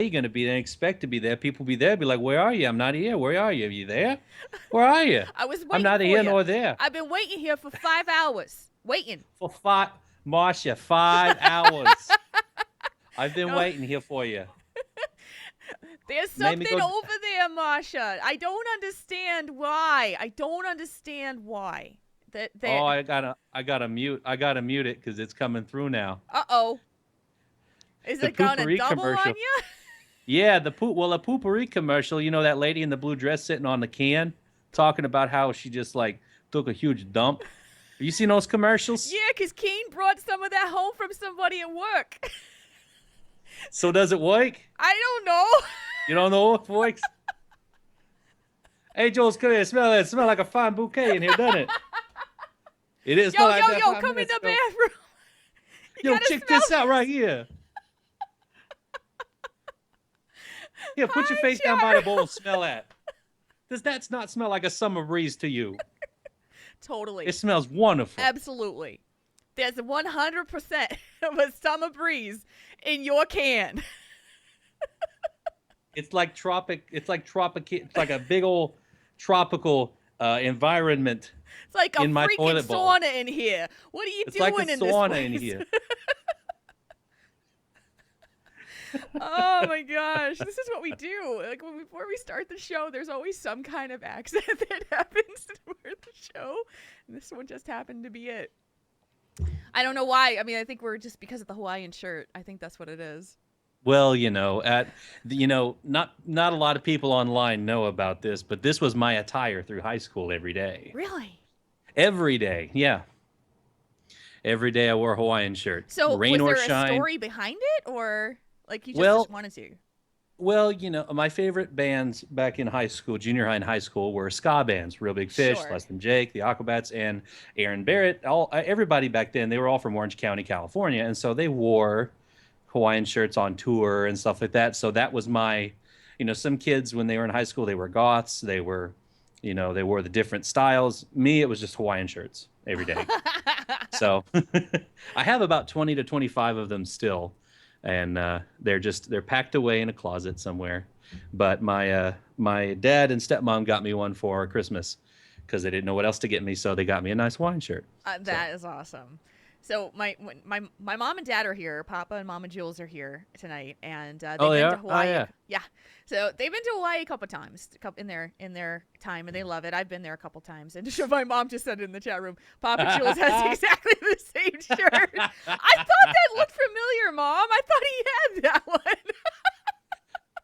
you're going to be there, expect to be there. People be there, be like, where are you? I'm not here. Where are you? Are you there? Where are you? I was I'm waiting not for here you. nor there. I've been waiting here for 5 hours. Waiting. For Marcia, 5 hours. I've been No, waiting here for you. there's Made me something go. over there, Marsha. I don't understand why. I don't understand why. That Oh, there. I gotta mute it because it's coming through now. Uh-oh. Is The it gonna poopery double on commercial. you? Yeah, a poopery commercial. You know that lady in the blue dress sitting on the can, talking about how she just like took a huge dump. Have you seen those commercials? Yeah, because Keen brought some of that home from somebody at work. So does it work? I don't know. You don't know if it works? Hey, Jules, come here. Smell it. Smell like a fine bouquet in here, doesn't it? It is smell Yo, like yo, that yo, 5 come in minutes the ago. bathroom. You Yo, gotta check smell this out this. right here. Here, put your Hi, face down by the Cherry. bowl. Smell that. Does that not smell like a summer breeze to you? It Totally. smells wonderful. Absolutely. There's 100% of a summer breeze in your can. It's like tropic. It's like tropic. It's like a big old tropical environment It's like a in my freaking toilet bowl. sauna in here. What are you It's like a doing in this sauna in place? here. Oh my gosh, this is what we do. Like before we start the show, there's always some kind of accident that happens during the show, and this one just happened to be it. I don't know why. I mean, I think we're just because of the Hawaiian shirt. I think that's what it is. Well, not a lot of people online know about this, but this was my attire through high school every day. Really? Every day, yeah. Every day I wore a Hawaiian shirt, So rain was or there a shine. story behind it, or like you just Well, wanted to? well, my favorite bands back in high school, junior high and high school, were ska bands: Real Big Fish, Sure. Less Than Jake, the Aquabats, and Aaron Barrett. Everybody back then, they were all from Orange County, California, and so they wore Hawaiian shirts on tour and stuff like that. So that was some kids when they were in high school, they were goths. They wore the different styles. Me, it was just Hawaiian shirts every day. So I have about 20 to 25 of them still, and they're packed away in a closet somewhere. But my dad and stepmom got me one for Christmas because they didn't know what else to get me, so they got me a nice Hawaiian shirt. So That is awesome. So my mom and dad are here. Papa and Mama Jules are here tonight, and they've oh been to yeah, oh Hawaii. yeah. Yeah, so they've been to Hawaii a couple times in their time, and they love it. I've been there a couple times, and my mom just said it in the chat room. Papa Jules has exactly the same shirt. I thought that looked familiar, Mom. I thought he had that one.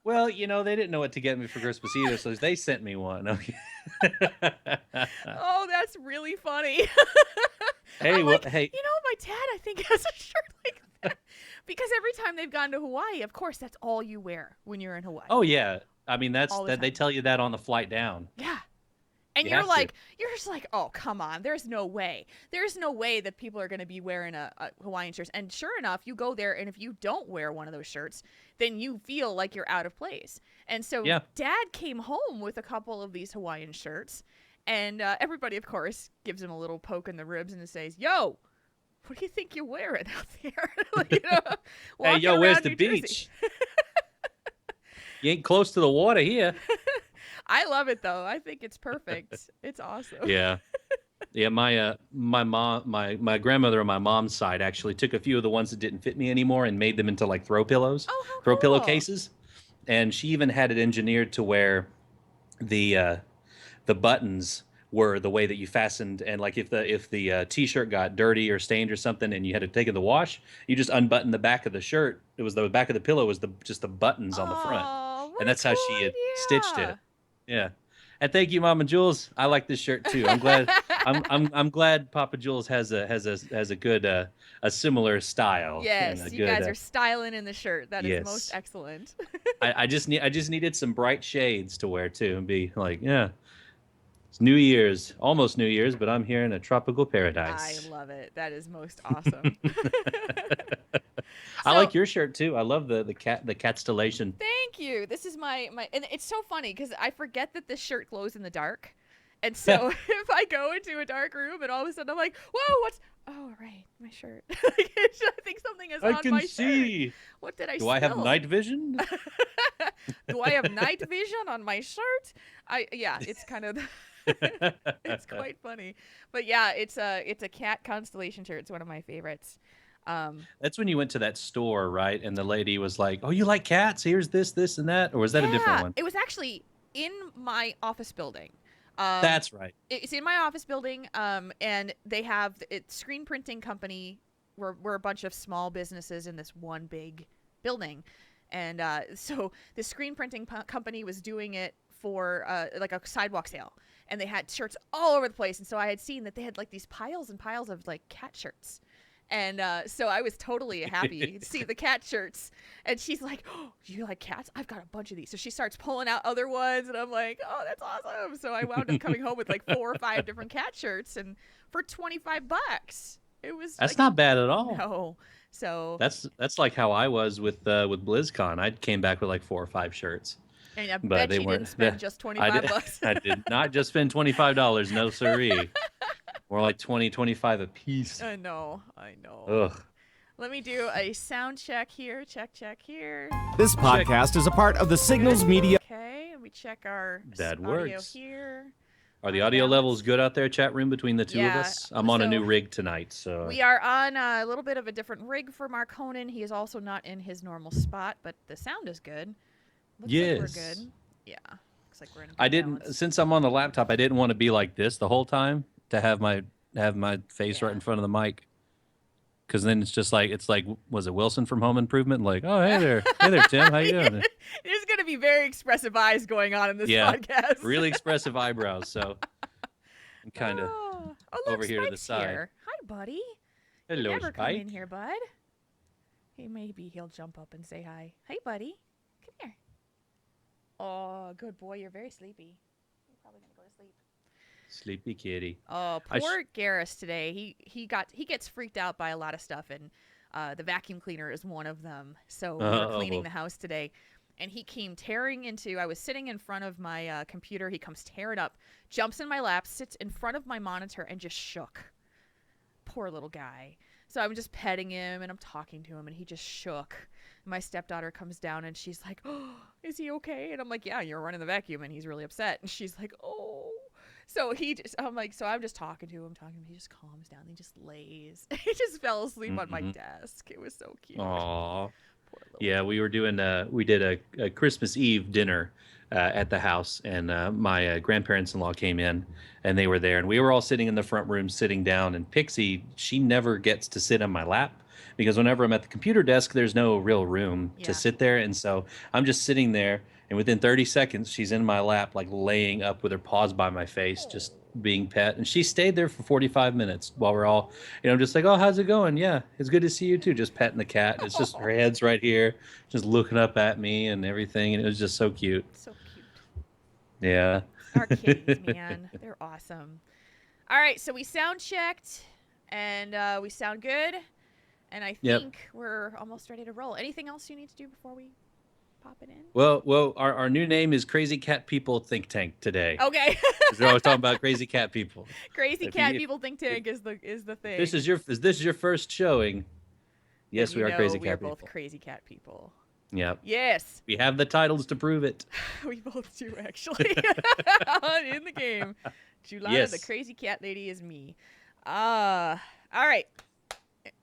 Well, they didn't know what to get me for Christmas either, so they sent me one. Okay. Oh, that's really funny. Hey, I'm well, like, hey, my dad, I think, has a shirt like that. Because every time they've gone to Hawaii, of course, that's all you wear when you're in Hawaii. oh yeah. I mean, that's All the that they time. tell you that on the flight down. Yeah. And You have to. you're just like, oh, come on. There's no way. There's no way that people are going to be wearing a Hawaiian shirt. And sure enough, you go there, and if you don't wear one of those shirts, then you feel like you're out of place. And so Yeah. dad came home with a couple of these Hawaiian shirts. And everybody, of course, gives him a little poke in the ribs and says, yo, what do you think you're wearing out there? Like, Hey, walking yo, where's around the New Jersey. beach? You ain't close to the water here. I love it though. I think it's perfect. It's awesome. Yeah. Yeah, my mom, my grandmother on my mom's side actually took a few of the ones that didn't fit me anymore and made them into like Oh, how throw cool. pillowcases, and she even had it engineered to where the buttons were the way that you fastened, and like if the t-shirt got dirty or stained or something and you had to take it to the wash, you just unbutton the back of the shirt. It was the back of the pillow was just the buttons on the front, Oh, what and a that's how cool she had stitched it. idea. Yeah. And thank you, Mama Jules. I like this shirt too. I'm glad. I'm glad Papa Jules has a good a similar style and Yes, a you good guys are styling in the shirt. That is most yes. excellent. I just needed some bright shades to wear too and be like, yeah, it's New Year's, almost New Year's, but I'm here in a tropical I paradise. love it. That is most awesome. I So like your shirt too. I love the catstellation. thank you. This is my and it's so funny because I forget that this shirt glows in the dark. And so if I go into a dark room and all of a sudden I'm like, whoa, what's Oh, right, my shirt. I think something is I on can my shirt. see. What did I Do I have spill? night vision? Do I have night vision on my shirt? Yeah, it's kind of it's quite funny. But yeah, it's a cat constellation shirt. It's one of my favorites. That's when you went to that store, right? And the lady was like, "Oh, you like cats? Here's this, this, and that." Or was that a different Yeah, one? it was actually in my office building. Um, That's right. it's in my office building, and they have it's screen printing company. We're a bunch of small businesses in this one big building, and so the screen printing company was doing it for like a sidewalk sale, and they had shirts all over the place. And so I had seen that they had like these piles and piles of like cat shirts. And so I was totally happy to see the cat shirts. And she's like, "Oh, do you like cats? I've got a bunch of these." So she starts pulling out other ones. And I'm like, "Oh, that's awesome." So I wound up coming home with like 4 or 5 different cat shirts. And for $25, it was That's like, not bad at all. no. So, That's like how I was with BlizzCon. I came back with like 4 or 5 shirts, and I but bet they you didn't weren't. spend just I did. $25. I did not just spend $25. No siree. More like 20, 25 a piece. I know. I know. Ugh. Let me do a sound check here. Check here. This podcast is a part of the Signals Media. Okay, let me check our That audio works. here. Are the audio levels good out there, chat room, between the two of Yeah, us? I'm on a so new rig tonight, so. We are on a little bit of a different rig for Mark Honan. He is also not in his normal spot, but the sound is good. Looks like we're Yes. good. Yeah. Looks like we're in good I didn't, balance. since I'm on the laptop, I didn't want to be like this the whole time, to have my face right in front of the mic. Because then it's like, was it Wilson from Home Improvement? Like, oh, hey there, Tim, how you doing? There's going to be very expressive eyes going on in this podcast. Really expressive eyebrows. So I'm kind of Oh, look, over here to the Spike's side. here. Hi, buddy. Hello, Never come Spike. in here, bud. Hey, maybe he'll jump up and say hi. Hey, buddy. Come here. Oh, good boy. You're very sleepy. You're probably going to go to sleep. Sleepy kitty. Oh, poor Garrus today. He gets freaked out by a lot of stuff, and the vacuum cleaner is one of them. So we were cleaning the house today, and he came tearing into. I was sitting in front of my computer. He comes tearing up, jumps in my lap, sits in front of my monitor, and just shook. Poor little guy. So I'm just petting him and I'm talking to him, and he just shook. My stepdaughter comes down and she's like, "Oh, is he okay?" And I'm like, "Yeah, you're running the vacuum," and he's really upset. And she's like, "Oh." So I'm just talking to him. He just calms down. He just lays. He just fell asleep on my desk. It was so cute. Aww. Poor little Yeah, we were doing we did a Christmas Eve dinner at the house, and my grandparents-in-law came in, and they were there, and we were all sitting in the front room, sitting down. And Pixie, she never gets to sit on my lap because whenever I'm at the computer desk, there's no real room to sit there, and so I'm just sitting there. And within 30 seconds, she's in my lap, like laying up with her paws by my face, just being pet. And she stayed there for 45 minutes while we're all, just like, "Oh, how's it going? Yeah, it's good to see you too." Just petting the cat. It's just her head's right here, just looking up at me and everything. And it was just so cute. So cute. Yeah. Our kids, man. They're awesome. All right, so we sound checked, and we sound good. And I think we're almost ready to roll. Anything else you need to do before we pop it in? Well, our new name is Crazy Cat People Think Tank today. Okay. We're always talking about crazy cat people. Crazy Cat People Think Tank is the thing. Is this your first showing? Yes, we are Crazy Cat We're People. both Crazy Cat People. Yep. Yes. We have the titles to prove it. We both do, actually. In the game. Julana, Yes. the Crazy Cat Lady, is me. All right.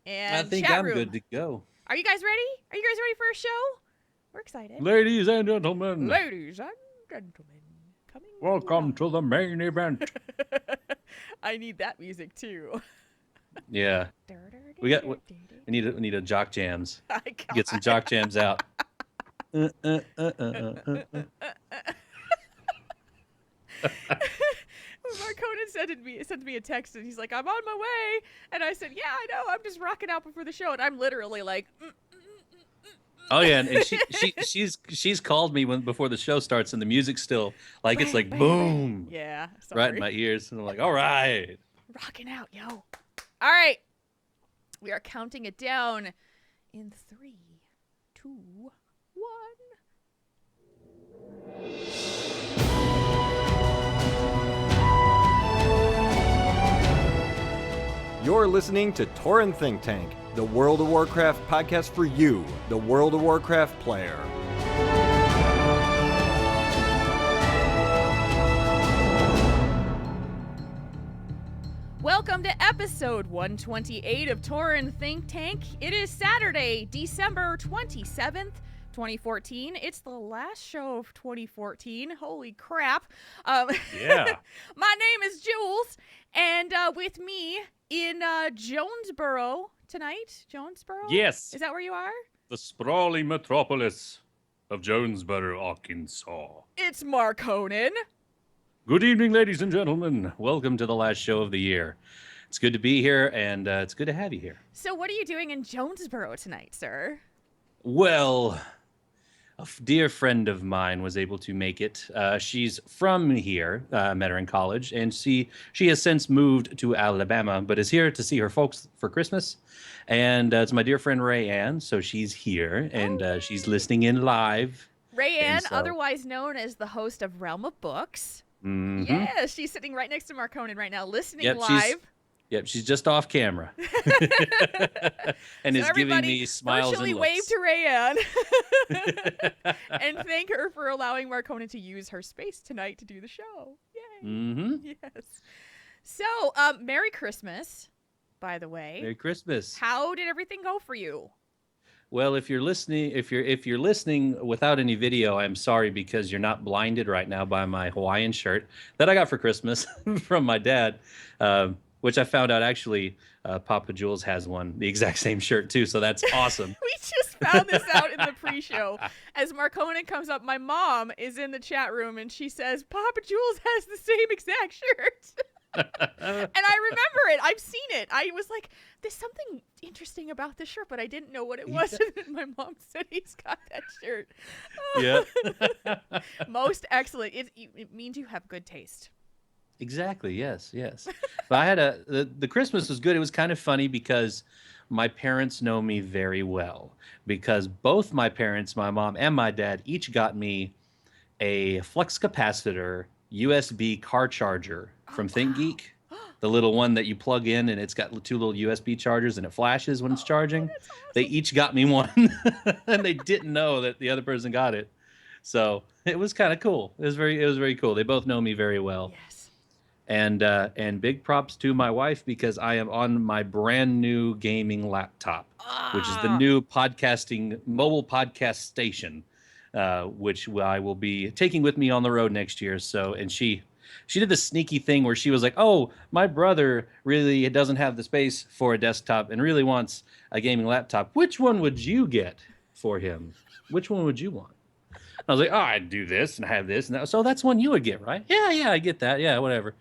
And I think chat I'm room. good to go. Are you guys ready? Are you guys ready for a show? We're excited. Ladies and gentlemen, Ladies and gentlemen, coming. welcome to the main event. I need that music too. Yeah, we need a jock jams. Get some jock jams out. Mark Conan sent me a text, and he's like, "I'm on my way," and I said, "Yeah, I know. I'm just rocking out before the show," and I'm literally like. Oh yeah, and she's called me before the show starts, and the music's still like it's like boom, yeah, right in my ears, and I'm like, all right, rocking out, yo. All right, we are counting it down in 3, 2, 1. You're You're listening to Tauren Think Tank, the World of Warcraft podcast for you, the World of Warcraft player. Welcome to episode 128 of Tauren Think Tank. It is Saturday, December 27th, 2014. It's the last show of 2014. Holy crap. Yeah. My name is Jules, and with me in Jonesboro tonight. Jonesboro? Yes. Is that where you are? The sprawling metropolis of Jonesboro, Arkansas. It's Marconin. Good evening, ladies and gentlemen. Welcome to the last show of the year. It's good to be here, and it's good to have you here. So what are you doing in Jonesboro tonight, sir? Well, a dear friend of mine was able to make it. She's from here, met her in college, and she has since moved to Alabama, but is here to see her folks for Christmas. And it's my dear friend Ray Ann, so she's here, and she's listening in live. Ray Ann, so- otherwise known as the host of Realm of Books. Mhm. Yeah, she's sitting right next to Marconin right now, listening Yep, live. She's just off camera. And So is giving everybody me smiles virtually and wave looks. to Ray Ann and thank her for allowing Marconin to use her space tonight to do the show. Yay. Mm-hmm. Yes. So, Merry Christmas, by the way. Merry Christmas. How did everything go for you? Well, if you're listening without any video, I'm sorry because you're not blinded right now by my Hawaiian shirt that I got for Christmas from my dad, which I found out actually Papa Jules has one, the exact same shirt too. So that's awesome. We just found this out in the pre-show. As Marconin comes up, my mom is in the chat room and she says, Papa Jules has the same exact shirt. And I remember it. I've seen it. I was like, there's something interesting about this shirt, but I didn't know what it was. And then my mom said he's got that shirt. Yeah. Most excellent. It means you have good taste. Exactly. Yes. But I had the Christmas was good. It was kind of funny because my parents know me very well because both my parents, my mom and my dad, each got me a flux capacitor USB car charger from ThinkGeek. The little one that you plug in and it's got two little USB chargers and it flashes when it's charging. That's awesome. They each got me one and they didn't know that the other person got it. So it was kind of cool. It was very cool. They both know me very well. Yes. And big props to my wife because I am on my brand new gaming laptop, which is the new mobile podcast station, which I will be taking with me on the road next year. So, and she did the sneaky thing where she was like, "Oh, my brother really doesn't have the space for a desktop and really wants a gaming laptop. Which one would you get for him? Which one would you want?" I was like, "Oh, I'd do this and have this and that." So that's one you would get, right? Yeah, I get that. Yeah, whatever.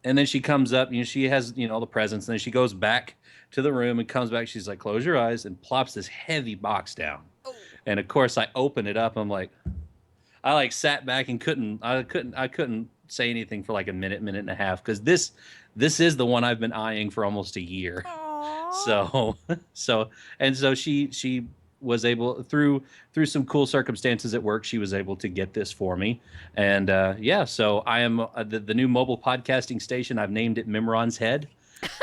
And then she comes up, she has, all the presents, and then she goes back to the room and comes back. She's like, "Close your eyes," and plops this heavy box down. Oh. And of course, I open it up. I'm like, I sat back and couldn't say anything for like a minute and a half because this is the one I've been eyeing for almost a year. Aww. So she was able through some cool circumstances at work. She was able to get this for me, and so I am the new mobile podcasting station. I've named it Mimron's Head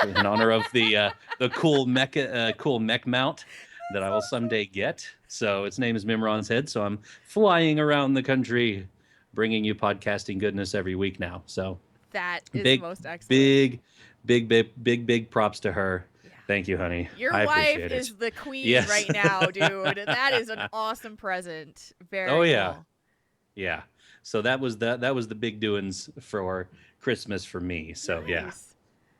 in honor of the cool mech mount that I will someday get. So its name is Mimron's Head. So I'm flying around the country, bringing you podcasting goodness every week now. So That is most excellent. big props to her. Yeah. Thank you, honey. Your I wife appreciate is it. the queen Yes. right now, dude. That is an awesome present. Very Oh, yeah. cool. Yeah. So that was the big doings for Christmas for me. So yeah. Nice.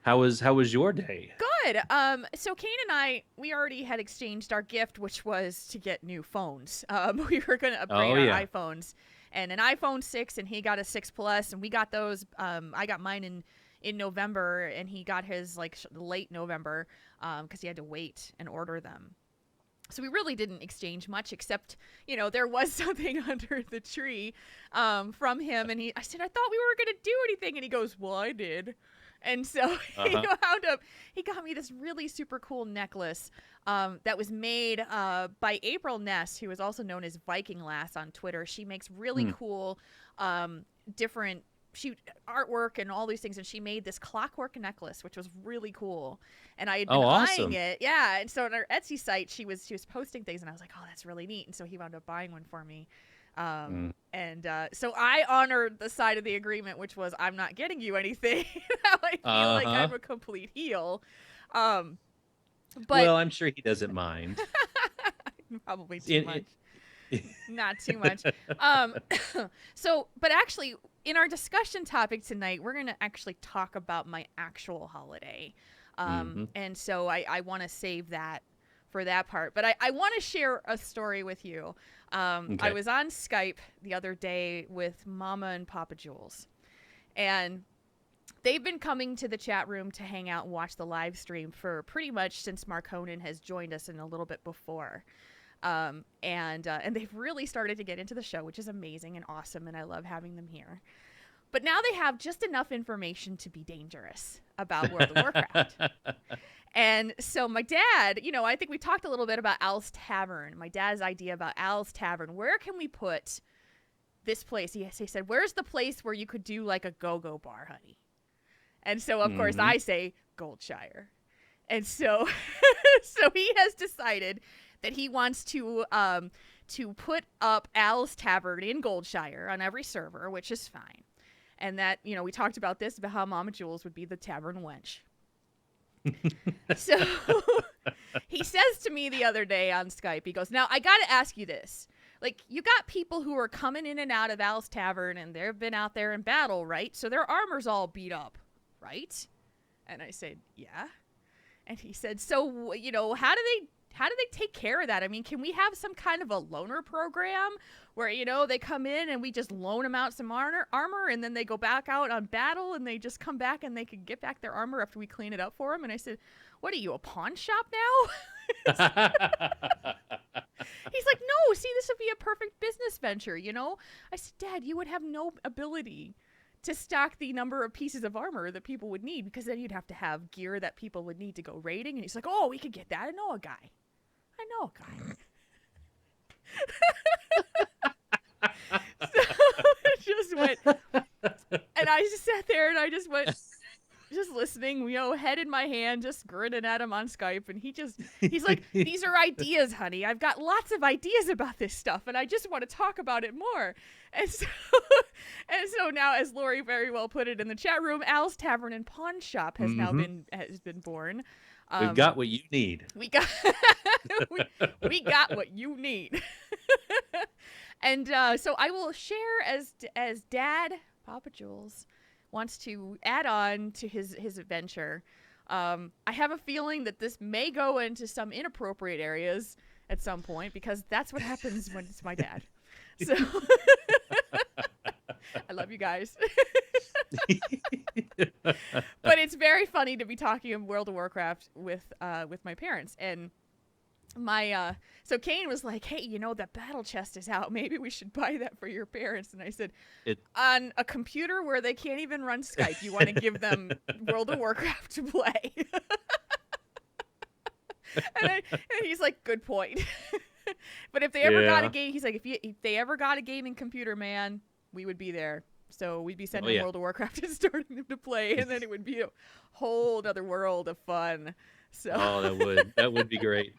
How was your day? Good. So Kane and we already had exchanged our gift, which was to get new phones. We were going to upgrade our iPhones, and an iPhone 6, and he got a 6 Plus, and we got those. I got mine in November, and he got his late November, because he had to wait and order them. So we really didn't exchange much, except, there was something under the tree from him, and I said, "I thought we weren't going to do anything," and he goes, "Well, I did." And so he got me this really super cool necklace that was made by April Ness, who is also known as Viking Lass on Twitter. She makes really cool different artwork and all these things, and she made this clockwork necklace, which was really cool. And I had Oh, been awesome. eyeing it, yeah. And so on her Etsy site, she was posting things, and I was like, oh, that's really neat. And so he wound up buying one for me. And so I honored the side of the agreement, which was I'm not getting you anything. Now I feel like I'm a complete heel. But well, I'm sure he doesn't mind. probably too much. Not too much. But actually, in our discussion topic tonight, we're going to actually talk about my actual holiday. And so I want to save that for that part. But I want to share a story with you. I was on Skype the other day with Mama and Papa Jules. And they've been coming to the chat room to hang out and watch the live stream for pretty much since Marconin has joined us and a little bit before. And they've really started to get into the show, which is amazing and awesome, and I love having them here. But now they have just enough information to be dangerous about World of Warcraft. And so my dad, I think we talked a little bit about Al's Tavern, my dad's idea about Al's Tavern. Where can we put this place? He said, where's the place where you could do like a go-go bar, honey? And so, of course, I say Goldshire. And so, so he has decided that he wants to put up Al's Tavern in Goldshire on every server, which is fine. And that, we talked about this, about how Mama Jules would be the tavern wench. So he says to me the other day on Skype, he goes, now, I got to ask you this. Like, you got people who are coming in and out of Al's Tavern, and they've been out there in battle, right? So their armor's all beat up, right? And I said, yeah. And he said, so, how do they take care of that? I mean, can we have some kind of a loaner program where, they come in and we just loan them out some armor and then they go back out on battle and they just come back and they can get back their armor after we clean it up for them? And I said, what are you, a pawn shop now? He's like, no, see, this would be a perfect business venture, I said, Dad, you would have no ability to stock the number of pieces of armor that people would need, because then you'd have to have gear that people would need to go raiding. And he's like, oh, we could get that. I know a guy. So it just went, and I just sat there and I just went, just listening, head in my hand, just grinning at him on Skype. And he's like, these are ideas, honey. I've got lots of ideas about this stuff, and I just want to talk about it more. And so now, as Lori very well put it in the chat room, Al's Tavern and Pawn Shop has now been born. We've got what you need. We got we got what you need. And so I will share as Dad, Papa Jules, wants to add on to his adventure. I have a feeling that this may go into some inappropriate areas at some point, because that's what happens when it's my dad. So I love you guys. But it's very funny to be talking in World of Warcraft with my parents. And so Kane was like, hey, that battle chest is out. Maybe we should buy that for your parents. And I said, on a computer where they can't even run Skype, you want to give them World of Warcraft to play. and he's like, good point. But if they ever got a game, he's like, if they ever got a gaming computer, man, we would be there. So we'd be sending World of Warcraft and starting them to play, and then it would be a whole other world of fun. So that would be great.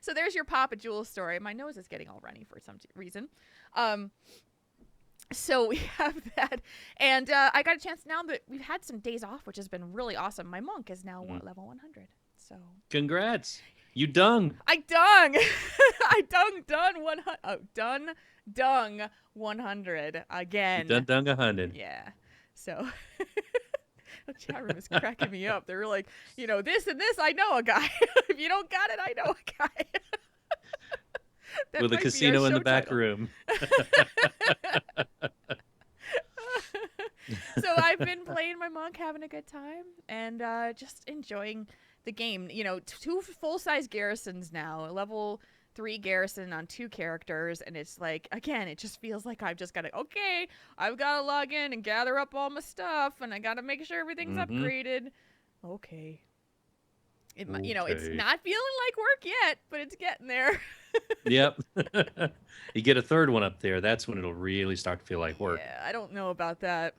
So there's your Papa Jules story. My nose is getting all runny for some reason. So we have that, and I got a chance now that we've had some days off, which has been really awesome. My monk is now level 100. So congrats. You dung. I dung. I dung 100. Oh, dung 100 again. You dung 100. Yeah. So the chat room is cracking me up. They're like, this and this, I know a guy. If you don't got it, I know a guy. With a casino in the back room. So I've been playing my monk, having a good time, and just enjoying the game. 2 full-size garrisons now, level 3 garrison on 2 characters, and it's like, again, it just feels like I've just got to, I've got to log in and gather up all my stuff, and I got to make sure everything's upgraded. Okay. It's not feeling like work yet, but it's getting there. Yep. You get a 3rd one up there, that's when it'll really start to feel like work. Yeah, I don't know about that.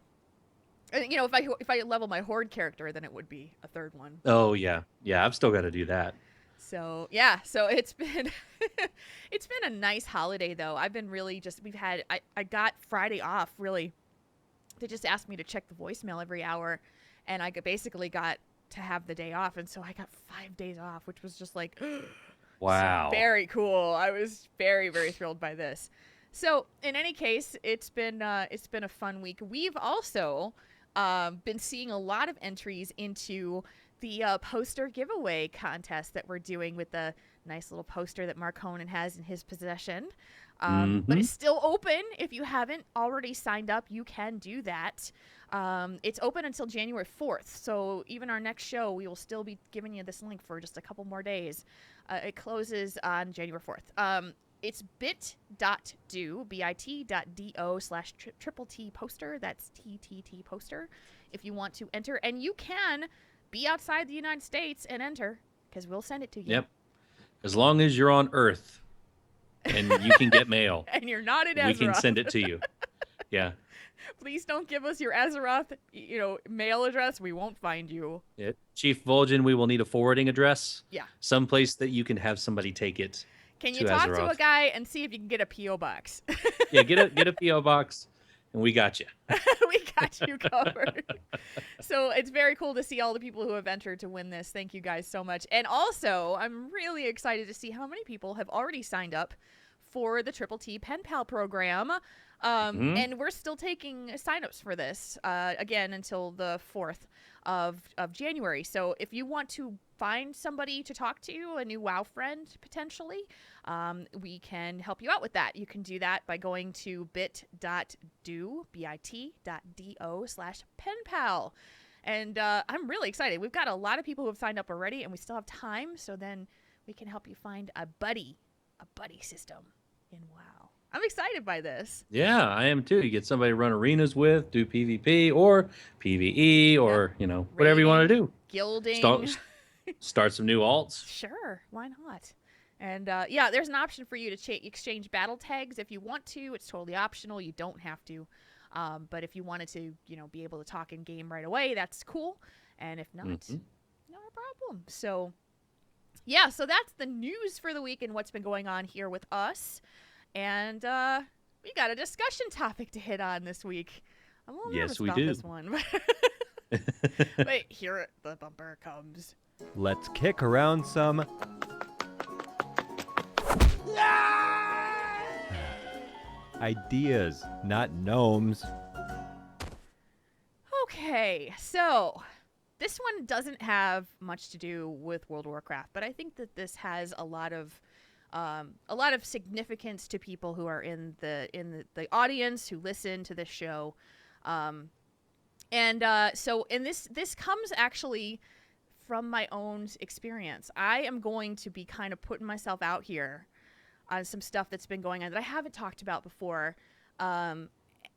You know, if I level my horde character, then it would be a third one. Oh yeah, I've still got to do that. So yeah, so it's been it's been a nice holiday though. I've been really just I got Friday off really. They just asked me to check the voicemail every hour, and basically got to have the day off, and so I got 5 days off, which was just like Wow. very cool. I was very, very thrilled by this. So in any case, it's been a fun week. We've also been seeing a lot of entries into the poster giveaway contest that we're doing with the nice little poster that Mark Honan has in his possession. But it's still open. If you haven't already signed up, you can do that. It's open until January 4th. So even our next show, we will still be giving you this link for just a couple more days. It closes on January 4th. It's bit.do/triple T poster. That's TTT poster. If you want to enter, and you can be outside the United States and enter, because we'll send it to you. Yep. As long as you're on Earth and you can get mail. And you're not in Azeroth. We can send it to you. Yeah. Please don't give us your Azeroth, mail address. We won't find you. Yeah. Chief Vol'jin, we will need a forwarding address. Yeah. Someplace that you can have somebody take it. Can you talk to a guy and see if you can get a P.O. box? Yeah, get a P.O. box, and we got you. We got you covered. So it's very cool to see all the people who have entered to win this. Thank you guys so much. And also, I'm really excited to see how many people have already signed up for the Triple T Pen Pal program. And we're still taking signups for this, again, until the 4th of January. So if you want to find somebody to talk to, a new WoW friend, potentially, we can help you out with that. You can do that by going to bit.do/penpal. And I'm really excited. We've got a lot of people who have signed up already, and we still have time, so then we can help you find a buddy system in WoW. I'm excited by this. Yeah, I am too. You get somebody to run arenas with, do PvP or PvE or, whatever you want to do. Guilding. Start some new alts. Sure, why not? And there's an option for you to exchange battle tags if you want to. It's totally optional. You don't have to. But if you wanted to, be able to talk in game right away, that's cool. And if not, not a problem. So, yeah, so that's the news for the week and what's been going on here with us. And we got a discussion topic to hit on this week. I'm a little nervous about this one. Wait, here the bumper comes. Let's kick around some ideas, not gnomes. Okay, so this one doesn't have much to do with World of Warcraft, but I think that this has a lot of significance to people who are in the audience who listen to this show, so this comes actually from my own experience. I am going to be kind of putting myself out here on some stuff that's been going on that I haven't talked about before,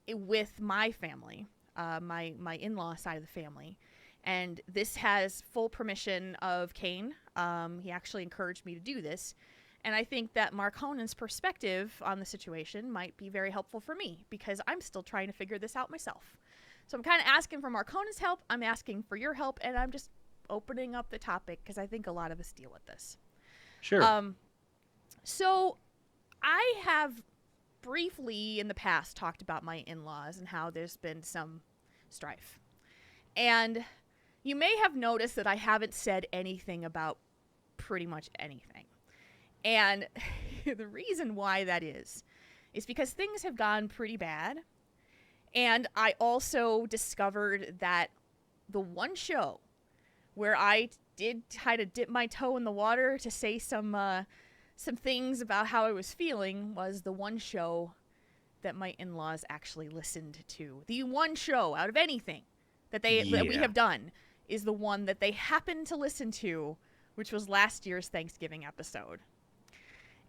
with my family, my in-law side of the family, and this has full permission of Kane. He actually encouraged me to do this. And I think that Mark Honan's perspective on the situation might be very helpful for me because I'm still trying to figure this out myself. So I'm kind of asking for Mark Honan's help. I'm asking for your help, and I'm just opening up the topic because I think a lot of us deal with this. Sure. So I have briefly in the past talked about my in-laws and how there's been some strife. And you may have noticed that I haven't said anything about pretty much anything. And the reason why that is because things have gone pretty bad. And I also discovered that the one show where I did kind of dip my toe in the water to say some things about how I was feeling was the one show that my in-laws actually listened to. The one show out of anything that we have done is the one that they happened to listen to, which was last year's Thanksgiving episode.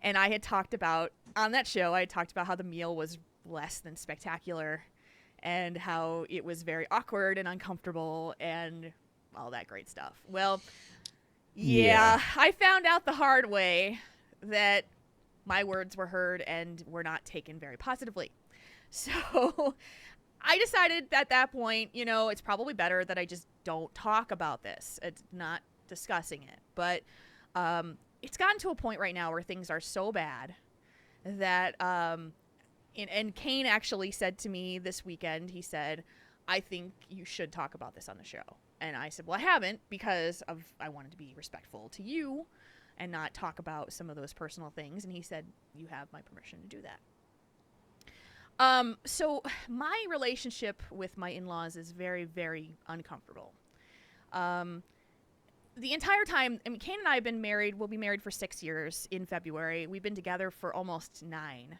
And I had talked about, on that show, I had talked about how the meal was less than spectacular and how it was very awkward and uncomfortable and all that great stuff. Well, yeah, I found out the hard way that my words were heard and were not taken very positively. So I decided at that point, it's probably better that I just don't talk about this. It's not discussing it. But it's gotten to a point right now where things are so bad that, and Kane actually said to me this weekend, he said, I think you should talk about this on the show. And I said, well, I haven't because I wanted to be respectful to you and not talk about some of those personal things. And he said, you have my permission to do that. So my relationship with my in-laws is very, very uncomfortable. The entire time, Kane and I have been married. We'll be married for 6 years in February. We've been together for almost 9.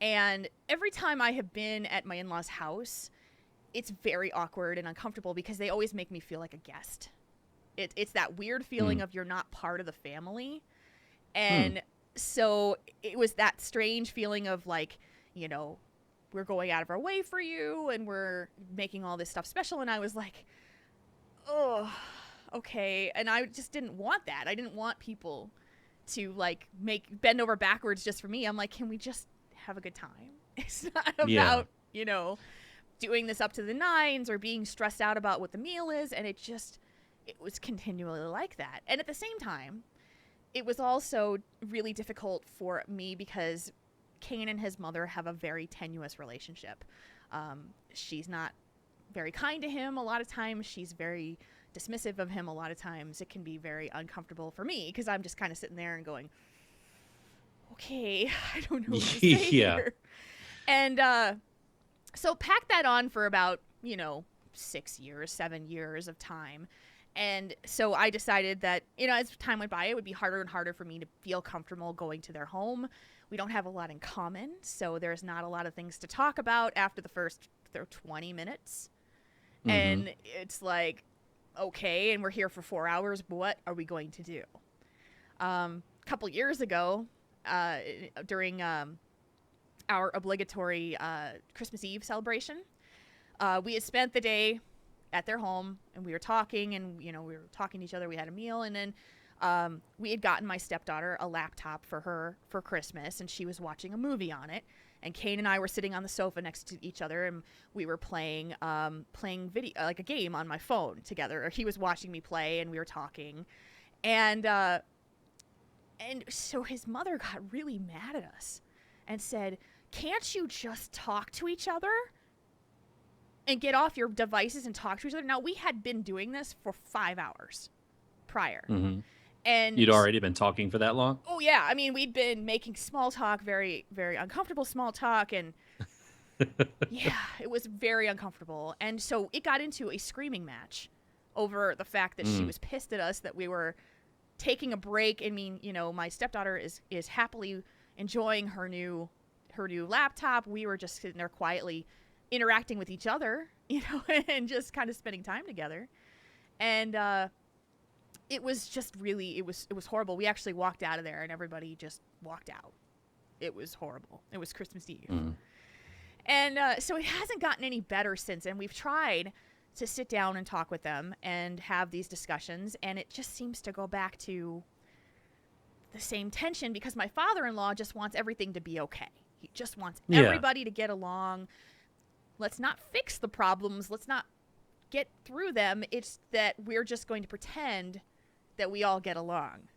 And every time I have been at my in-laws' house, it's very awkward and uncomfortable because they always make me feel like a guest. It's that weird feeling of you're not part of the family. And so it was that strange feeling of like, we're going out of our way for you and we're making all this stuff special. And I was like, oh, okay. And I just didn't want that. I didn't want people to like bend over backwards just for me. I'm like, can we just have a good time? It's not about, doing this up to the nines or being stressed out about what the meal is. And it was continually like that. And at the same time, it was also really difficult for me because Kane and his mother have a very tenuous relationship. She's not very kind to him a lot of times. She's very dismissive of him a lot of times. It can be very uncomfortable for me because I'm just kind of sitting there and going, okay, I don't know what to say here. And so pack that on for about, 6 years, 7 years of time. And so I decided that, as time went by, it would be harder and harder for me to feel comfortable going to their home. We don't have a lot in common, so there's not a lot of things to talk about after the first 20 minutes. And it's like, okay, and we're here for 4 hours. What are we going to do? A couple years ago, during our obligatory Christmas Eve celebration, we had spent the day at their home, and we were talking, and we were talking to each other. We had a meal, and then we had gotten my stepdaughter a laptop for her for Christmas, and she was watching a movie on it. And Kane and I were sitting on the sofa next to each other, and we were playing video, like a game on my phone together. He was watching me play, and we were talking, and so his mother got really mad at us and said, "Can't you just talk to each other and get off your devices and talk to each other?" Now, we had been doing this for 5 hours prior. And you'd already been talking for that long? Oh, yeah. I mean, we'd been making small talk, very, very uncomfortable small talk. And yeah, it was very uncomfortable. And so it got into a screaming match over the fact that she was pissed at us that we were taking a break. I mean, my stepdaughter is happily enjoying her new laptop. We were just sitting there quietly interacting with each other, and just kind of spending time together. And it was just really, it was horrible. We actually walked out of there, and everybody just walked out. It was horrible. It was Christmas Eve. And so it hasn't gotten any better since. And we've tried to sit down and talk with them and have these discussions. And it just seems to go back to the same tension because my father-in-law just wants everything to be okay. He just wants everybody to get along. Let's not fix the problems. Let's not get through them. It's that we're just going to pretend that we all get along.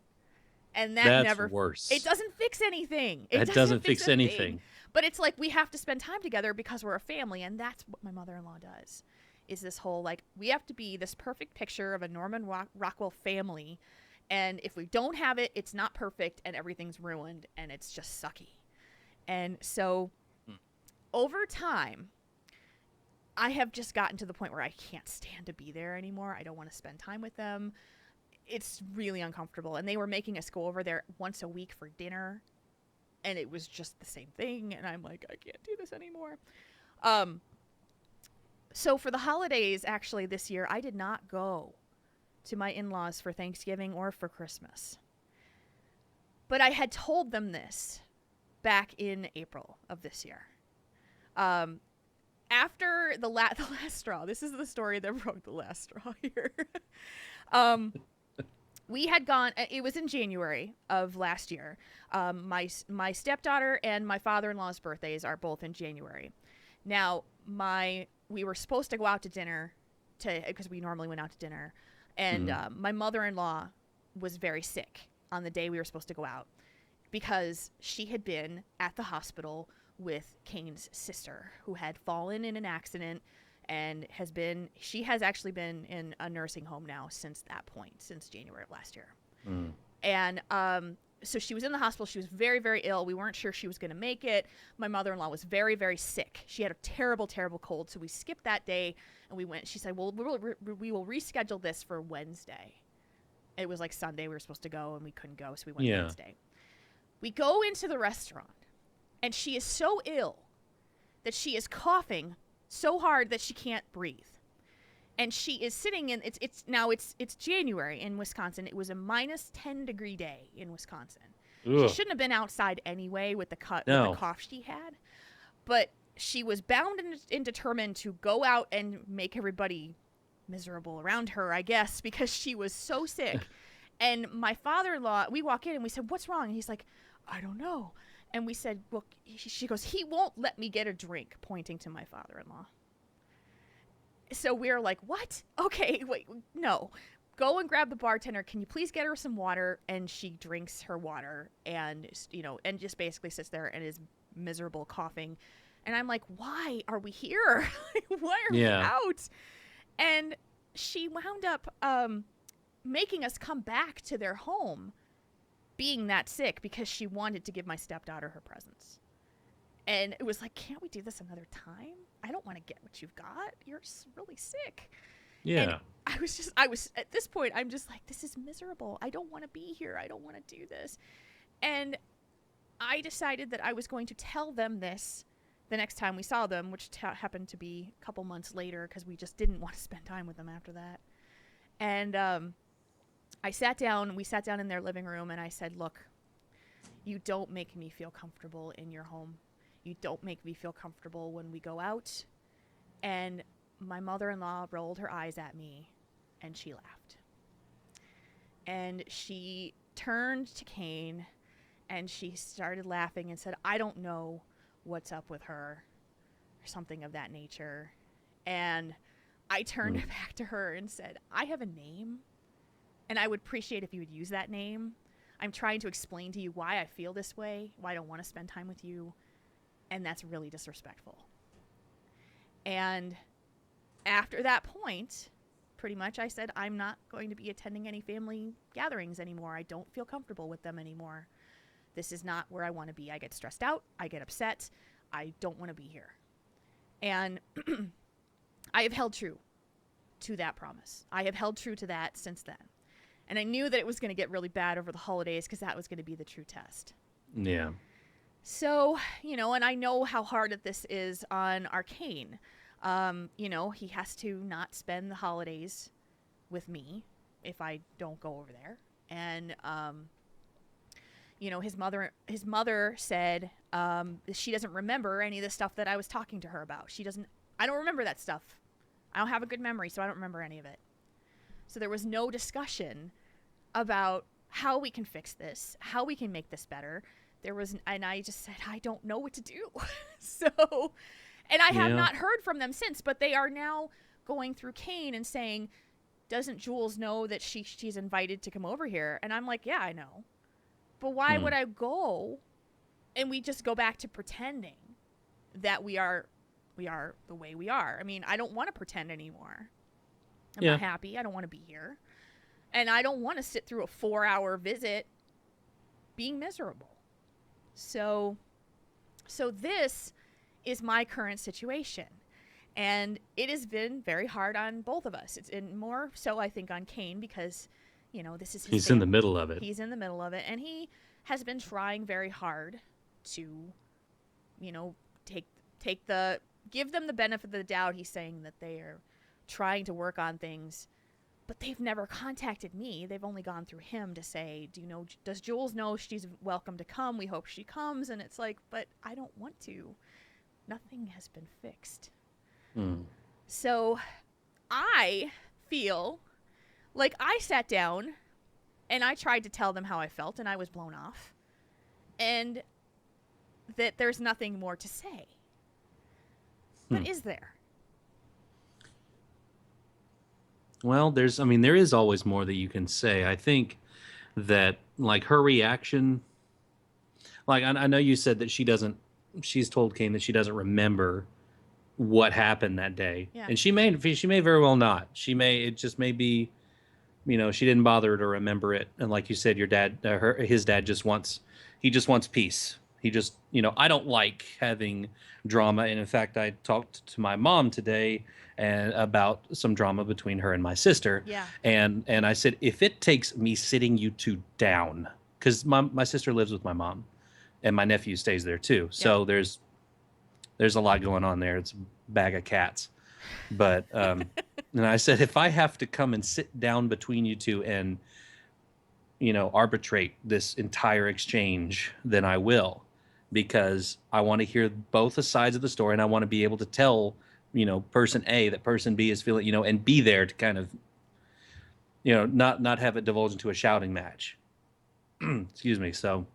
And that's worse. It doesn't fix anything. It doesn't fix anything. But it's like we have to spend time together because we're a family, and that's what my mother-in-law does. Is this whole we have to be this perfect picture of a Norman Rockwell family, and if we don't have it, it's not perfect, and everything's ruined, and it's just sucky. And so over time, I have just gotten to the point where I can't stand to be there anymore. I don't want to spend time with them. It's really uncomfortable. And they were making us go over there once a week for dinner. And it was just the same thing. And I'm like, I can't do this anymore. So for the holidays, actually, this year, I did not go to my in-laws for Thanksgiving or for Christmas. But I had told them this back in April of this year. After the last straw, this is the story that broke the last straw here. We had gone, it was in January of last year. My stepdaughter and my father-in-law's birthdays are both in January. Now, we were supposed to go out to dinner because we normally went out to dinner. And my mother-in-law was very sick on the day we were supposed to go out because she had been at the hospital with Kane's sister, who had fallen in an accident and she has actually been in a nursing home now since that point, since January of last year. And so she was in the hospital. She was very, very ill. We weren't sure she was going to make it. My mother-in-law was very, very sick. She had a terrible, terrible cold. So we skipped that day and we went. She said, well, we will reschedule this for Wednesday. It was like Sunday we were supposed to go and we couldn't go. So we went Wednesday. We go into the restaurant and she is so ill that she is coughing so hard that she can't breathe. And she is sitting in it's January in Wisconsin. It was a -10-degree day in Wisconsin. Ugh. She shouldn't have been outside anyway with the cough she had. But she was bound and determined to go out and make everybody miserable around her, I guess, because she was so sick. And my father-in-law, we walk in and we said, "What's wrong?" And he's like, "I don't know." And we said, "Well," she goes, "He won't let me get a drink," pointing to my father-in-law. So we're like, what? Okay, wait, no. Go and grab the bartender. Can you please get her some water? And she drinks her water and, and just basically sits there and is miserable, coughing. And I'm like, why are we here? Why are we out? And she wound up making us come back to their home being that sick because she wanted to give my stepdaughter her presents. And it was like, can't we do this another time? I don't want to get what you've got. You're really sick. Yeah. And I was at this point, I'm just like, this is miserable. I don't want to be here. I don't want to do this. And I decided that I was going to tell them this the next time we saw them, which happened to be a couple months later because we just didn't want to spend time with them after that. And we sat down in their living room and I said, look, you don't make me feel comfortable in your home. You don't make me feel comfortable when we go out. And my mother-in-law rolled her eyes at me and she laughed. And she turned to Kane and she started laughing and said, I don't know what's up with her, or something of that nature. And I turned back to her and said, I have a name and I would appreciate if you would use that name. I'm trying to explain to you why I feel this way, why I don't want to spend time with you. And that's really disrespectful. And after that point, pretty much I said, I'm not going to be attending any family gatherings anymore. I don't feel comfortable with them anymore. This is not where I want to be. I get stressed out. I get upset. I don't want to be here. And I have held true to that promise. I have held true to that since then. And I knew that it was going to get really bad over the holidays because that was going to be the true test. Yeah. So, and I know how hard this is on Arcane. He has to not spend the holidays with me if I don't go over there. And, his mother said she doesn't remember any of the stuff that I was talking to her about. I don't remember that stuff. I don't have a good memory, so I don't remember any of it. So there was no discussion about how we can fix this, how we can make this better. And I just said, I don't know what to do. And I have not heard from them since, but they are now going through Kane and saying, doesn't Jules know that she's invited to come over here? And I'm like, yeah, I know. But why would I go? And we just go back to pretending that we are the way we are. I mean, I don't want to pretend anymore. I'm not happy. I don't want to be here. And I don't want to sit through a 4-hour visit being miserable. So this is my current situation. And it has been very hard on both of us. It's more so, I think, on Kane because, this is his He's in the middle of it. He's in the middle of it. And he has been trying very hard to, give them the benefit of the doubt. He's saying that they are trying to work on things, but they've never contacted me. They've only gone through him to say, does Jules know she's welcome to come? We hope she comes. And it's like, but I don't want to. Nothing has been fixed. So I feel like I sat down and I tried to tell them how I felt and I was blown off and that there's nothing more to say. But is there? Well, there is always more that you can say. I think that, like, her reaction, like, I know you said that she's told Kane that she doesn't remember what happened that day. Yeah. And she may very well not. It just may be, she didn't bother to remember it. And like you said, his dad he just wants peace. He just, I don't like having drama. And in fact, I talked to my mom today and about some drama between her and my sister. Yeah. And I said, if it takes me sitting you two down, because my sister lives with my mom and my nephew stays there too. So there's a lot going on there. It's a bag of cats. But and I said, if I have to come and sit down between you two and arbitrate this entire exchange, then I will, because I want to hear both the sides of the story, and I want to be able to tell person A that person B is feeling, and be there to kind of not have it divulge into a shouting match. Excuse me. So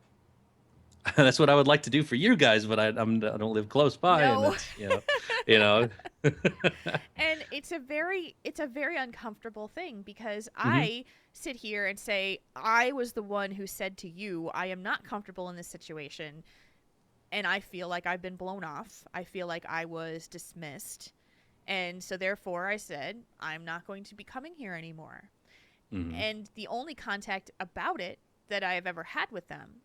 that's what I would like to do for you guys, but I don't live close by. No. And that's, you know. And it's a very uncomfortable thing, because I sit here and say, I was the one who said to you, I am not comfortable in this situation, and I feel like I've been blown off. I feel like I was dismissed, and so therefore I said, I'm not going to be coming here anymore. And the only contact about it that I have ever had with them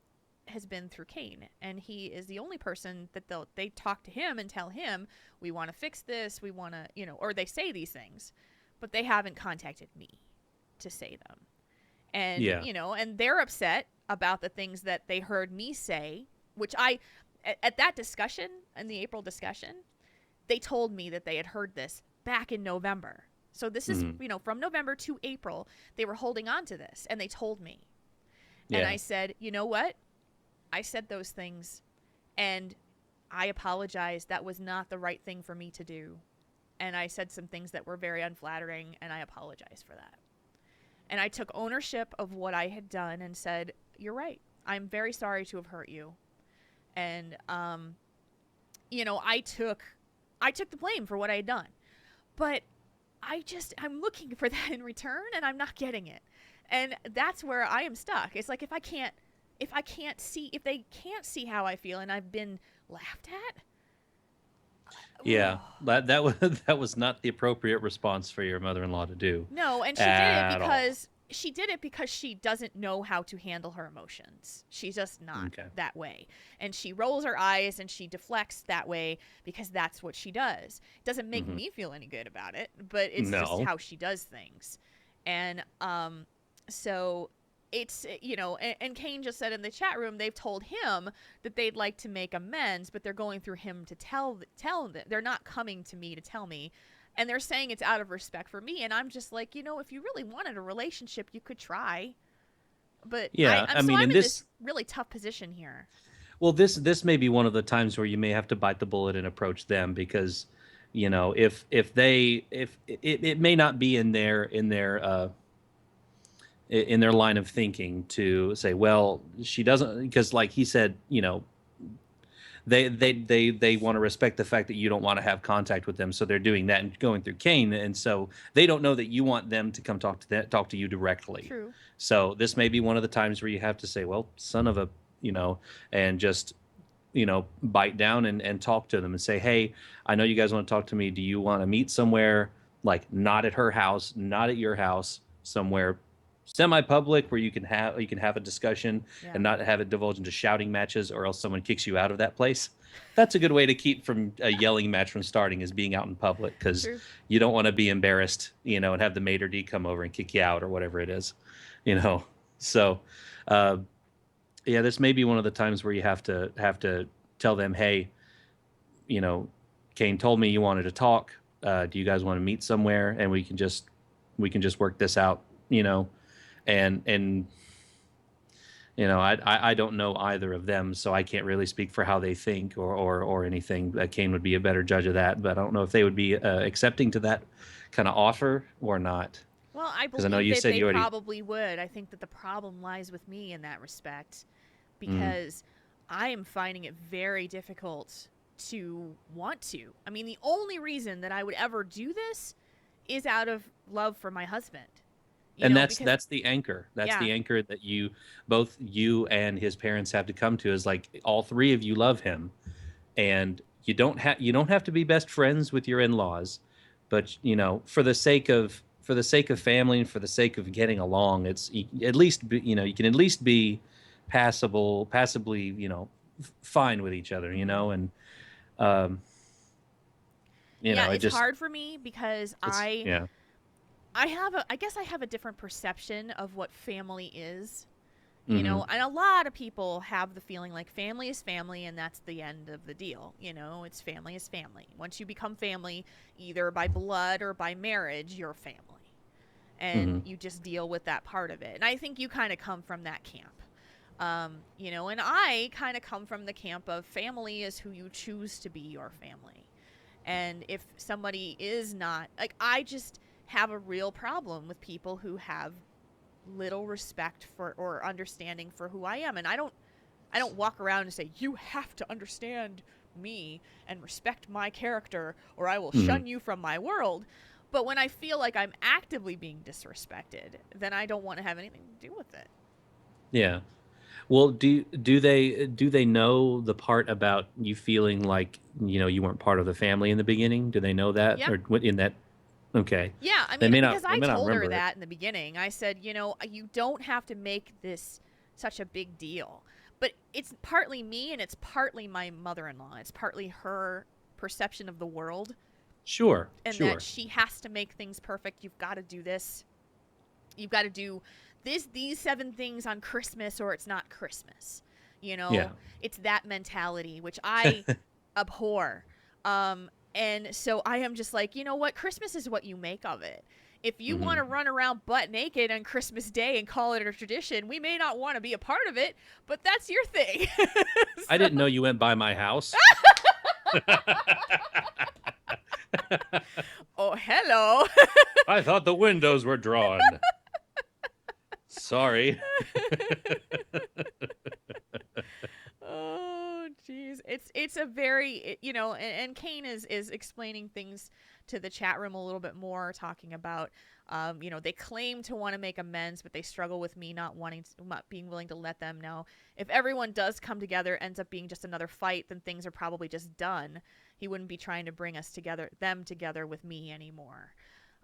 has been through Kane, and he is the only person that they talk to him and tell him, we want to fix this, we want to, or they say these things, but they haven't contacted me to say them. And and they're upset about the things that they heard me say, which at that discussion, in the April discussion, they told me that they had heard this back in November. So this is, from November to April, they were holding on to this, and they told me. And I said, you know what? I said those things, and I apologize. That was not the right thing for me to do. And I said some things that were very unflattering, and I apologize for that. And I took ownership of what I had done and said, you're right. I'm very sorry to have hurt you. And, I took the blame for what I had done. But I'm looking for that in return, and I'm not getting it. And that's where I am stuck. It's like, if they can't see how I feel, and I've been laughed at. Yeah, that was not the appropriate response for your mother-in-law to do. No, and she did it because she doesn't know how to handle her emotions. She's just not that way. And she rolls her eyes and she deflects that way because that's what she does. It doesn't make me feel any good about it, but it's just how she does things. And so it's, and Kane just said in the chat room, they've told him that they'd like to make amends, but they're going through him to tell them. They're not coming to me to tell me. And they're saying it's out of respect for me. And I'm just like, if you really wanted a relationship, you could try. But I'm in this really tough position here. Well, this may be one of the times where you may have to bite the bullet and approach them, because, if it may not be in their line of thinking to say, well, she doesn't, because like he said, they want to respect the fact that you don't want to have contact with them, so they're doing that and going through Kane, and so they don't know that you want them to come talk to you directly. True. So this may be one of the times where you have to say, well, son of a, and just, bite down and talk to them and say, hey, I know you guys want to talk to me. Do you want to meet somewhere, like not at her house, not at your house, somewhere semi-public where you can have a discussion and not have it divulge into shouting matches, or else someone kicks you out of that place? That's a good way to keep from a yelling match from starting, is being out in public, because you don't want to be embarrassed, and have the maitre d' come over and kick you out or whatever it is, So, this may be one of the times where you have to tell them, hey, Kane told me you wanted to talk. Do you guys want to meet somewhere and we can just work this out, And I don't know either of them, so I can't really speak for how they think or anything. Kane would be a better judge of that, but I don't know if they would be accepting to that kind of offer or not. Well, I believe that they probably would. I think that the problem lies with me in that respect, because I am finding it very difficult to want to. I mean, the only reason that I would ever do this is out of love for my husband. And Because, that's the anchor. That's yeah. the anchor that both you and his parents have to come to, is like all three of you love him, and you don't have to be best friends with your in-laws, but for the sake of family and for the sake of getting along, at least you can at least be passably fine with each other, and um Yeah, it it's just hard for me because it's yeah. I guess I have a different perception of what family is. Hmm. And a lot of people have the feeling like family is family and that's the end of the deal. It's family is family. Once you become family, either by blood or by marriage, you're family. And Hmm. you just deal with that part of it. And I think you kind of come from that camp. And I kind of come from the camp of family is who you choose to be your family. And if somebody is not, like, I just have a real problem with people who have little respect for or understanding for who I am. And I don't walk around and say, you have to understand me and respect my character or I will Hmm. shun you from my world. But when I feel like I'm actively being disrespected, then I don't want to have anything to do with it. Yeah. Well, do they know the part about you feeling like you weren't part of the family in the beginning? Do they know that, Yeah. or in that? Okay, Yeah, I they mean, may not. because They I may not told her remember it. that in the beginning. I said, you don't have to make this such a big deal. But it's partly me and it's partly my mother-in-law. It's partly her perception of the world Sure, and that sure. she has to make things perfect. You've got to do this. You've got to do these 7 things on Christmas or it's not Christmas. Yeah. It's that mentality which I abhor. And so I am just like, you know what? Christmas is what you make of it. If you want Hmm. to run around butt naked on Christmas Day and call it a tradition, we may not want to be a part of it, but that's your thing. I So, didn't know you went by my house. oh, hello. I thought the windows were drawn. Sorry. Oh, jeez. It's a very, and Kane is explaining things to the chat room a little bit more, talking about, they claim to want to make amends, but they struggle with me not being willing to let them know. If everyone does come together, ends up being just another fight, then things are probably just done. He wouldn't be trying to bring them together with me anymore.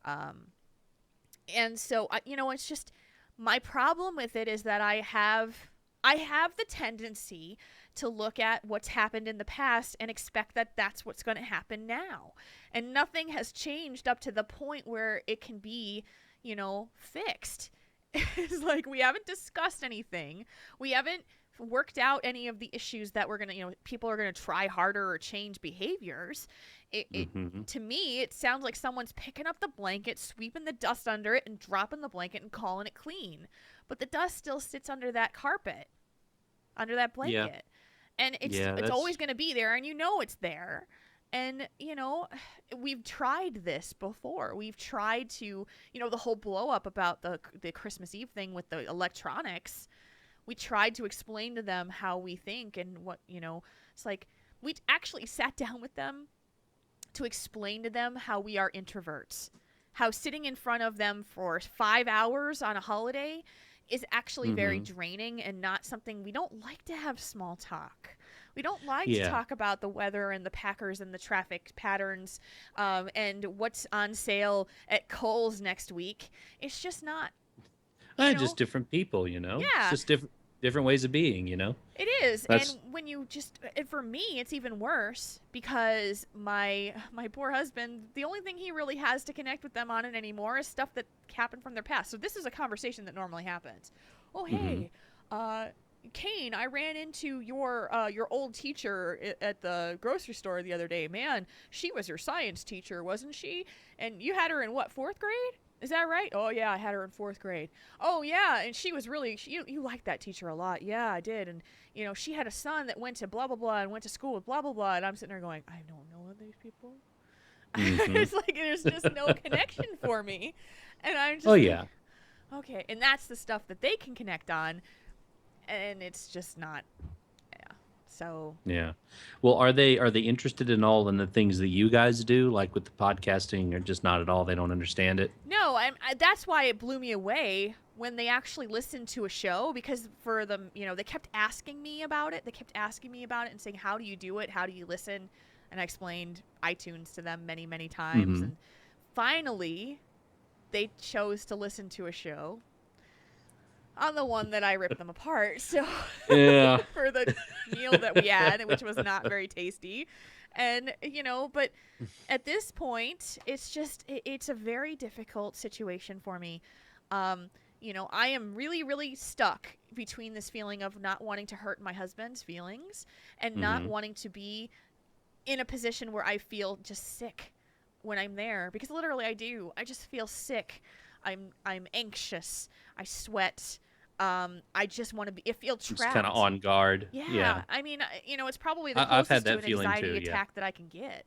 And so, it's just, my problem with it is that I have the tendency to look at what's happened in the past and expect that that's what's going to happen now. And nothing has changed up to the point where it can be, fixed. It's like we haven't discussed anything. We haven't worked out any of the issues that we're going to, people are going to try harder or change behaviors. Hmm. To me, it sounds like someone's picking up the blanket, sweeping the dust under it, and dropping the blanket and calling it clean. But the dust still sits under that carpet, under that Yeah. blanket. And it's Yeah. it's always going to be there, and it's there. And, we've tried this before. We've tried to, the whole blow up about the Christmas Eve thing with the electronics. We tried to explain to them how we think and what, it's like we actually sat down with them to explain to them how we are introverts. How sitting in front of them for 5 hours on a holiday is actually very Hmm. draining and not something. We don't like to have small talk. We don't like to Yeah. talk about the weather and the Packers and the traffic patterns and what's on sale at Kohl's next week. It's just not, Just different people. It's Yeah, just different ways of being. it is. That's And when you and for me, it's even worse because my poor husband, the only thing he really has to connect with them on it anymore is stuff that happened from their past. So this is a conversation that normally happens. Oh, hmm. hey, Kane, I ran into your old teacher at the grocery store the other day. Man, she was your science teacher, wasn't she? And you had her in what, 4th grade? Is that right? Oh, yeah, I had her in 4th grade. Oh, yeah, and she was really, you liked that teacher a lot. Yeah, I did. And, she had a son that went to blah, blah, blah, and went to school with blah, blah, blah. And I'm sitting there going, I don't know these people. Hmm. It's like there's just no connection for me. And I'm just Oh like, yeah. okay. And that's the stuff that they can connect on. And it's just not, yeah. So Yeah. Well, are they interested in all in the things that you guys do, like with the podcasting, or just not at all? They don't understand it. no, that's why it blew me away when they actually listened to a show, because for them, they kept asking me about it. They kept asking me about it and saying, "How do you do it? How do you listen?" And I explained iTunes to them many, many times. Hmm. And finally, they chose to listen to a show on the one that I ripped them apart. So Yeah. for the meal that we had, which was not very tasty. And, but at this point, it's a very difficult situation for me. I am really, really stuck between this feeling of not wanting to hurt my husband's feelings and not Hmm. wanting to be in a position where I feel just sick when I'm there, because literally I do. I just feel sick. I'm anxious. I sweat. I just want to be. I feel Just kind of trapped. on guard. Yeah, Yeah. I mean, it's probably the I've had closest to that an feeling anxiety too. Yeah. attack that I can get.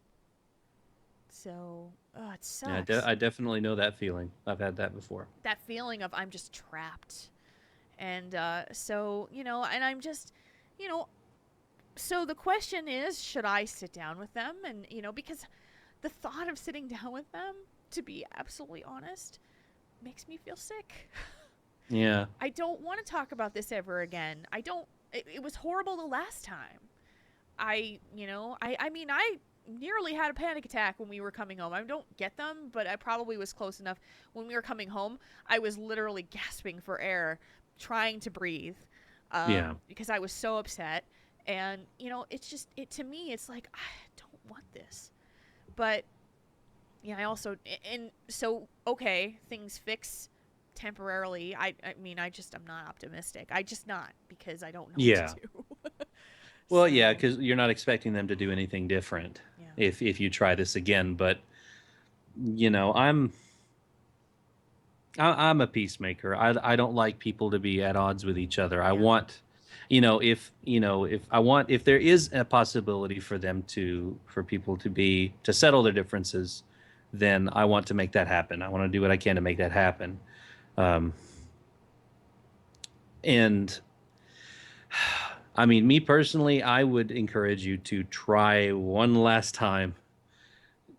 So, it Yeah. sucks. I definitely know that feeling. I've had that before. That feeling of I'm just trapped. And so, and I'm just, you know, so the question is, should I sit down with them? And, because the thought of sitting down with them, to be absolutely honest, makes me feel sick. Yeah. I don't want to talk about this ever again. It was horrible the last time. I mean, I nearly had a panic attack when we were coming home. I don't get them, but I probably was close enough. When we were coming home, I was literally gasping for air, trying to breathe, Yeah. because I was so upset. And, it's just, to me, it's like, I don't want this. But, yeah, I also, and so, okay, things fix temporarily. I mean, I'm not optimistic. I just not, because I don't know Yeah. what to do. Well, yeah, So, because you're not expecting them to do anything different yeah. if you try this again. But you know, I'm a peacemaker. I don't like people to be at odds with each other. I Yeah. want, if there is a possibility for for people to settle their differences, then I want to make that happen. I want to do what I can to make that happen. Um, and I mean, me personally, I would encourage you to try one last time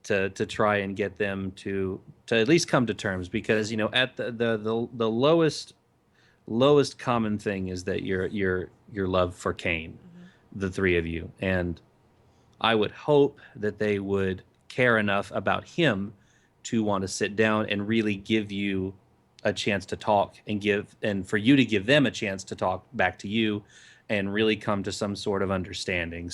to try and get them to at least come to terms, because at the lowest common thing is that your love for Cain, Hmm. the three of you, and I would hope that they would care enough about him to want to sit down and really give you a chance to talk, and for you to give them a chance to talk back to you and really come to some sort of understanding.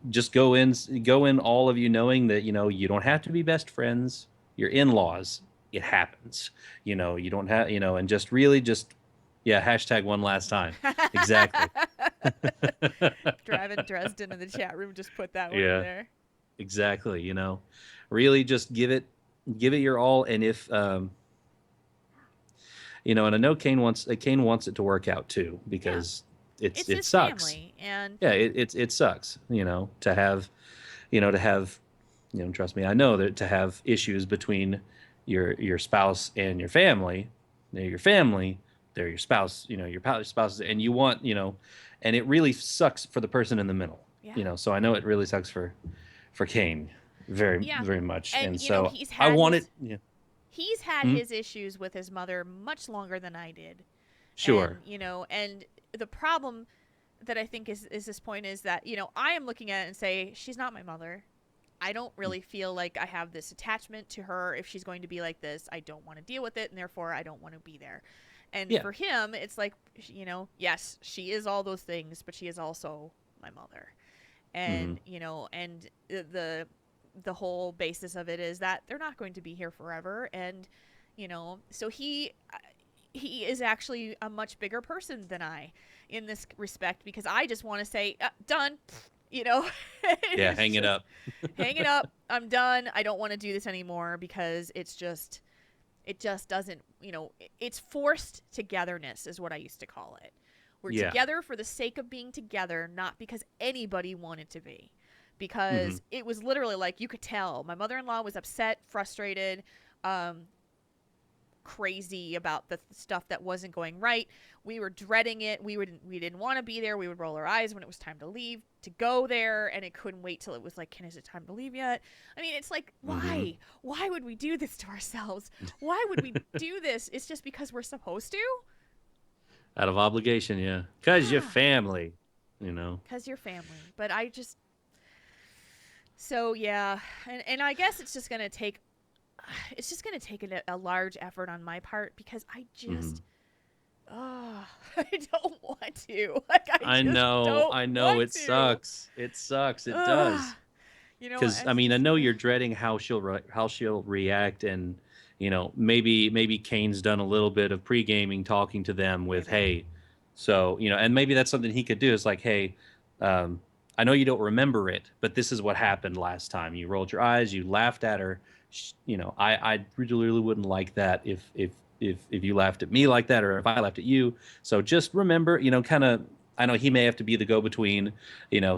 Just go in all of you knowing that you don't have to be best friends. You're in-laws. It happens. You don't have, and just really just, yeah, hashtag one last time. Exactly. Driving Dresden in the chat room just put that one in Yeah. there. Exactly. Really just give it your all. And if and I know Kane wants it to work out too, because It's it his sucks. family, and Yeah, it sucks, to have, trust me, I know that to have issues between your spouse and your family. They're your family, they're your spouse, your spouses, and you want, and it really sucks for the person in the middle. yeah, So I know it really sucks for Kane very, yeah, very much. and And so he's I had want it. his Yeah. he's had Hmm? his issues with his mother much longer than I did, and Sure. and the problem that I think is this point is that I am looking at it and say she's not my mother. I don't really feel like I have this attachment to her. If she's going to be like this, I don't want to deal with it, and therefore I don't want to be there. And Yeah. for him, it's like, yes, she is all those things, but she is also my mother. Hmm. And, and the whole basis of it is that they're not going to be here forever. And, so he is actually a much bigger person than I in this respect, because I just want to say, done, Yeah. It's Hang it just, up. hang it up. I'm done. I don't want to do this anymore, because it just doesn't, it's forced togetherness is what I used to call it. We're Yeah. together for the sake of being together, not because anybody wanted to be. Hmm. Because it was literally like, you could tell my mother-in-law was upset, frustrated. crazy about the stuff that wasn't going right. We were dreading it. We didn't want to be there. We would roll our eyes when it was time to leave, to go there, and it couldn't wait till it was like, is it time to leave yet? I mean, it's like, why? Why would we do this to ourselves? Why would we do this? It's just because we're supposed to? Out of obligation, yeah. Because you're family, Because you're family. But I just... So, yeah. And I guess it's just going to take... It's just going to take a large effort on my part because I just... I don't want to. Like, I know. It sucks. It sucks. It does. Because, I know you're dreading how she'll react, and maybe Kane's done a little bit of pre-gaming, talking to them with, hey, so and maybe that's something he could do. Is like, hey, I know you don't remember it, but this is what happened last time. You rolled your eyes, you laughed at her. I really wouldn't like that if you laughed at me like that, or if I laughed at you. So just remember, kind of. I know he may have to be the go-between,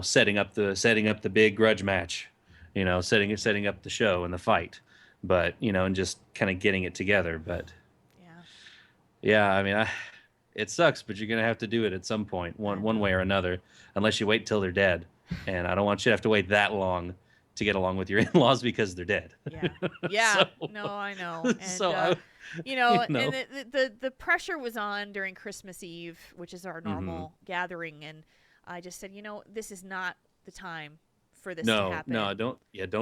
setting up the big grudge match, setting up the show and the fight, but and just kind of getting it together. But yeah, it sucks, but you're gonna have to do it at some point, one way or another, unless you wait till they're dead. And I don't want you to have to wait that long to get along with your in-laws because they're dead. Yeah. No, I know. And, so and the pressure was on during Christmas Eve, which is our normal gathering, and I just said, this is not the time for this to happen. No, don't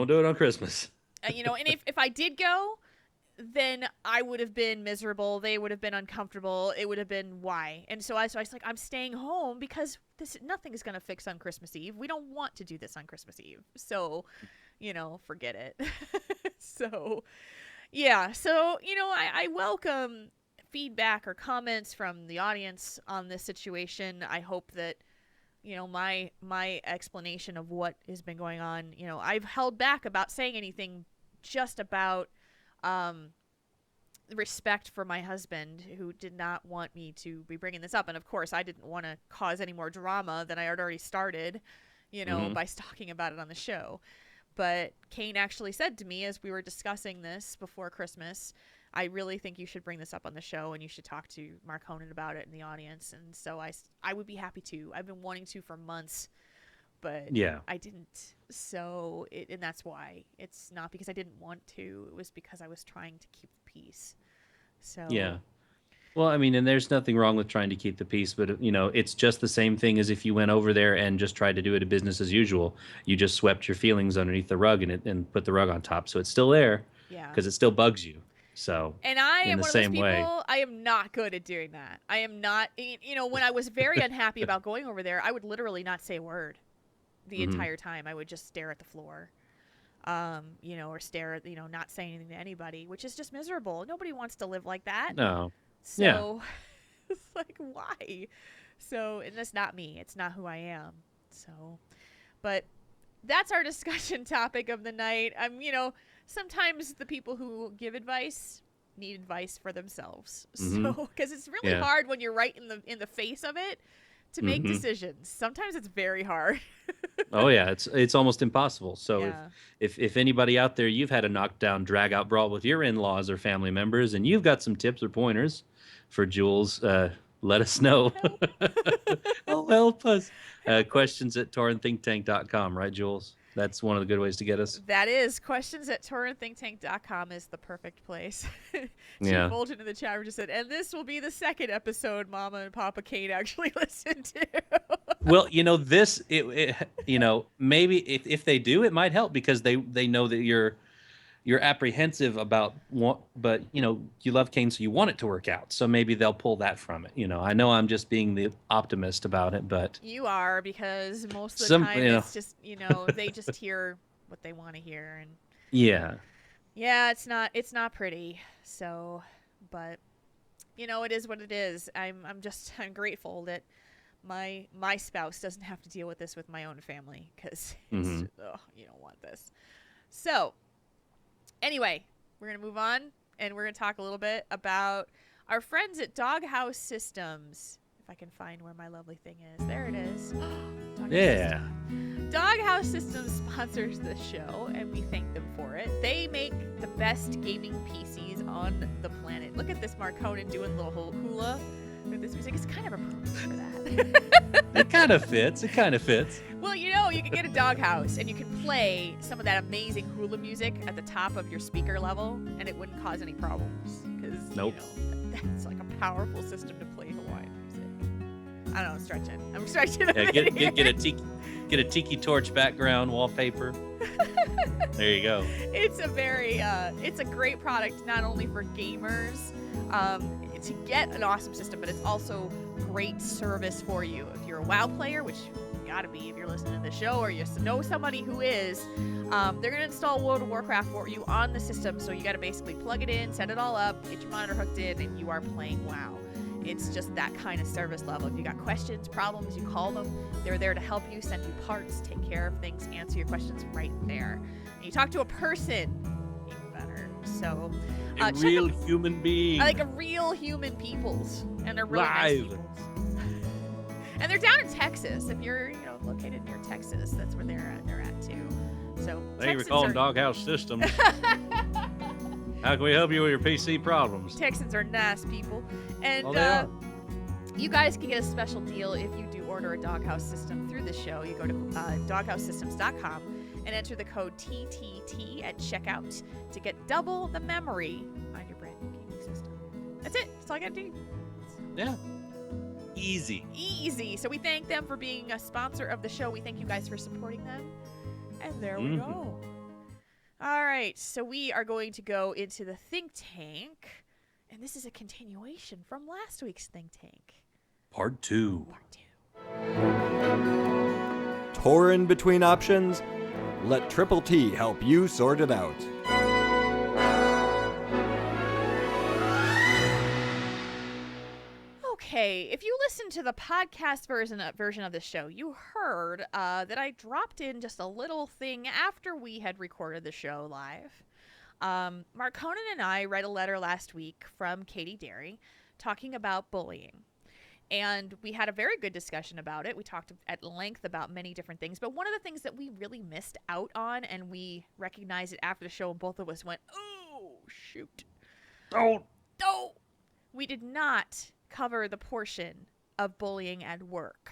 do it on Christmas. And if I did go, then I would have been miserable. They would have been uncomfortable. It would have been why. And so I was like, I'm staying home because nothing is going to fix on Christmas Eve. We don't want to do this on Christmas Eve. So, forget it. So, yeah. So, I welcome feedback or comments from the audience on this situation. I hope that, my explanation of what has been going on, I've held back about saying anything just about respect for my husband, who did not want me to be bringing this up. And of course, I didn't want to cause any more drama than I had already started, by talking about it on the show. But Kane actually said to me as we were discussing this before Christmas, I really think you should bring this up on the show and you should talk to Mark Honan about it in the audience. And so I would be happy to. I've been wanting to for months, but I didn't. So, and that's why. It's not because I didn't want to. It was because I was trying to keep the peace. So yeah. Well, and there's nothing wrong with trying to keep the peace, but it's just the same thing as if you went over there and just tried to do it a business as usual. You just swept your feelings underneath the rug and put the rug on top, so it's still there. Yeah. Because it still bugs you. So, and I am in the one of same those people, way. I am not good at doing that. I am not, when I was very unhappy about going over there, I would literally not say a word the entire time. I would just stare at the floor, or stare at, not say anything to anybody, which is just miserable. Nobody wants to live like that. No. So, it's like, why? So, and that's not me. It's not who I am. So, but that's our discussion topic of the night. Sometimes the people who give advice need advice for themselves. So, because it's really hard when you're right in the face of it to make decisions. Sometimes it's very hard. Oh yeah, it's almost impossible. So if anybody out there, you've had a knockdown, drag out brawl with your in-laws or family members, and you've got some tips or pointers for Jules, let us know. Help us. Questions at taurenThinkTank.com, right, Jules? That's one of the good ways to get us. That is. Questions at taurenThinkTank.com is the perfect place. Chief Fulton in the chat room just said, and this will be the second episode Mama and Papa Kane actually listened to. Well, this, maybe if they do, it might help because they know that you're apprehensive about what, but you love Kane, so you want it to work out. So maybe they'll pull that from it. I know I'm just being the optimist about it, but you are, because most of the time it's just they just hear what they want to hear, and it's not pretty. So, but it is what it is. I'm grateful that my spouse doesn't have to deal with this with my own family, because you don't want this. So. Anyway, we're going to move on, and we're going to talk a little bit about our friends at Doghouse Systems. If I can find where my lovely thing is. There it is. Doghouse Systems sponsors this show, and we thank them for it. They make the best gaming PCs on the planet. Look at this Marconin doing little whole hula with this music. It's kind of appropriate for that. It kind of fits. It kind of fits. Well, you know, you can get a doghouse and you can play some of that amazing hula music at the top of your speaker level, and it wouldn't cause any problems because Nope. that's like a powerful system to play Hawaiian music. I don't know, I'm stretching. I'm stretching. Yeah, get a tiki torch background wallpaper. There you go. It's a very it's a great product not only for gamers to get an awesome system, but it's also great service for you if you're a WoW player, which you gotta be if you're listening to the show, or you know somebody who is. They're gonna install World of Warcraft for you on the system, so you gotta basically plug it in, set it all up, get your monitor hooked in, and you are playing WoW. It's just that kind of service level. If you got questions, problems, you call them. They're there to help you, send you parts, take care of things, answer your questions right there. And you talk to a person, even better. So, A real human being. like a real human peoples, and they're really nice Live. peoples. And they're down in Texas. If you're, located near Texas, that's where they're at too. So Thank you Texans for calling are- Doghouse Systems. How can we help you with your PC problems? Texans are nice people. And Oh, they are. you guys can get a special deal if you do order a Doghouse system through the show. You go to doghousesystems.com and enter the code TTT at checkout to get double the memory on your brand new gaming system. That's it. That's all I got to do. Yeah. Easy. Easy. So we thank them for being a sponsor of the show. We thank you guys for supporting them. And there we go. All right. So we are going to go into the think tank. And this is a continuation from last week's think tank. Part 2. Part 2. Tauren between options? Let Triple T help you sort it out. Okay, if you listened to the podcast version of the show, you heard that I dropped in just a little thing after we had recorded the show live. Mark Conan and I read a letter last week from Katie Derry talking about bullying. And we had a very good discussion about it. We talked at length about many different things. But one of the things that we really missed out on, and we recognized it after the show, and both of us went, oh, shoot. Don't. No! We did not cover the portion of bullying at work.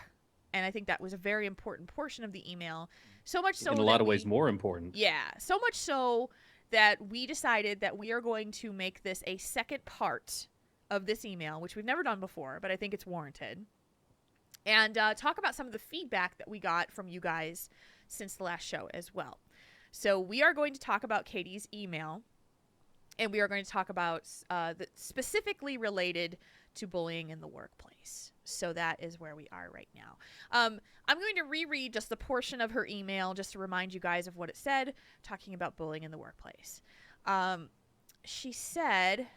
And I think that was a very important portion of the email. So much so In a lot of ways more important. Yeah, so much so that we decided that we are going to make this a second part of this email, which we've never done before, but I think it's warranted. And talk about some of the feedback that we got from you guys since the last show as well. So we are going to talk about Katie's email, and we are going to talk about specifically related to bullying in the workplace. So that is where we are right now. I'm going to reread just the portion of her email just to remind you guys of what it said, talking about bullying in the workplace. She said,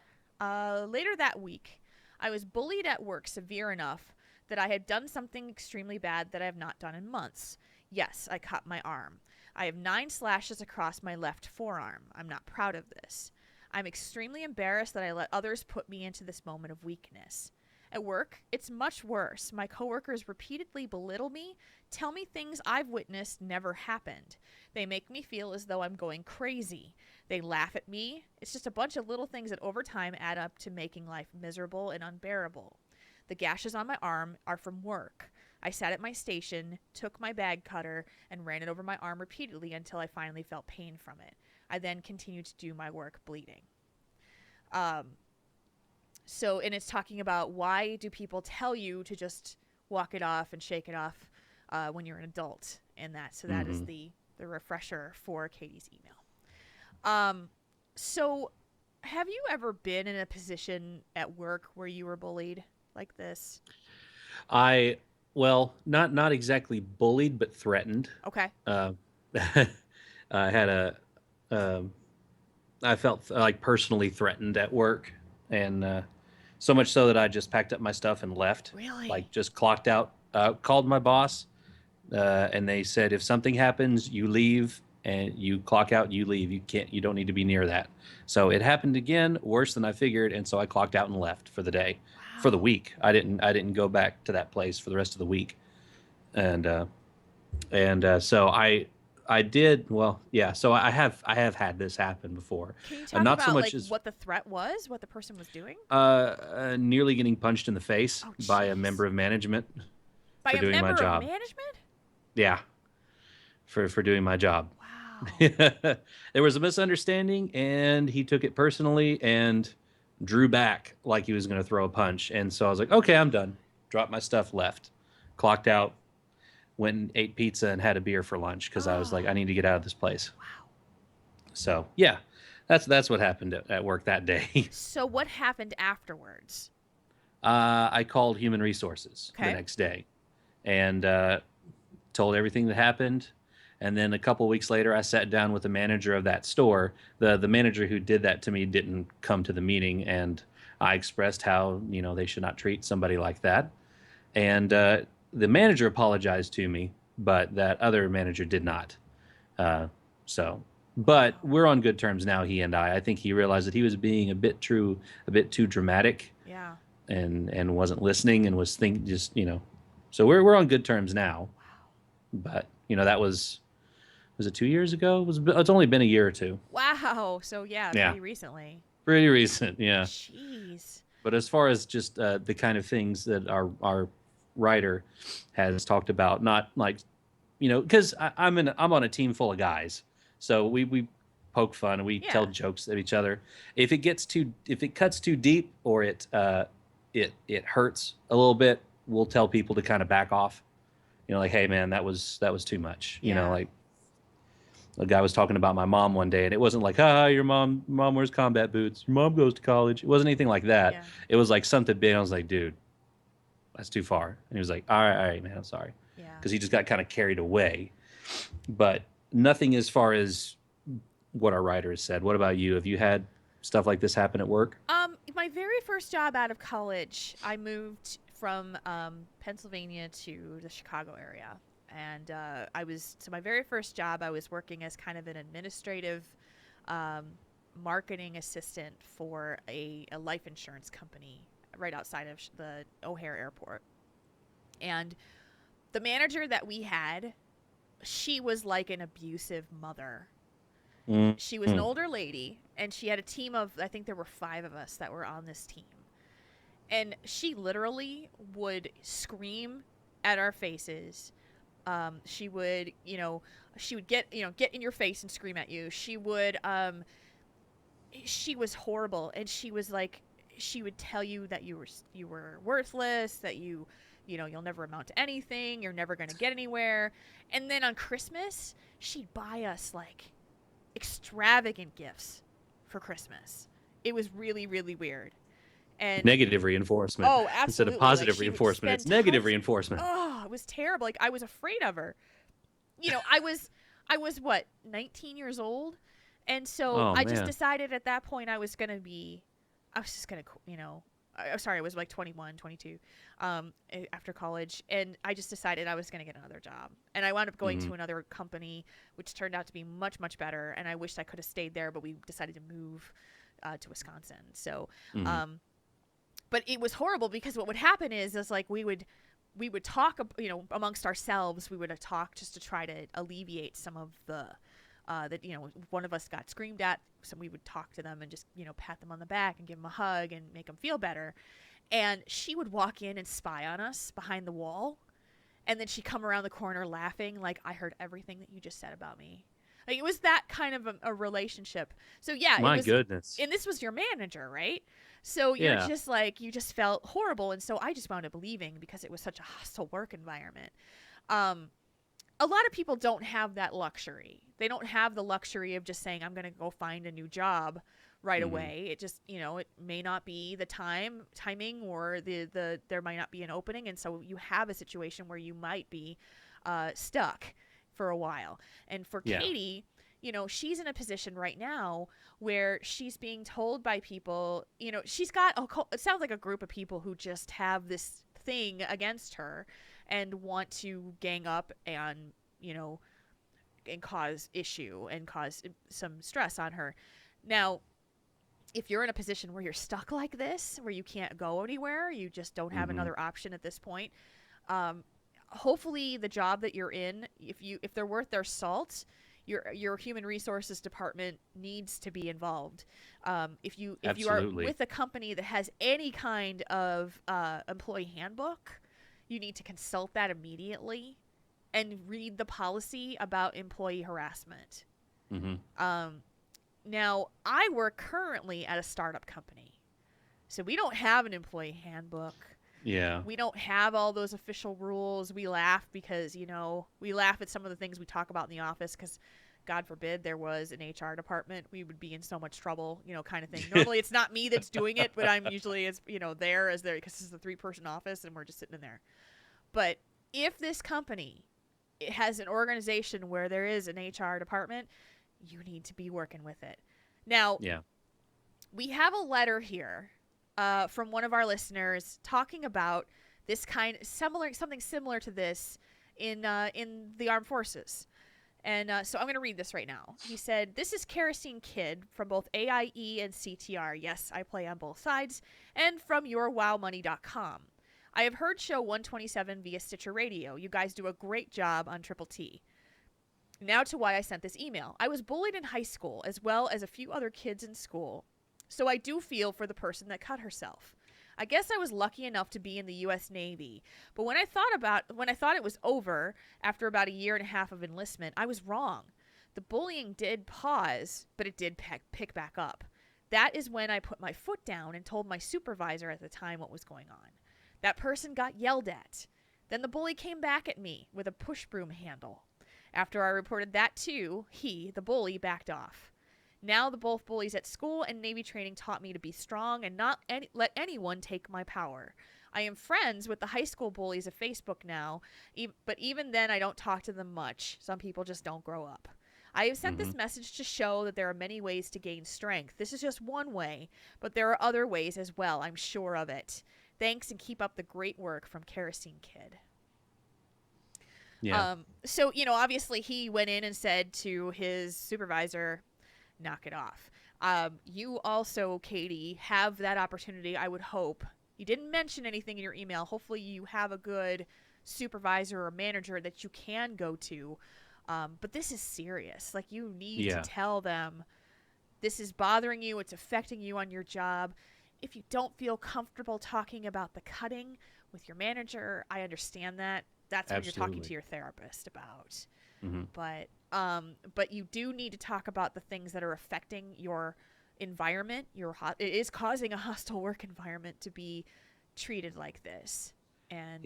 later that week, I was bullied at work severe enough that I had done something extremely bad that I have not done in months. Yes, I cut my arm. I have 9 slashes across my left forearm. I'm not proud of this. I'm extremely embarrassed that I let others put me into this moment of weakness. At work, it's much worse. My coworkers repeatedly belittle me, tell me things I've witnessed never happened. They make me feel as though I'm going crazy. They laugh at me. It's just a bunch of little things that over time add up to making life miserable and unbearable. The gashes on my arm are from work. I sat at my station, took my bag cutter, and ran it over my arm repeatedly until I finally felt pain from it. I then continued to do my work bleeding. And it's talking about why do people tell you to just walk it off and shake it off when you're an adult and that. So that is the refresher for Katie's email. So have you ever been in a position at work where you were bullied like this? Well, not exactly bullied, but threatened. Okay. I felt like personally threatened at work, and so much so that I just packed up my stuff and left. Really? Like just clocked out, called my boss, and they said, if something happens, you leave, and you clock out, you leave. You don't need to be near that. So it happened again, worse than I figured, and so I clocked out and left for the day. Wow. For the week. I didn't go back to that place for the rest of the week. And so I did. Well, yeah. So I have had this happen before. Can you talk Not so about much like as what the threat was, what the person was doing? nearly getting punched in the face Oh, by a jeez. member of management By for a doing my member of job. management? Yeah, for doing my job. Wow. There was a misunderstanding, and he took it personally and drew back like he was going to throw a punch. And so I was like, okay, I'm done. Dropped my stuff, left, clocked out, went and ate pizza and had a beer for lunch because I was like, I Oh, need to get out of this place. wow. So yeah, that's what happened at work that day. So what happened afterwards? I called human resources the Okay. next day and told everything that happened. And then a couple weeks later, I sat down with the manager of that store. The manager who did that to me didn't come to the meeting, and I expressed how they should not treat somebody like that. And the manager apologized to me, but that other manager did not. Uh, so, but Wow. we're on good terms now. He and I. I think he realized that he was being a bit too dramatic, Yeah. and wasn't listening and was think just So we're on good terms now. Wow. But that was it 2 years ago? It's only been a year or two. Wow. So yeah, Yeah, pretty recently. pretty recent. Yeah. Jeez. But as far as just the kind of things that our writer has talked about, not like because I'm on a team full of guys, so we poke fun and we tell Yeah. jokes at each other. If it cuts too deep or it hurts a little bit, we'll tell people to kind of back off. Like, hey man, that was too much. Yeah. Like a guy was talking about my mom one day, and it wasn't like, your mom wears combat boots. Your mom goes to college. It wasn't anything like that. Yeah. It was like something big. I was like, dude, that's too far. And he was like, all right, man, I'm sorry, Yeah. because he just got kind of carried away. But nothing as far as what our writer has said. What about you? Have you had stuff like this happen at work? My very first job out of college, I moved from Pennsylvania to the Chicago area. And my very first job, I was working as kind of an administrative marketing assistant for a life insurance company right outside of the O'Hare Airport. And the manager that we had, she was like an abusive mother. She was an older lady, and she had a team of, I think there were 5 of us that were on this team. And she literally would scream at our faces. She would get in your face and scream at you. She was horrible, and she would tell you that you were worthless, that you'll never amount to anything, you're never going to get anywhere. And then on Christmas, she'd buy us like extravagant gifts for Christmas. It was really, really weird. And Negative reinforcement. oh, Instead absolutely. of positive She would reinforcement, spend it's negative tons. reinforcement. Oh, it was terrible. Like, I was afraid of her. I was what, 19 years old, and so Oh I just man. decided at that point I was just gonna, sorry, I was like 21, 22, after college, and I just decided I was gonna get another job, and I wound up going to another company, which turned out to be much, much better, and I wished I could have stayed there, but we decided to move to Wisconsin. So, but it was horrible because what would happen is like we would talk, amongst ourselves. We would talk just to try to alleviate some of the that one of us got screamed at, so we would talk to them and just pat them on the back and give them a hug and make them feel better. And she would walk in and spy on us behind the wall, and then she'd come around the corner laughing like, I heard everything that you just said about me. Like, it was that kind of a relationship. So yeah, My goodness. and this was your manager, right? So you're just like, you just felt horrible, and so I just wound up leaving because it was such a hostile work environment. A lot of people don't have that luxury. They don't have the luxury of just saying, I'm going to go find a new job right away. It just, it may not be the timing, or there might not be an opening, and so you have a situation where you might be stuck for a while. And for Katie, she's in a position right now where she's being told by people, she's got it sounds like a group of people who just have this thing against her and want to gang up and cause issue and cause some stress on her. Now, if you're in a position where you're stuck like this, where you can't go anywhere, you just don't have another option at this point, hopefully the job that you're in, if they're worth their salt, your human resources department needs to be involved. If you are Absolutely. with a company that has any kind of employee handbook, you need to consult that immediately and read the policy about employee harassment. Mm-hmm. Now, I work currently at a startup company, so we don't have an employee handbook. Yeah. We don't have all those official rules. We laugh because, we laugh at some of the things we talk about in the office because, God forbid, there was an HR department. We would be in so much trouble, kind of thing. Normally, it's not me that's doing it, but I'm usually, there because it's a 3-person office and we're just sitting in there. But if this company has an organization where there is an HR department, you need to be working with it. Now, Yeah. we have a letter here from one of our listeners talking about this something similar to this in the armed forces. And so I'm going to read this right now. He said, "This is Kerosene Kid from both AIE and CTR. Yes, I play on both sides. And from yourwowmoney.com. I have heard show 127 via Stitcher Radio. You guys do a great job on Triple T. Now to why I sent this email. I was bullied in high school as well as a few other kids in school. So I do feel for the person that cut herself. I guess I was lucky enough to be in the U.S. Navy, but when I thought it was over after about a year and a half of enlistment, I was wrong. The bullying did pause, but it did pick back up. That is when I put my foot down and told my supervisor at the time what was going on. That person got yelled at. Then the bully came back at me with a push broom handle. After I reported that too, the bully, backed off. Now the both bullies at school and Navy training taught me to be strong and not let anyone take my power. I am friends with the high school bullies of Facebook now, but even then I don't talk to them much. Some people just don't grow up. I have sent this message to show that there are many ways to gain strength. This is just one way, but there are other ways as well. I'm sure of it. Thanks and keep up the great work from Kerosene Kid." Yeah. So, obviously he went in and said to his supervisor, knock it off. You also, Katie, have that opportunity, I would hope. You didn't mention anything in your email. Hopefully you have a good supervisor or manager that you can go to. But this is serious. Like, you need to tell them this is bothering you. It's affecting you on your job. If you don't feel comfortable talking about the cutting with your manager, I understand that. That's when you're talking to your therapist about. Mm-hmm. But you do need to talk about the things that are affecting your environment. It is causing a hostile work environment to be treated like this, and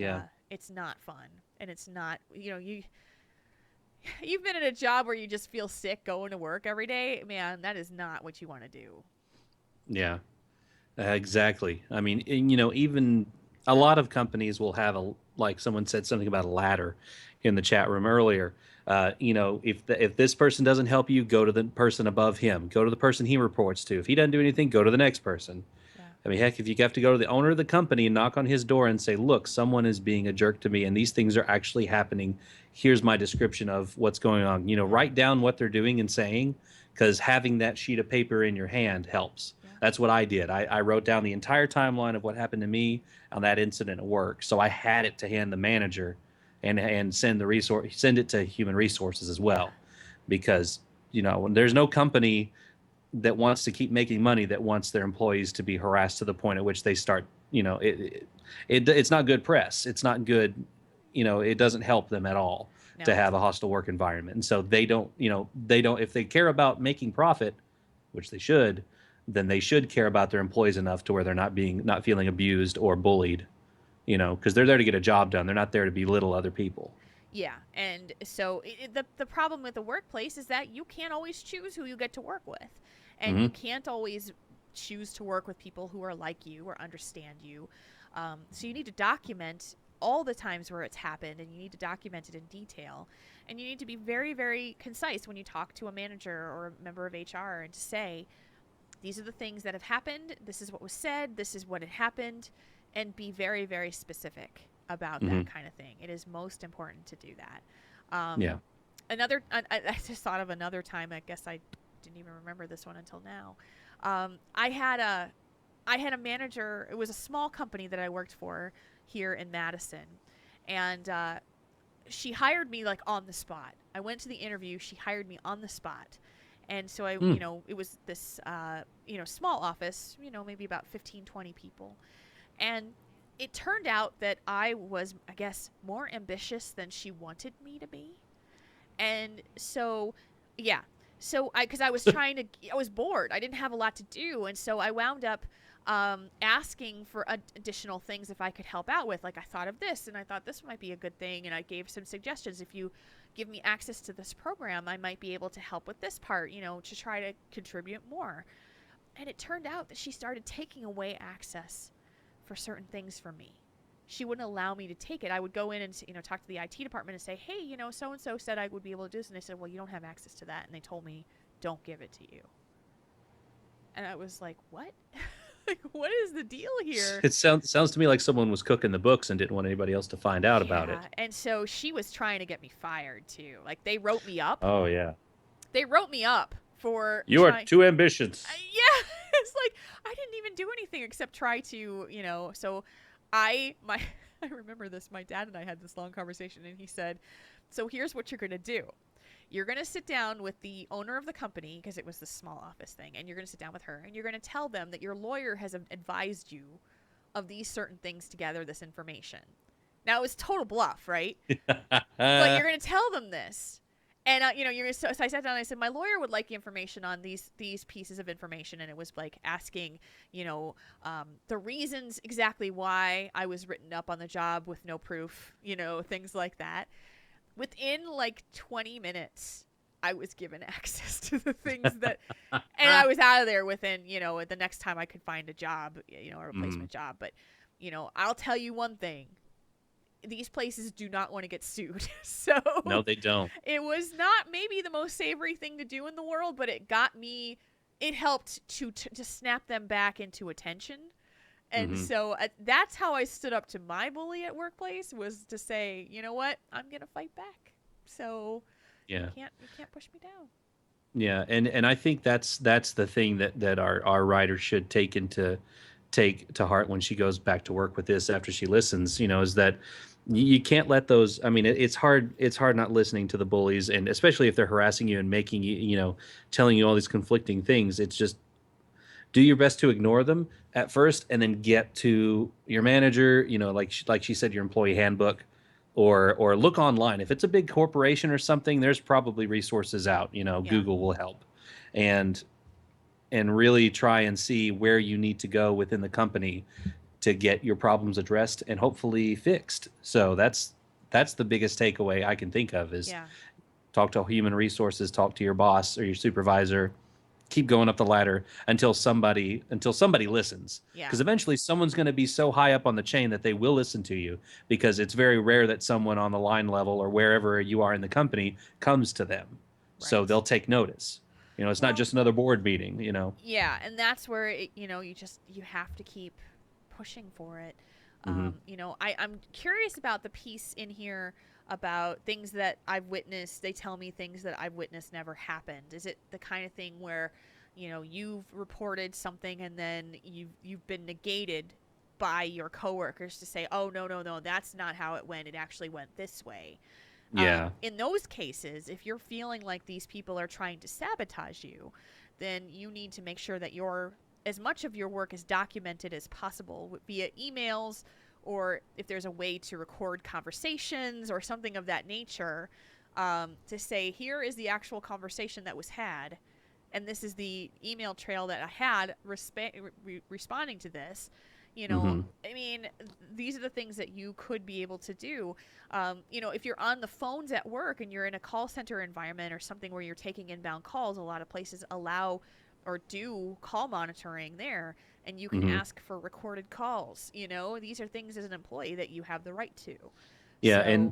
it's not fun. And it's not, you've been in a job where you just feel sick going to work every day. Man, that is not what you want to do. Yeah. Exactly. I mean, even a lot of companies will have like someone said something about a ladder in the chat room earlier. If this person doesn't help you, go to the person above him. Go to the person he reports to. If he doesn't do anything, go to the next person. Yeah. I mean, heck, if you have to go to the owner of the company and knock on his door and say, "Look, someone is being a jerk to me, and these things are actually happening. Here's my description of what's going on." Write down what they're doing and saying, because having that sheet of paper in your hand helps. Yeah. That's what I did. I wrote down the entire timeline of what happened to me on that incident at work, so I had it to hand the manager and send it to human resources as well, because there's no company that wants to keep making money that wants their employees to be harassed to the point at which they start. It's not good press. It's not good. It doesn't help them at all to have a hostile work environment. And so they don't. If they care about making profit, which they should, then they should care about their employees enough to where they're not feeling abused or bullied. Because they're there to get a job done. They're not there to belittle other people. Yeah, and so the problem with the workplace is that you can't always choose who you get to work with. And you can't always choose to work with people who are like you or understand you. So you need to document all the times where it's happened, and you need to document it in detail. And you need to be very, very concise when you talk to a manager or a member of HR and to say, these are the things that have happened, this is what was said, this is what had happened, and be very, very specific about that kind of thing. It is most important to do that. I just thought of another time. I guess I didn't even remember this one until now. I had a manager. It was a small company that I worked for here in Madison, and she hired me like on the spot. I went to the interview. She hired me on the spot. And so Hmm. it was this, small office, maybe about 15, 20 people. And it turned out that I was, I guess, more ambitious than she wanted me to be. And so, yeah. So because I was bored. I didn't have a lot to do. And so I wound up asking for additional things if I could help out with. Like I thought of this and I thought this might be a good thing. And I gave some suggestions. If you give me access to this program, I might be able to help with this part, to try to contribute more. And it turned out that she started taking away access for certain things for me. She wouldn't allow me to take it. I would go in and talk to the IT department and say, hey, so and so said I would be able to do this, and they said, well, you don't have access to that, and they told me, don't give it to you. And I was like, what? Like, what is the deal here? It sounds to me like someone was cooking the books and didn't want anybody else to find out about it. And so she was trying to get me fired too. Like they wrote me up. Oh yeah. They wrote me up for You are too ambitious. Yeah, it's like I didn't even do anything except try to, So I remember this. My dad and I had this long conversation, and he said, "So here's what you're gonna do. You're gonna sit down with the owner of the company because it was the small office thing, and you're gonna sit down with her, and you're gonna tell them that your lawyer has advised you of these certain things to gather this information." Now it was total bluff, right? But you're gonna tell them this. And so I sat down and I said, my lawyer would like the information on these pieces of information, and it was like asking, the reasons exactly why I was written up on the job with no proof, things like that. Within like 20 minutes, I was given access to the things that, and I was out of there within, the next time I could find a job, a replacement job. But, I'll tell you one thing. These places do not want to get sued. So no, they don't. It was not maybe the most savory thing to do in the world, but it helped to snap them back into attention. And so that's how I stood up to my bully at workplace, was to say, you know what, I'm going to fight back. So yeah, you can't push me down. Yeah. And I think that's the thing that our writer should take to heart when she goes back to work with this after she listens, is that you can't let those. I mean, it's hard not listening to the bullies, and especially if they're harassing you and making you, telling you all these conflicting things. It's just do your best to ignore them at first, and then get to your manager, like she said, your employee handbook, or look online. If it's a big corporation or something, there's probably resources out, Yeah. Google will help. And really try and see where you need to go within the company to get your problems addressed and hopefully fixed. So that's the biggest takeaway I can think of is talk to human resources, talk to your boss or your supervisor, keep going up the ladder until somebody listens. Yeah. Because eventually someone's going to be so high up on the chain that they will listen to you, because it's very rare that someone on the line level or wherever you are in the company comes to them. Right. So they'll take notice. It's not just another board meeting, Yeah, and that's where you have to keep pushing for it. I'm curious about the piece in here about things that I've witnessed. They tell me things that I've witnessed never happened. Is it the kind of thing where, you've reported something and then you've been negated by your coworkers to say, oh, no, that's not how it went. It actually went this way. Yeah. In those cases, if you're feeling like these people are trying to sabotage you, then you need to make sure that as much of your work is documented as possible via emails, or if there's a way to record conversations or something of that nature, to say, here is the actual conversation that was had, and this is the email trail that I had responding to this. I mean, these are the things that you could be able to do. If you're on the phones at work and you're in a call center environment or something where you're taking inbound calls, a lot of places allow or do call monitoring there, and you can ask for recorded calls. These are things as an employee that you have the right to. Yeah, So,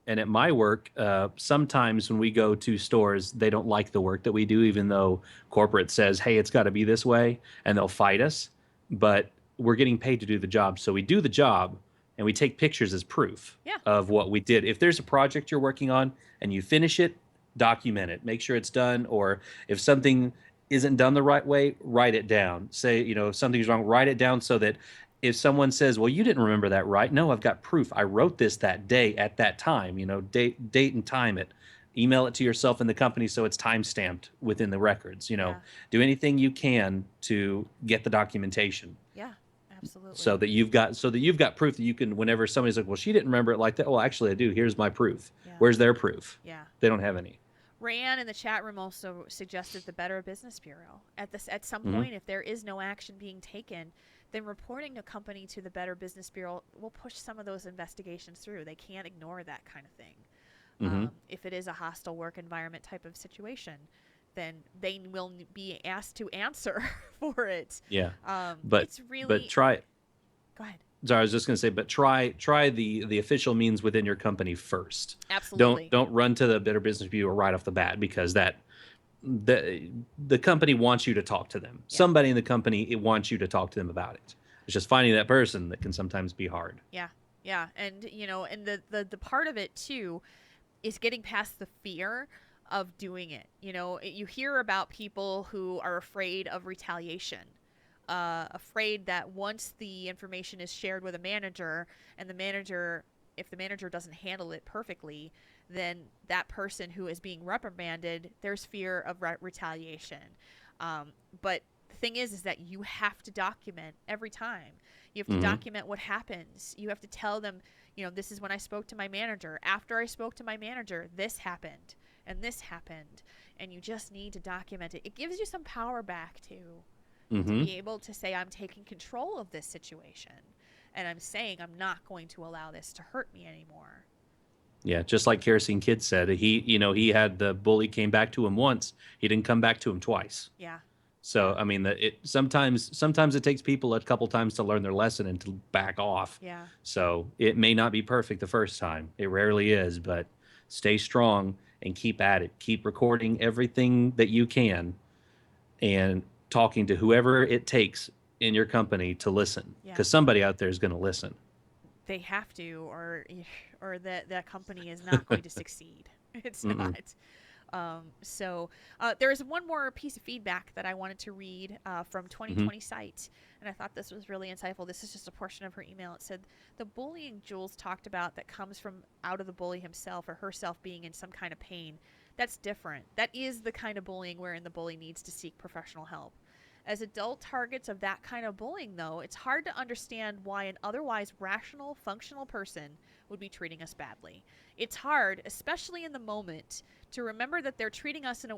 and at my work, sometimes when we go to stores, they don't like the work that we do, even though corporate says, "Hey, it's got to be this way," and they'll fight us. But we're getting paid to do the job, so we do the job, and we take pictures as proof of what we did. If there's a project you're working on and you finish it, document it. Make sure it's done. Or if something isn't done the right way, write it down. Say, if something's wrong, write it down so that if someone says, well, you didn't remember that, right? No, I've got proof. I wrote this that day at that time, date and time it. Email it to yourself in the company so it's time stamped within the records. Yeah. Do anything you can to get the documentation Yeah, absolutely. so that you've got proof that you can, whenever somebody's like, well, she didn't remember it like that. Well, actually I do. Here's my proof. Yeah. Where's their proof? Yeah. They don't have any. Rayanne in the chat room also suggested the Better Business Bureau. At some Mhm. point, if there is no action being taken, then reporting a company to the Better Business Bureau will push some of those investigations through. They can't ignore that kind of thing. If it is a hostile work environment type of situation, then they will be asked to answer for it. Yeah. It's really. But try. Go ahead. Sorry, I was just going to say, but try the official means within your company first. Absolutely. Don't run to the Better Business Bureau right off the bat, because the company wants you to talk to them. Yeah. Somebody in the company, it wants you to talk to them about it. It's just finding that person that can sometimes be hard. Yeah, yeah, and and the part of it too is getting past the fear of doing it. You hear about people who are afraid of retaliation. Afraid that once the information is shared with a manager, and if the manager doesn't handle it perfectly, then that person who is being reprimanded, there's fear of retaliation. But the thing is that you have to document every time. You have to document what happens. You have to tell them, this is when I spoke to my manager. After I spoke to my manager, this happened and this happened. And you just need to document it. It gives you some power back too. To be able to say, I'm taking control of this situation, and I'm saying I'm not going to allow this to hurt me anymore. Yeah, just like Kerosene Kid said, he had the bully came back to him once. He didn't come back to him twice. Yeah. So I mean, sometimes it takes people a couple times to learn their lesson and to back off. Yeah. So it may not be perfect the first time. It rarely is, but stay strong and keep at it. Keep recording everything that you can, and talking to whoever it takes in your company to listen, because somebody out there is going to listen. They have to, or that company is not going to succeed. It's not. So there's one more piece of feedback that I wanted to read from 2020 Site, and I thought this was really insightful. This is just a portion of her email. It said, the bullying Jules talked about that comes from out of the bully himself or herself being in some kind of pain, that's different. That is the kind of bullying wherein the bully needs to seek professional help. As adult targets of that kind of bullying, though, it's hard to understand why an otherwise rational, functional person would be treating us badly. It's hard, especially in the moment, to remember that they're treating us in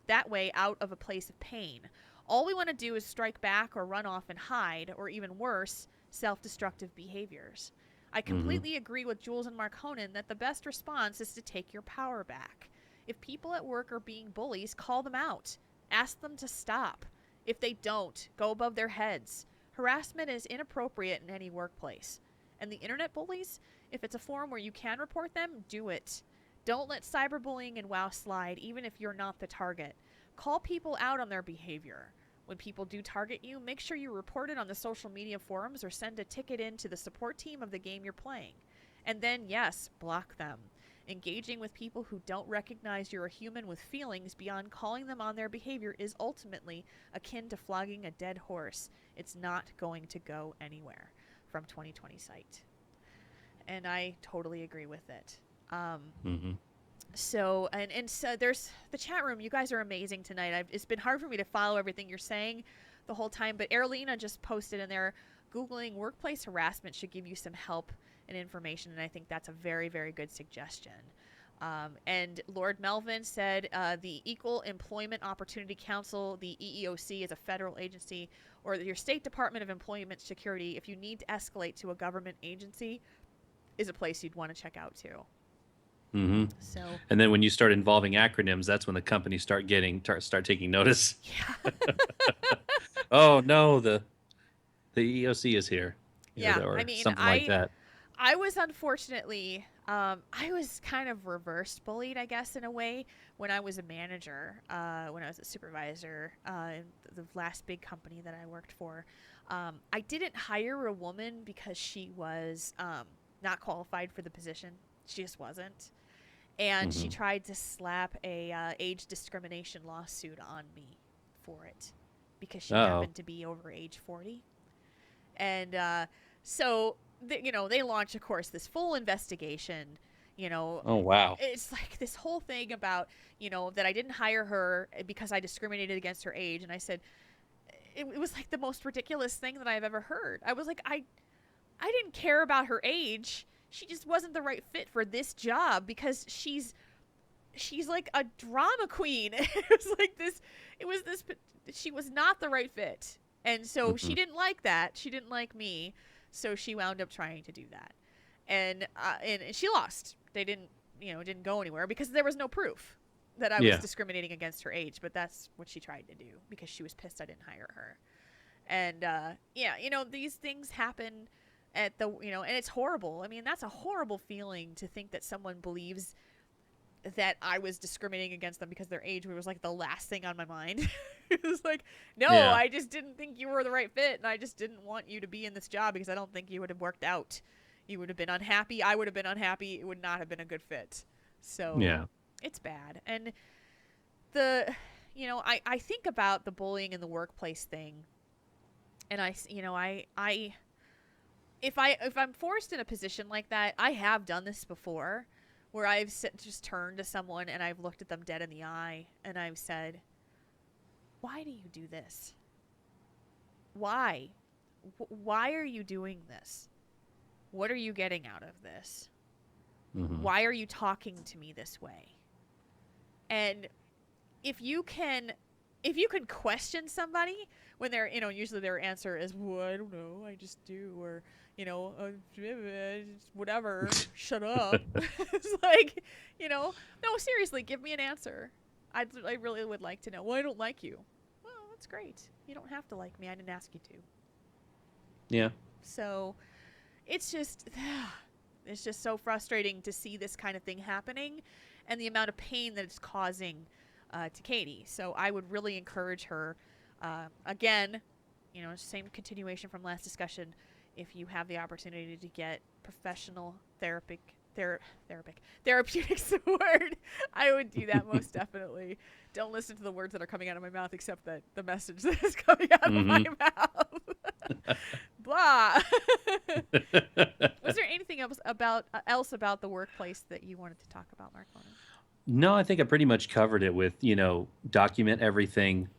that way out of a place of pain. All we want to do is strike back or run off and hide, or even worse, self-destructive behaviors. I completely agree with Jules and Mark Honan that the best response is to take your power back. If people at work are being bullies, call them out. Ask them to stop. If they don't, go above their heads. Harassment is inappropriate in any workplace. And the internet bullies, if it's a forum where you can report them, do it. Don't let cyberbullying and WoW slide, even if you're not the target. Call people out on their behavior. When people do target you, make sure you report it on the social media forums or send a ticket in to the support team of the game you're playing. And then, yes, block them. Engaging with people who don't recognize you're a human with feelings beyond calling them on their behavior is ultimately akin to flogging a dead horse. It's not going to go anywhere. From 2020 Site. And I totally agree with it. So, and so there's the chat room. You guys are amazing tonight. It's been hard for me to follow everything you're saying the whole time, but Erlina just posted in there, Googling workplace harassment should give you some help and information, and I think that's a very, very good suggestion. And Lord Melvin said the Equal Employment Opportunity Council, the EEOC, is a federal agency, or your State Department of Employment Security, if you need to escalate to a government agency, is a place you'd want to check out too. So, and then when you start involving acronyms, that's when the companies start taking notice. Yeah. Oh no, the EEOC is here. Yeah, or I mean, something like that. I was unfortunately, I was kind of reverse bullied, I guess, in a way, when I was a manager, when I was a supervisor in the last big company that I worked for. I didn't hire a woman because she was not qualified for the position. She just wasn't. And she tried to slap a age discrimination lawsuit on me for it because she happened to be over age 40. And so, they launch, of course, this full investigation. Oh, wow. It's like this whole thing about, that I didn't hire her because I discriminated against her age. And I said, it was like the most ridiculous thing that I've ever heard. I was like, I didn't care about her age. She just wasn't the right fit for this job because she's like a drama queen. She was not the right fit. And so she didn't like that. She didn't like me. So she wound up trying to do that. And she lost. They didn't go anywhere because there was no proof that I was discriminating against her age, but that's what she tried to do because she was pissed I didn't hire her. And these things happen and it's horrible. I mean, that's a horrible feeling to think that someone believes that I was discriminating against them because their age was like the last thing on my mind. It was like, no, I just didn't think you were the right fit, and I just didn't want you to be in this job because I don't think you would have worked out. You would have been unhappy. I would have been unhappy. It would not have been a good fit. So it's bad. And I think about the bullying in the workplace thing, and if I'm forced in a position like that, I have done this before, where I've just turned to someone and I've looked at them dead in the eye and I've said, "Why do you do this? Why? Why are you doing this? What are you getting out of this? Why are you talking to me this way?" And if you can question somebody when they're, usually their answer is, "Well, I don't know, I just do," or, whatever, shut up. It's like, no, seriously, give me an answer. I really would like to know. Well, I don't like you. Well, that's great. You don't have to like me. I didn't ask you to. Yeah. So it's just so frustrating to see this kind of thing happening and the amount of pain that it's causing to Katie. So I would really encourage her, again, same continuation from last discussion, if you have the opportunity to get professional therapeutic support, I would do that most definitely. Don't listen to the words that are coming out of my mouth, except that the message that is coming out of my mouth. Blah. Was there anything else about the workplace that you wanted to talk about, Mark? No, I think I pretty much covered it with, document everything,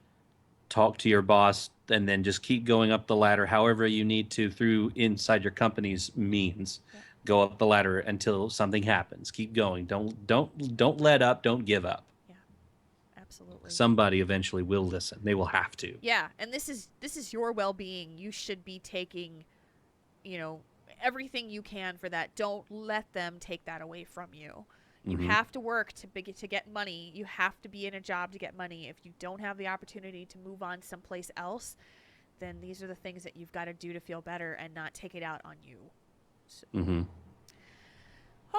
talk to your boss, and then just keep going up the ladder however you need to through inside your company's means. Yeah. Go up the ladder until something happens. Keep going. Don't let up. Don't give up. Yeah, absolutely. Somebody eventually will listen. They will have to. Yeah, and this is your well-being. You should be taking, everything you can for that. Don't let them take that away from you. You have to work to get money. You have to be in a job to get money. If you don't have the opportunity to move on someplace else, then these are the things that you've got to do to feel better and not take it out on you. So.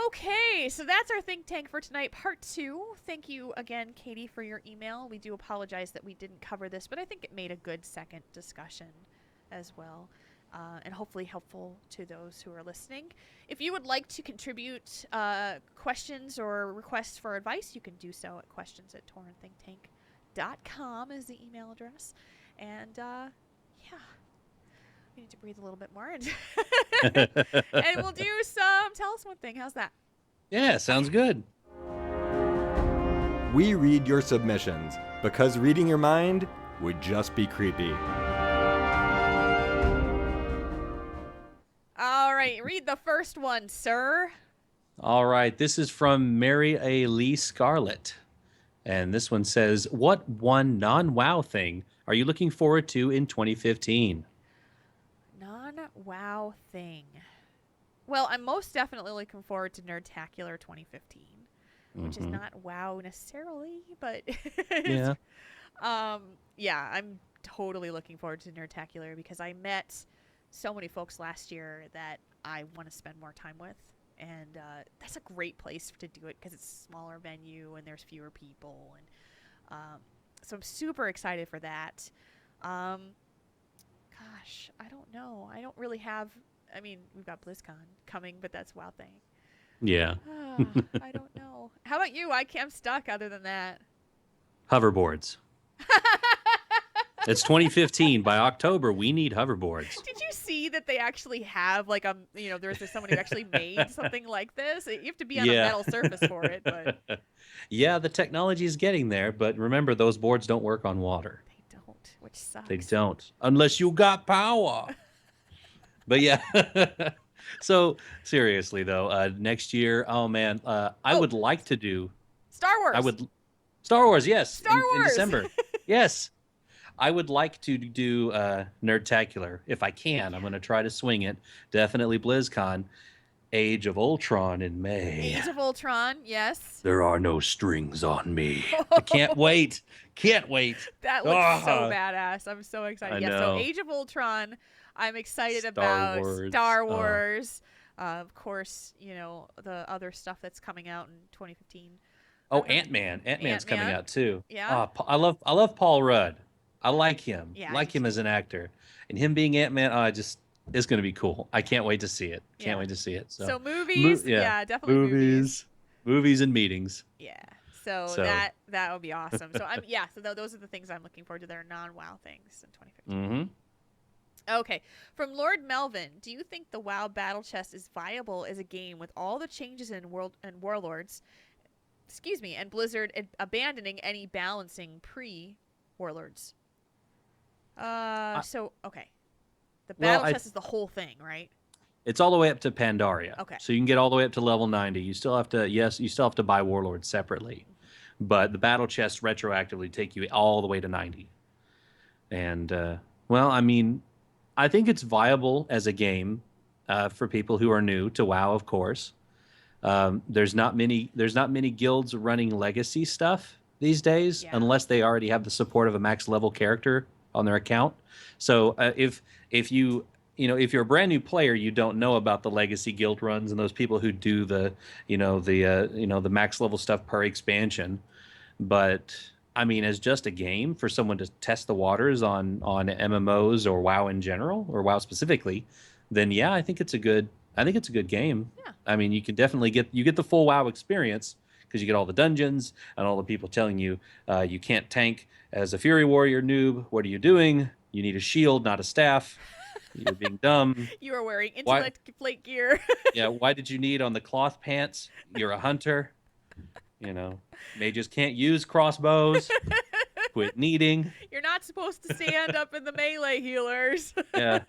Okay, so that's our think tank for tonight, part 2. Thank you again, Katie, for your email. We do apologize that we didn't cover this, but I think it made a good second discussion as well. And hopefully helpful to those who are listening. If you would like to contribute questions or requests for advice, you can do so at questions@taurenThinkTank.com is the email address. And we need to breathe a little bit more. And we'll do some Tell Us One Thing. How's that? Yeah, sounds good. We read your submissions because reading your mind would just be creepy. All right, read the first one, sir. All right, this is from Mary A. Lee Scarlett. And this one says, what one non-WoW thing are you looking forward to in 2015? Non-WoW thing. Well, I'm most definitely looking forward to Nerdtacular 2015, which is not WoW necessarily, but yeah. I'm totally looking forward to Nerdtacular because I met so many folks last year that I want to spend more time with, and that's a great place to do it because it's a smaller venue and there's fewer people, and so I'm super excited for that. Gosh, I don't know. I don't really have. I mean, we've got BlizzCon coming, but that's WoW thing. Yeah. I don't know. How about you? I'm stuck. Other than that, hoverboards. It's 2015. By October, we need hoverboards. Did you see that they actually have like there's someone who actually made something like this. You have to be on a Yeah. metal surface for it, but Yeah, the technology is getting there, but remember, those boards don't work on water. they don't, which sucks. They don't, unless you got power. But yeah. So seriously though, next year, oh man, I would like to do. Star Wars. I would. Star Wars, yes, Star in Wars. December. Yes, I would like to do Nerdtacular if I can. I'm going to try to swing it. Definitely BlizzCon. Age of Ultron in May. Age of Ultron, yes. There are no strings on me. I can't wait. Can't wait. That looks so badass. I'm so excited. I Yeah, know. so Age of Ultron, I'm excited Star about Wars. Star Wars. Of course, the other stuff that's coming out in 2015. Oh, Ant-Man. Ant-Man's coming Ant-Man. out too. Yeah. I love Paul Rudd. I like him. Yeah, like him as an actor. And him being Ant-Man, it's going to be cool. I can't wait to see it. Can't Yeah. wait to see it. So movies, yeah, definitely movies. Movies and meetings. Yeah. So that would be awesome. So those are the things I'm looking forward to. They're non-WoW things in 2015. Mm-hmm. Okay. From Lord Melvin, do you think the WoW Battle Chest is viable as a game with all the changes in Warlords? And Blizzard abandoning any balancing pre-Warlords. Okay. The Battle Chest is the whole thing, right? It's all the way up to Pandaria. Okay. So you can get all the way up to level 90. You still have to buy Warlords separately. But the Battle Chests retroactively take you all the way to 90. And, I think it's viable as a game for people who are new to WoW, of course. There's not many guilds running legacy stuff these days, unless they already have the support of a max level character on their account. So if you're a brand new player, you don't know about the legacy guild runs and those people who do the max level stuff per expansion. But I mean, as just a game for someone to test the waters on MMOs or WoW in general or WoW specifically, then yeah, I think it's a good game. Yeah. I mean, you can definitely get the full WoW experience because you get all the dungeons and all the people telling you you can't tank as a Fury Warrior noob. What are you doing? You need a shield, not a staff. You're being dumb. You are wearing intellect plate gear. Yeah, why did you need on the cloth pants? You're a hunter. Mages can't use crossbows. Quit needing. You're not supposed to stand up in the melee healers. Yeah.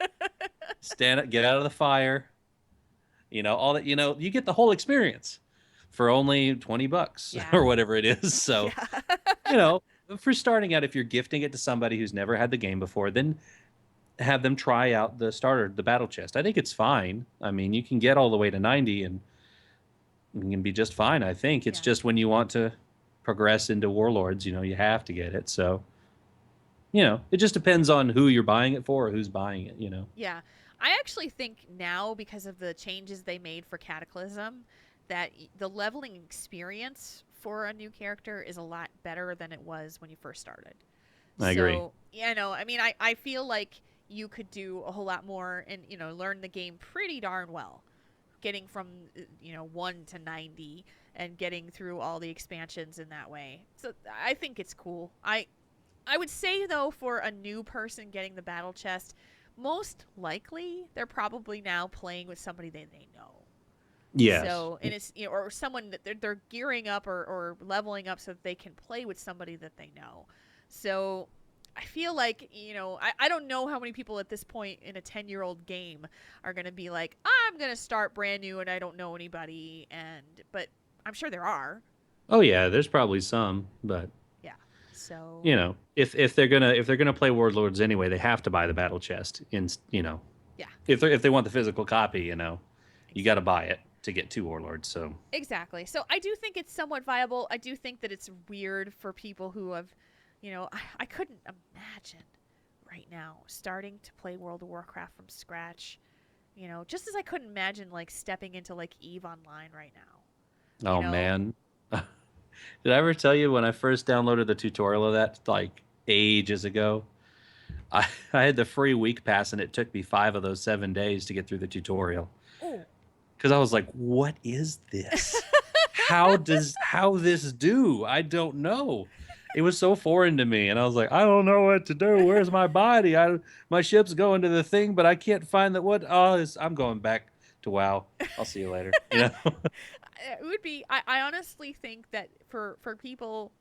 Stand up, get out of the fire. All that, you get the whole experience for only $20 or whatever it is. So, for starting out, if you're gifting it to somebody who's never had the game before, then have them try out the battle chest. I think it's fine. I mean, you can get all the way to 90 and you can be just fine. I think it's just when you want to progress into Warlords, you have to get it. So, it just depends on who you're buying it for or who's buying it, Yeah. I actually think now, because of the changes they made for Cataclysm, that the leveling experience for a new character is a lot better than it was when you first started. I agree. So, I feel like you could do a whole lot more and, learn the game pretty darn well. Getting from, 1 to 90 and getting through all the expansions in that way. So I think it's cool. I would say, though, for a new person getting the battle chest, most likely they're probably now playing with somebody they know. Yes. So, and it's, or someone that they're gearing up or leveling up so that they can play with somebody that they know. So I feel like, I don't know how many people at this point in a 10-year-old game are going to be like, I'm going to start brand new and I don't know anybody. But I'm sure there are. Oh yeah, there's probably some, but yeah. So, if they're gonna play Warlords anyway, they have to buy the battle chest. Yeah. If they want the physical copy, you got to buy it to get 2 Warlords. So exactly. So I do think it's somewhat viable. I do think that it's weird for people who have, I couldn't imagine right now starting to play World of Warcraft from scratch. Just as I couldn't imagine like stepping into like EVE Online right now. Oh man. Did I ever tell you when I first downloaded the tutorial of that, like ages ago? I had the free week pass and it took me 5 of those 7 days to get through the tutorial. Because I was like, what is this? How this do? I don't know. it was so foreign to me, and I was like, I don't know what to do. Where's my body? My ship's going to the thing, but I can't find the what. I'm going back to WoW. I'll see you later. You know? It would be. I honestly think that for people,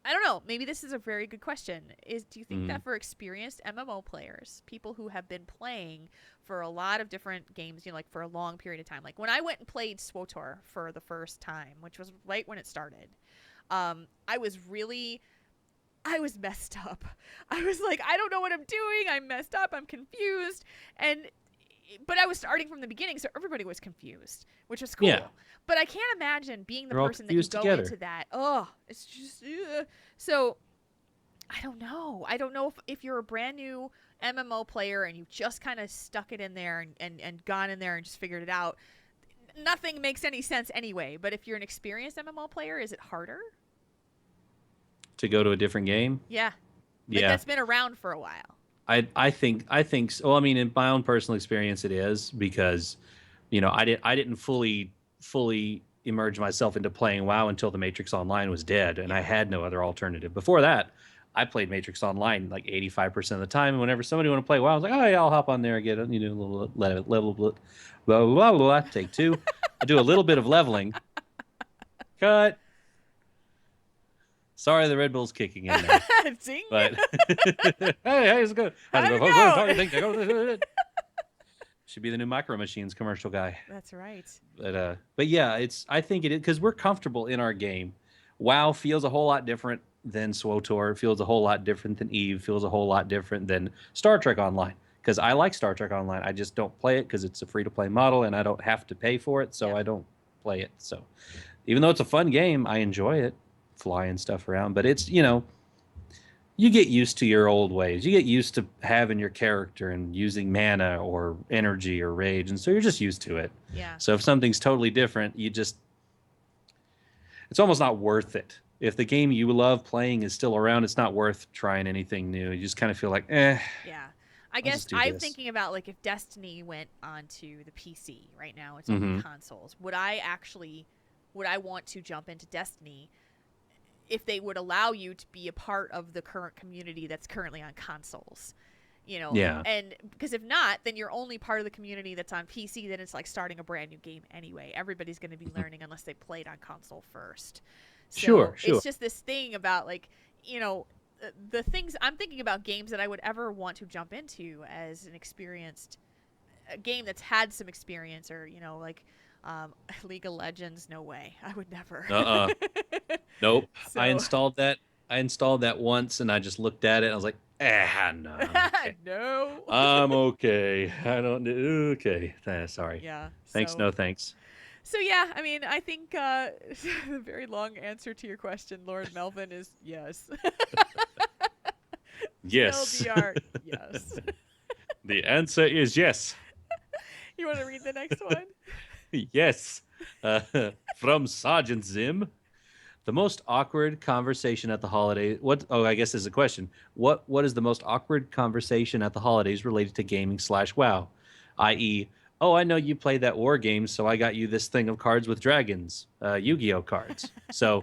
I don't know. Maybe this is a very good question. Do you think that for experienced MMO players, people who have been playing for a lot of different games, like for a long period of time, like when I went and played SWTOR for the first time, which was right when it started, I was messed up. I was like, I don't know what I'm doing. I'm messed up. I'm confused. But I was starting from the beginning, so everybody was confused, which was cool. Yeah. But I can't imagine being the They're all person that you confused go together. into that. Oh, it's just so. I don't know. I don't know if you're a brand new MMO player and you've just kind of stuck it in there and gone in there and just figured it out. Nothing makes any sense anyway. But if you're an experienced MMO player, is it harder? To go to a different game? Yeah. Like Yeah. that's been around for a while. I think so. Well, I mean, in my own personal experience, it is because, I didn't fully immerse myself into playing WoW until the Matrix Online was dead, and I had no other alternative. Before that, I played Matrix Online like 85% of the time. And whenever somebody wanted to play WoW, I was like, oh yeah, I'll hop on there and get a little level, blah blah blah blah. Take two. I do a little bit of leveling. Cut. Sorry, the Red Bull's kicking in there. Zing. But hey, it's good. How'd it go? Should be the new Micro Machines commercial guy. That's right. But yeah, I think it is because we're comfortable in our game. WoW feels a whole lot different than SWTOR. It feels a whole lot different than Eve. Feels a whole lot different than Star Trek Online. Because I like Star Trek Online. I just don't play it because it's a free-to-play model and I don't have to pay for it, so I don't play it. So even though it's a fun game, I enjoy it. Flying stuff around, but it's you get used to your old ways. You get used to having your character and using mana or energy or rage, and so you're just used to it. Yeah. So if something's totally different, it's almost not worth it. If the game you love playing is still around, it's not worth trying anything new. You just kind of feel like, Yeah. I just guess do I'm this. thinking about like if Destiny went onto the PC right now, it's on the consoles. Would I want to jump into Destiny if they would allow you to be a part of the current community that's currently on consoles? Yeah. And because if not, then you're only part of the community that's on PC. Then it's like starting a brand new game anyway. Everybody's going to be learning unless they played on console first. So Sure. It's just this thing about like, the things I'm thinking about games that I would ever want to jump into as an experienced game that's had some experience, or like League of Legends. No way, I would never. Nope. So- I installed that once, and I just looked at it. And I was like, no. I'm okay. No. I'm okay. I don't. Okay. Sorry. Yeah. Thanks. So- No thanks. So yeah, I mean, I think the very long answer to your question, Lord Melvin, is yes. Yes. LDR, yes. The answer is yes. You want to read the next one? Yes. From Sergeant Zim. The most awkward conversation at the holidays. What? Oh, I guess this is a question. What is the most awkward conversation at the holidays related to gaming / WoW? I.e., oh, I know you played that war game, so I got you this thing of cards with dragons, Yu-Gi-Oh cards. So,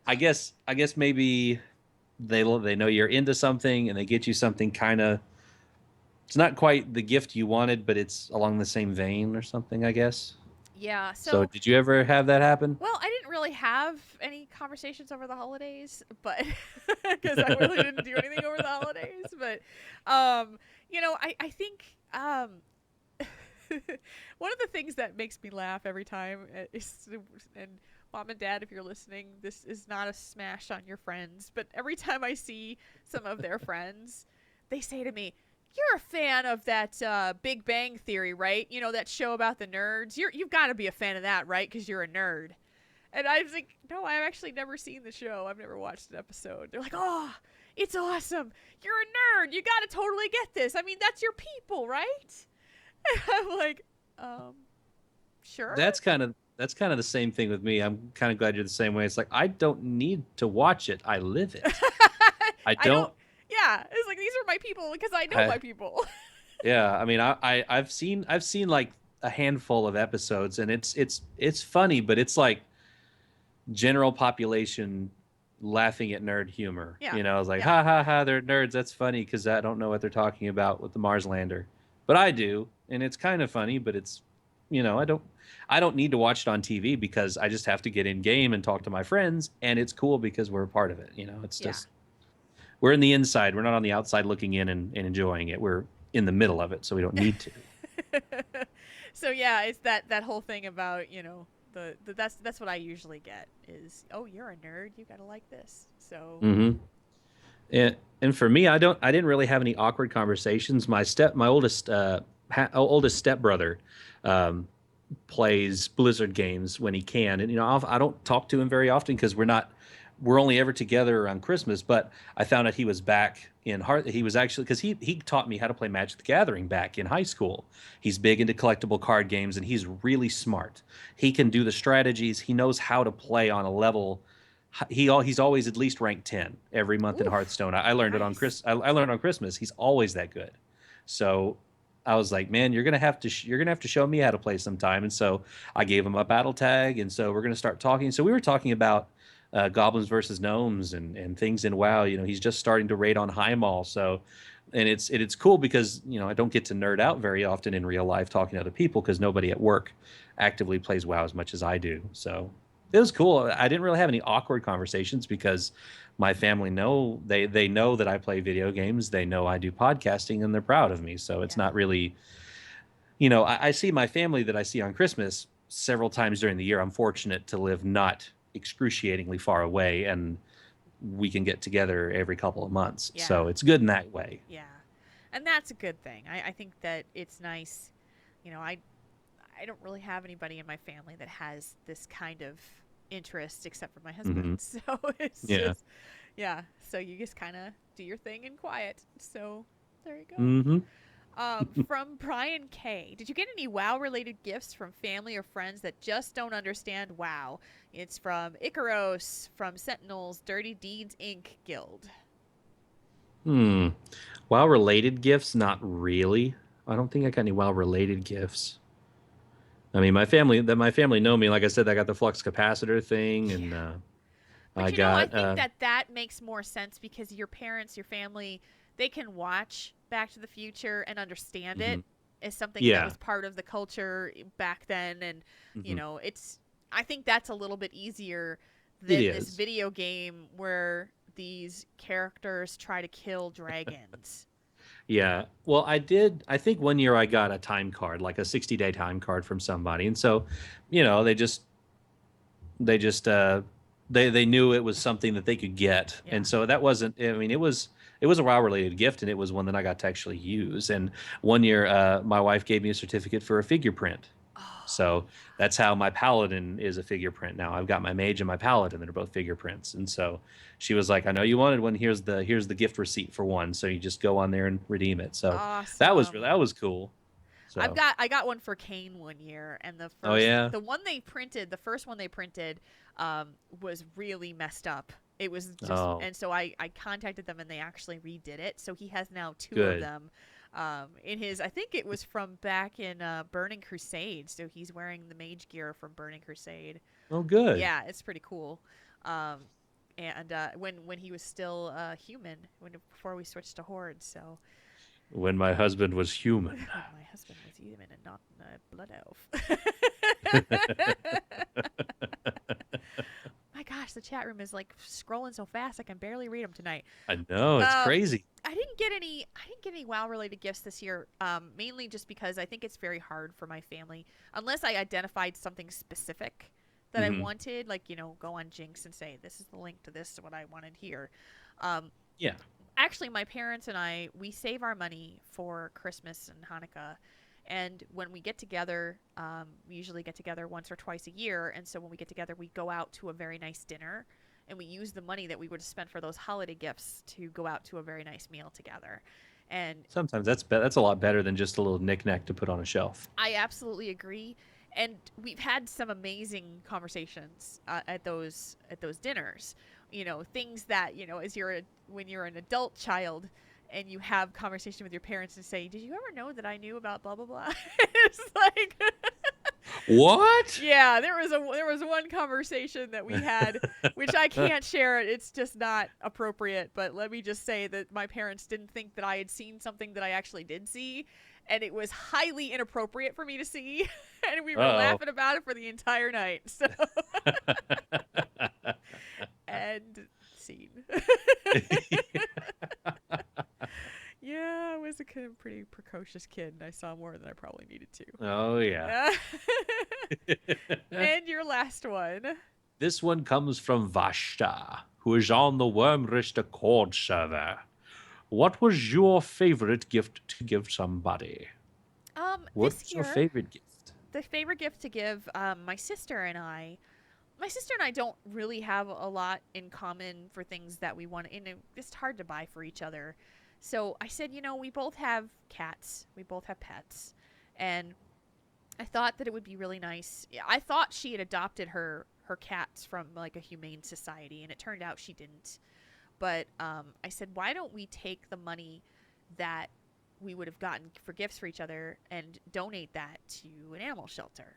I guess maybe they know you're into something and they get you something kind of. It's not quite the gift you wanted, but it's along the same vein or something, I guess. Yeah. So did you ever have that happen? Well, I didn't really have any conversations over the holidays, but because I really didn't do anything over the holidays. But I think one of the things that makes me laugh every time is, and Mom and Dad, if you're listening, this is not a smash on your friends, but every time I see some of their friends, they say to me, "You're a fan of that Big Bang Theory, right? That show about the nerds. You've got to be a fan of that, right? Because you're a nerd." And I was like, "No, I've actually never seen the show. I've never watched an episode." They're like, "Oh, it's awesome. You're a nerd. You got to totally get this. I mean, that's your people, right?" And I'm like, sure. That's kind of the same thing with me. I'm kind of glad you're the same way. It's like I don't need to watch it. I live it. I don't. Yeah, it's like these are my people because I know my people. Yeah, I mean, I've seen like a handful of episodes, and it's funny, but it's like general population, laughing at nerd humor. Yeah. You know, I was like, Yeah. ha ha ha, they're nerds. That's funny because I don't know what they're talking about with the Mars lander, but I do, and it's kind of funny. But it's, I don't need to watch it on TV because I just have to get in game and talk to my friends, and it's cool because we're a part of it. You know, it's Yeah. just we're in the inside. We're not on the outside looking in and enjoying it. We're in the middle of it, so we don't need to. So yeah, it's that whole thing about, that's what I usually get is, oh, you're a nerd, you gotta like this. So Mm-hmm. And for me, I didn't really have any awkward conversations. My oldest stepbrother um, plays Blizzard games when he can, and I don't talk to him very often because we're only ever together around Christmas. But I found out he was back in Heart. He was actually, because he taught me how to play Magic the Gathering back in high school. He's big into collectible card games, and he's really smart. He can do the strategies. He knows how to play on a level. He's always at least ranked 10 every month in oof, Hearthstone. I learned it on nice. I learned on Christmas. He's always that good. So I was like, man, you're gonna have to show me how to play sometime. And so I gave him a battle tag, and so we're gonna start talking. So we were talking about goblins versus gnomes and things in WoW. He's just starting to raid on Highmaul. So, and it's cool because I don't get to nerd out very often in real life talking to other people because nobody at work actively plays WoW as much as I do. So it was cool. I didn't really have any awkward conversations because my family they know that I play video games. They know I do podcasting, and they're proud of me. So it's Yeah. not really, I see my family that I see on Christmas several times during the year. I'm fortunate to live not excruciatingly far away, and we can get together every couple of months. Yeah. So it's good in that way. Yeah. And that's a good thing. I think that it's nice. I don't really have anybody in my family that has this kind of interest except for my husband. So it's Yeah. just, yeah. So you just kind of do your thing in quiet. So there you go. Mm-hmm. From Brian K. Did you get any WoW related gifts from family or friends that just don't understand WoW? It's from Icaros from Sentinel's Dirty Deeds Inc. Guild. WoW related gifts? Not really. I don't think I got any WoW related gifts. I mean, my family know me. Like I said, I got the flux capacitor thing, and But I I got think that makes more sense because your parents, your family, they can watch Back to the Future and understand it as something that Yeah. was part of the culture back then, and Mhm. I think that's a little bit easier It than this is. video game where these characters try to kill dragons. Yeah. Well, I think one year I got a time card, like a 60-day time card from somebody. And so, they just they knew it was something that they could get. Yeah. And so that wasn't, I mean, it was a WoW related gift, and it was one that I got to actually use. And one year my wife gave me a certificate for a figure print. So that's how my paladin is a figure print now. I've got my mage and my paladin that are both figure prints. And so she was like, I know you wanted one. Here's the gift receipt for one. So you just go on there and redeem it. So that was cool. So I got one for Kane one year, and the Oh, yeah? the first one they printed was really messed up. It was just, Oh. and so I contacted them, and they actually redid it. So he has now two of Good. them. In his, I think it was from back in Burning Crusade. So he's wearing the mage gear from Burning Crusade. Oh, good. Yeah, it's pretty cool. And when he was still human, before we switched to Horde. So When my husband was human. when my husband was human and not a blood elf. My gosh, the chat room is like scrolling so fast I can barely read them tonight. I know, it's crazy. I didn't get any WoW related gifts this year. Mainly just because I think it's very hard for my family unless I identified something specific that I wanted, like go on Jinx and say this is the link to this what I wanted here. Yeah. Actually, my parents and we save our money for Christmas and Hanukkah. And when we get together, we usually get together once or twice a year. And so when we get together, we go out to a very nice dinner. And we use the money that we would have spent for those holiday gifts to go out to a very nice meal together. And Sometimes that's a lot better than just a little knickknack to put on a shelf. I absolutely agree. And we've had some amazing conversations at those dinners. Things that when you're an adult child and you have conversation with your parents and say, "Did you ever know that I knew about blah blah blah?" It's like What? Yeah, there was one conversation that we had, which I can't share. It's just not appropriate. But let me just say that my parents didn't think that I had seen something that I actually did see, and it was highly inappropriate for me to see, and we were Uh-oh. laughing about it for the entire night. So and scene. Yeah, I was a pretty precocious kid, and I saw more than I probably needed to. Oh, yeah. And your last one. This one comes from Vashta, who is on the Wormrist Accord server. What was your favorite gift to give somebody? This What's your year, favorite gift? the favorite gift to give my sister and I. My sister and I don't really have a lot in common for things that we want. It's hard to buy for each other. So I said, we both have cats. We both have pets. And I thought that it would be really nice. I thought she had adopted her cats from like a humane society, and it turned out she didn't. But I said, why don't we take the money that we would have gotten for gifts for each other and donate that to an animal shelter?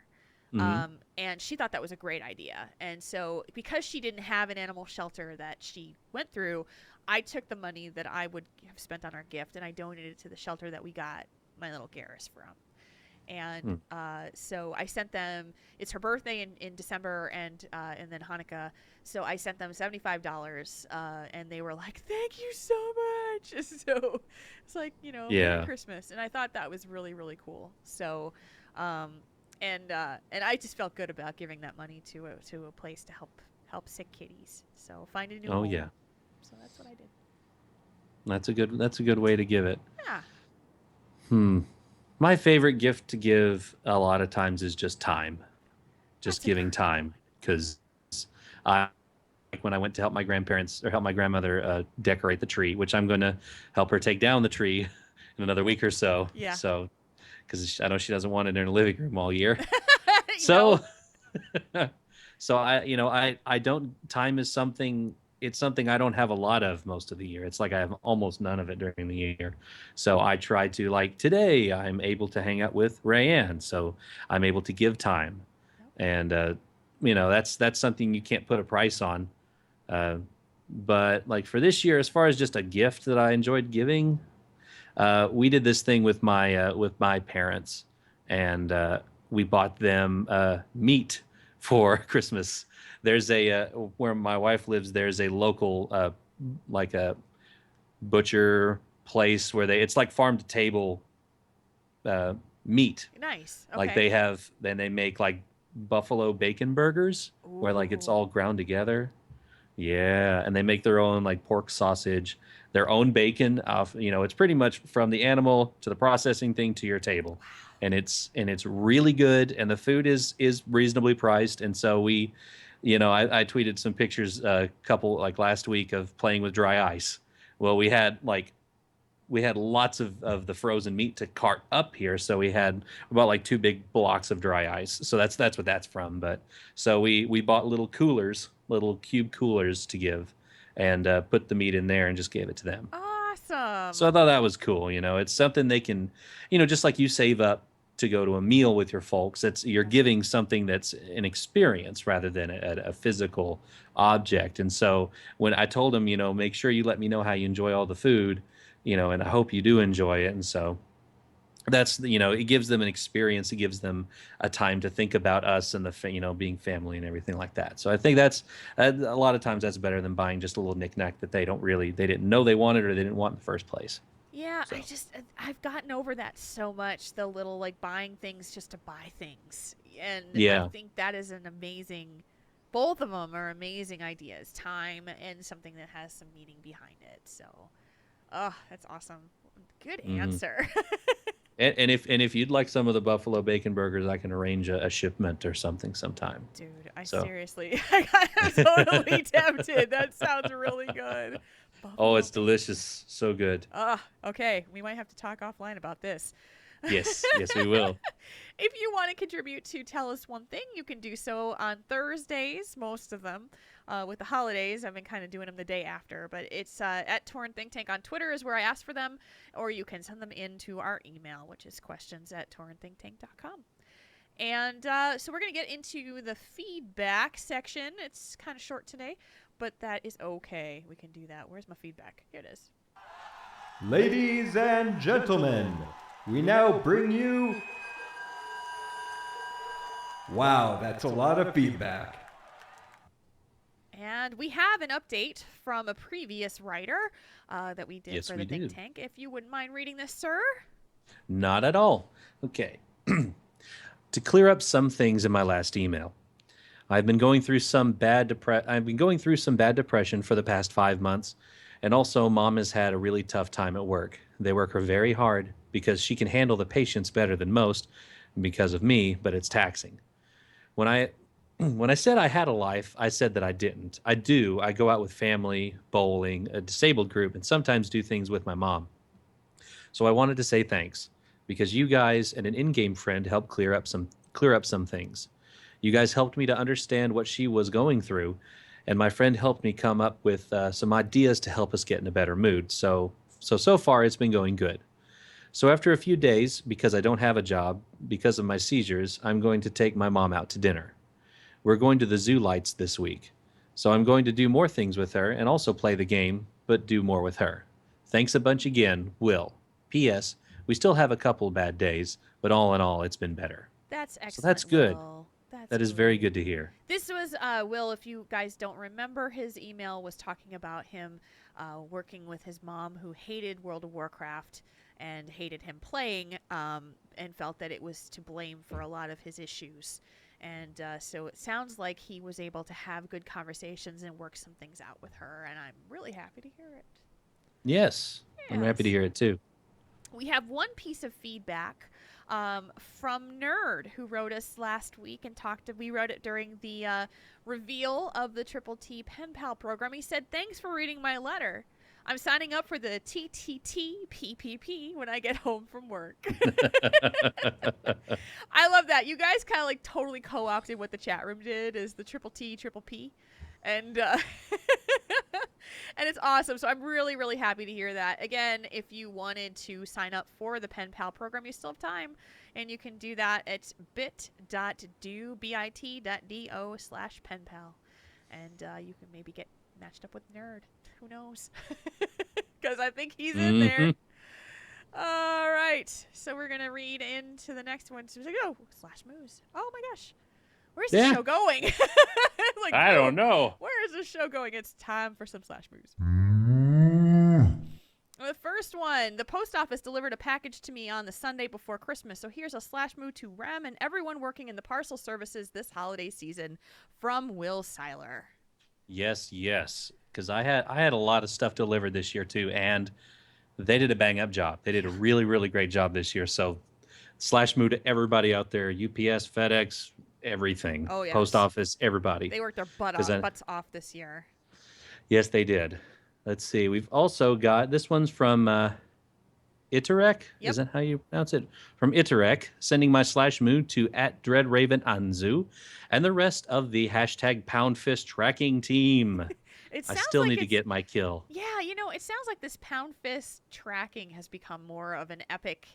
Mhm. And she thought that was a great idea. And so because she didn't have an animal shelter that she went through, I took the money that I would have spent on our gift and I donated it to the shelter that we got my little Garrus from. And so I sent them. It's her birthday in December and then Hanukkah. So I sent them $75, and they were like, "Thank you so much." So it's like Merry Yeah. Christmas, and I thought that was really really cool. So, and I just felt good about giving that money to a place to help sick kitties. So find a new Oh, home. yeah. So that's what I did. That's a good way to give it. Yeah. My favorite gift to give a lot of times is just time. Just That's a giving great time, because I like when I went to help my grandparents or help my grandmother decorate the tree, which I'm going to help her take down the tree in another week or so. Yeah. So, because I know she doesn't want it in her living room all year. No. So, so I don't. Time is something. It's something I don't have a lot of most of the year. It's like I have almost none of it during the year. So I try to, like today, I'm able to hang out with Rayanne, so I'm able to give time, and that's something you can't put a price on. Uh, but like for this year, as far as just a gift that I enjoyed giving, we did this thing with my parents, and we bought them meat for Christmas. There's where my wife lives. There's a local like a butcher place where it's like farm to table meat. Nice. Like Okay. they make like buffalo bacon burgers where like it's Ooh. all ground together. Yeah, and they make their own like pork sausage, their own bacon. It's pretty much from the animal to the processing thing to your table, and it's really good, and the food is reasonably priced. And so I tweeted some pictures a couple like last week of playing with dry ice. Well, we had lots of the frozen meat to cart up here, so we had about like two big blocks of dry ice. So that's what that's from. But so we bought little coolers, little cube coolers to give, and put the meat in there and just gave it to them. Awesome. So I thought that was cool. It's something they can, just like you save up to go to a meal with your folks. You're giving something that's an experience rather than a physical object. And so when I told them, make sure you let me know how you enjoy all the food, and I hope you do enjoy it. And so that's it gives them an experience. It gives them a time to think about us and being family and everything like that. So I think that's a lot of times that's better than buying just a little knickknack that they didn't know they wanted or they didn't want in the first place. Yeah, So. I've gotten over that so much, the little like buying things just to buy things. And Yeah. I think that is an amazing, both of them are amazing ideas, time and something that has some meaning behind it. So, oh, that's awesome. Good answer. And if you'd like some of the buffalo bacon burgers, I can arrange a shipment or something sometime. Dude, So. I'm totally tempted. That sounds really good. Oh, it's Buffalo delicious. So good. Okay. We might have to talk offline about this. Yes, we will. If you want to contribute to Tell Us One Thing, you can do so on Thursdays, most of them. With the holidays, I've been kind of doing them the day after, but it's at Tauren Think Tank on Twitter is where I ask for them, or you can send them into our email, which is questions@taurenThinkTank.com. And so we're going to get into the feedback section. It's kind of short today, but that is okay. We can do that. Where's my feedback? Here it is. Ladies and gentlemen, we now bring you... Wow, that's a lot of feedback. And we have an update from a previous writer that we did Yes, for we the Think do. Tank. If you wouldn't mind reading this, sir. Not at all. Okay. To clear up some things in my last email, I've been going through some bad depression for the past 5 months, and also Mom has had a really tough time at work. They work her very hard because she can handle the patients better than most because of me, but it's taxing. When I when I said I had a life, I said that I didn't. I do. I go out with family, bowling, a disabled group, and sometimes do things with my mom. So I wanted to say thanks because you guys and an in-game friend helped clear up some things. You guys helped me to understand what she was going through, and my friend helped me come up with some ideas to help us get in a better mood. So far it's been going good. So after a few days, because I don't have a job because of my seizures, I'm going to take my mom out to dinner. We're going to the zoo lights this week. So I'm going to do more things with her and also play the game, but do more with her. Thanks a bunch again, Will. P.S. We still have a couple bad days, but all in all, it's been better. That's excellent. So that's good. Will. That's That is very good to hear. This was Will. If you guys don't remember, his email was talking about him working with his mom, who hated World of Warcraft and hated him playing, and felt that it was to blame for a lot of his issues. And so it sounds like he was able to have good conversations and work some things out with her, and I'm really happy to hear it. Yes, I'm happy to hear it too. We have one piece of feedback from Nerd, who wrote us last week and we wrote it during the reveal of the Triple T Pen Pal program. He said, "Thanks for reading my letter. I'm signing up for the TTT PPP when I get home from work." I love that. You guys kind of like totally co-opted what the chat room did is the Triple T Triple P. And and it's awesome. So I'm really, really happy to hear that. Again, if you wanted to sign up for the Pen Pal program, you still have time. And you can do that at bit.do.pen pal. And you can maybe get matched up with Nerd. Who knows? Because I think he's in there. All right. So we're going to read into the next one. So like, oh, /Moos. Oh my gosh. Where's the show going? Like, I don't know. Where is this show going? It's time for some /Moos. The first one, the post office delivered a package to me on the Sunday before Christmas. So here's a /Moo to Rem and everyone working in the parcel services this holiday season from Will Seiler. Yes, because I had a lot of stuff delivered this year too, and they did a bang up job. They did a really, really great job this year. So /Moo to everybody out there, UPS, FedEx, everything. Oh, yes. Post office, everybody. They worked their butts off this year. Yes, they did. Let's see. We've also got this one's from Iterek. Yep. Is that how you pronounce it? From Iterek, sending my /Moo to @DreadRavenAnzu and the rest of the #PoundFist tracking team. I still need to get my kill. Yeah, it sounds like this Pound Fist tracking has become more of an epic,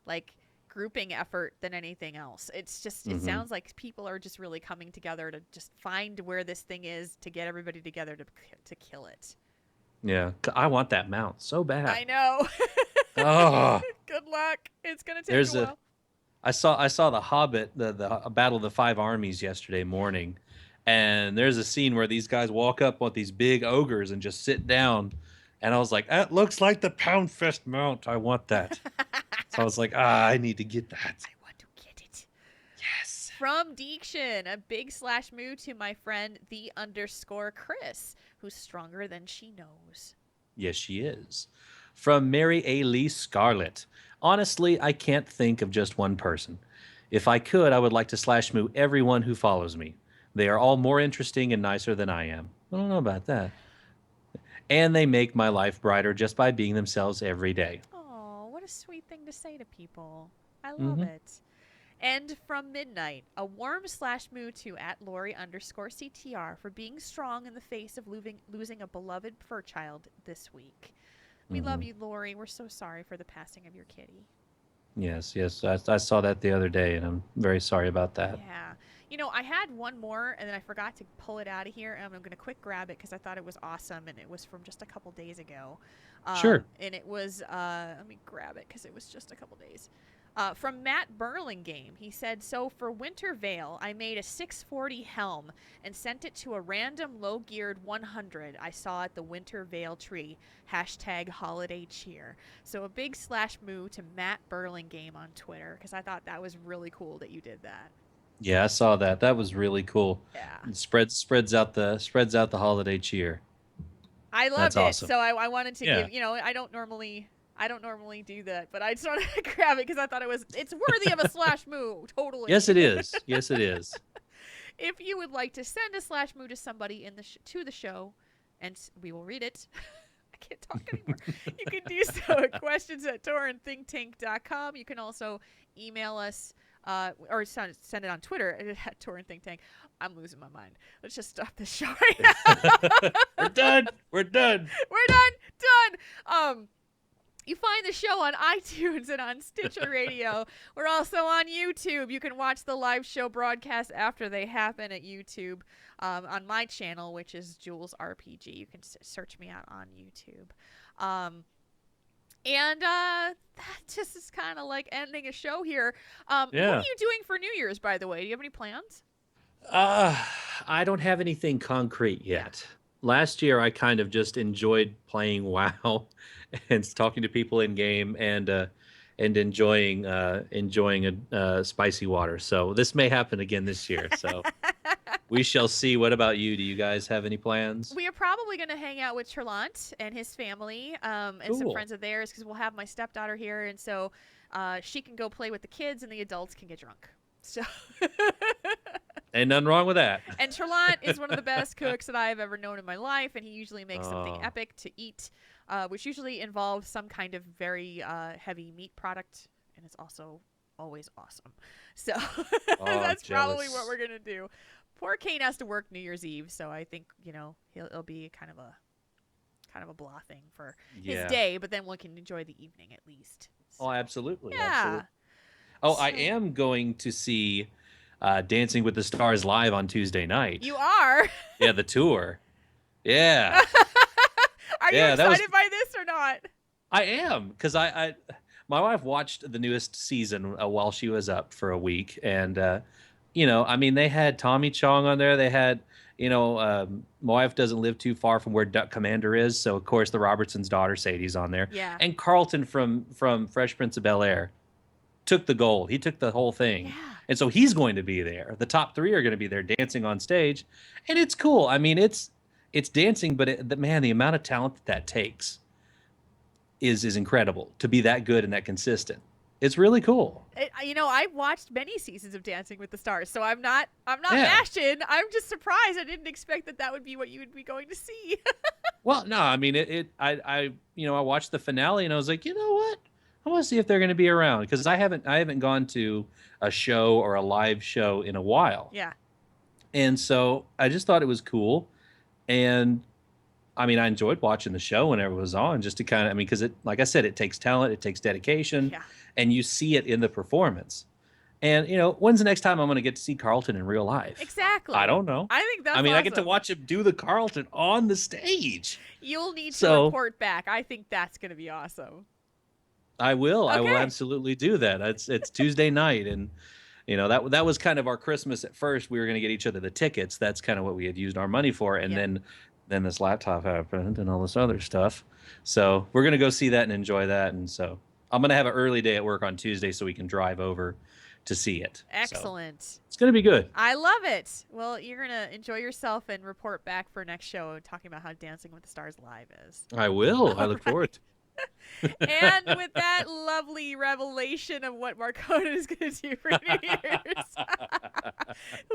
like, grouping effort than anything else. It's just, it sounds like people are just really coming together to just find where this thing is to get everybody together to kill it. Yeah, I want that mount so bad. I know. Oh. Good luck. It's gonna take a while. I saw the Hobbit, the Battle of the Five Armies yesterday morning, and there's a scene where these guys walk up with these big ogres and just sit down, and I was like, that looks like the Pound Fist mount. I want that. So I was like, I need to get that. I want to get it. Yes. From Deekshin, a big /Moo to my friend _Chris, who's stronger than she knows. Yes, she is. From Mary A. Lee Scarlett. Honestly, I can't think of just one person. If I could, I would like to /Moo everyone who follows me. They are all more interesting and nicer than I am. I don't know about that. And they make my life brighter just by being themselves every day. Oh, what a sweet thing to say to people. I love it. And from Midnight, a warm /Moo to @Lori_CTR for being strong in the face of losing a beloved fur child this week. We love you, Lori. We're so sorry for the passing of your kitty. Yes, yes. I saw that the other day, and I'm very sorry about that. Yeah. I had one more, and then I forgot to pull it out of here, and I'm going to quick grab it because I thought it was awesome, and it was from just a couple days ago. Sure. And it was, let me grab it because it was just a couple days. From Matt Burlingame, he said, so for Winter Veil, I made a 640 helm and sent it to a random low-geared 100 I saw at the Winter Veil tree. #holiday cheer. So a big /moo to Matt Burlingame on Twitter because I thought that was really cool that you did that. Yeah, I saw that. That was really cool. Yeah. It spreads out the holiday cheer. I loved That's it. awesome. So I wanted to Yeah. give, I don't normally do that, but I just wanted to grab it because I thought it's worthy of a /moo. Totally. Yes, it is. Yes, it is. If you would like to send a /moo to somebody to the show, and we will read it. I can't talk anymore. You can do so at questions@taurenThinkTank.com. You can also email us or send it on Twitter at Tauren Think Tank. I'm losing my mind. Let's just stop this show right now. We're done. We're done. We're done. You find the show on iTunes and on Stitcher Radio. We're also on YouTube. You can watch the live show broadcast after they happen at YouTube on my channel, which is Jules RPG. You can search me out on YouTube. And that just is kind of like ending a show here. What are you doing for New Year's, by the way? Do you have any plans? I don't have anything concrete yet. Last year, I kind of just enjoyed playing WoW and talking to people in game and enjoying a spicy water. So this may happen again this year. So we shall see. What about you? Do you guys have any plans? We are probably going to hang out with Trlant and his family and some Cool. friends of theirs because we'll have my stepdaughter here, and so she can go play with the kids and the adults can get drunk. So. Ain't nothing wrong with that. And Trlant is one of the best cooks that I've ever known in my life, and he usually makes something epic to eat, which usually involves some kind of very heavy meat product, and it's also always awesome. So that's probably what we're gonna do. Poor Kane has to work New Year's Eve, so I think it'll be kind of a blah thing for his day, but then we can enjoy the evening at least. So, Oh, absolutely. yeah. Absolutely. Oh, I am going to see Dancing with the Stars live on Tuesday night. You are? Yeah, the tour. Yeah. Are you excited by this or not? I am, because my wife watched the newest season while she was up for a week, and they had Tommy Chong on there. They had, my wife doesn't live too far from where Duck Commander is, so of course the Robertson's daughter Sadie's on there. Yeah. And Carlton from Fresh Prince of Bel-Air took the gold. He took the whole thing. Yeah. And so he's going to be there. The top three are going to be there dancing on stage. And it's cool. I mean, it's dancing, but the amount of talent that takes is incredible to be that good and that consistent. It's really cool. I've watched many seasons of Dancing with the Stars, so I'm not bashing. I'm just surprised. I didn't expect that would be what you would be going to see. Well, no, I mean, I watched the finale and I was like, you know what? I want to see if they're going to be around, because I haven't gone to a show or a live show in a while. Yeah. And so I just thought it was cool. And I mean, I enjoyed watching the show whenever it was on, just to kind of, because it, like I said, it takes talent, it takes dedication, and you see it in the performance. And, when's the next time I'm going to get to see Carlton in real life? Exactly. I don't know. I think that's awesome. I get to awesome. watch him do the Carlton on the stage. You'll need to report back. I think that's going to be awesome. I will. Okay. I will absolutely do that. It's Tuesday night, and that was kind of our Christmas at first. We were going to get each other the tickets. That's kind of what we had used our money for, and then this laptop happened and all this other stuff. So we're going to go see that and enjoy that. And so I'm going to have an early day at work on Tuesday so we can drive over to see it. Excellent. So it's going to be good. I love it. Well, you're going to enjoy yourself and report back for next show talking about how Dancing with the Stars live is. I will. I look forward to it. And with that lovely revelation of what Marcona is going to do for New Year's,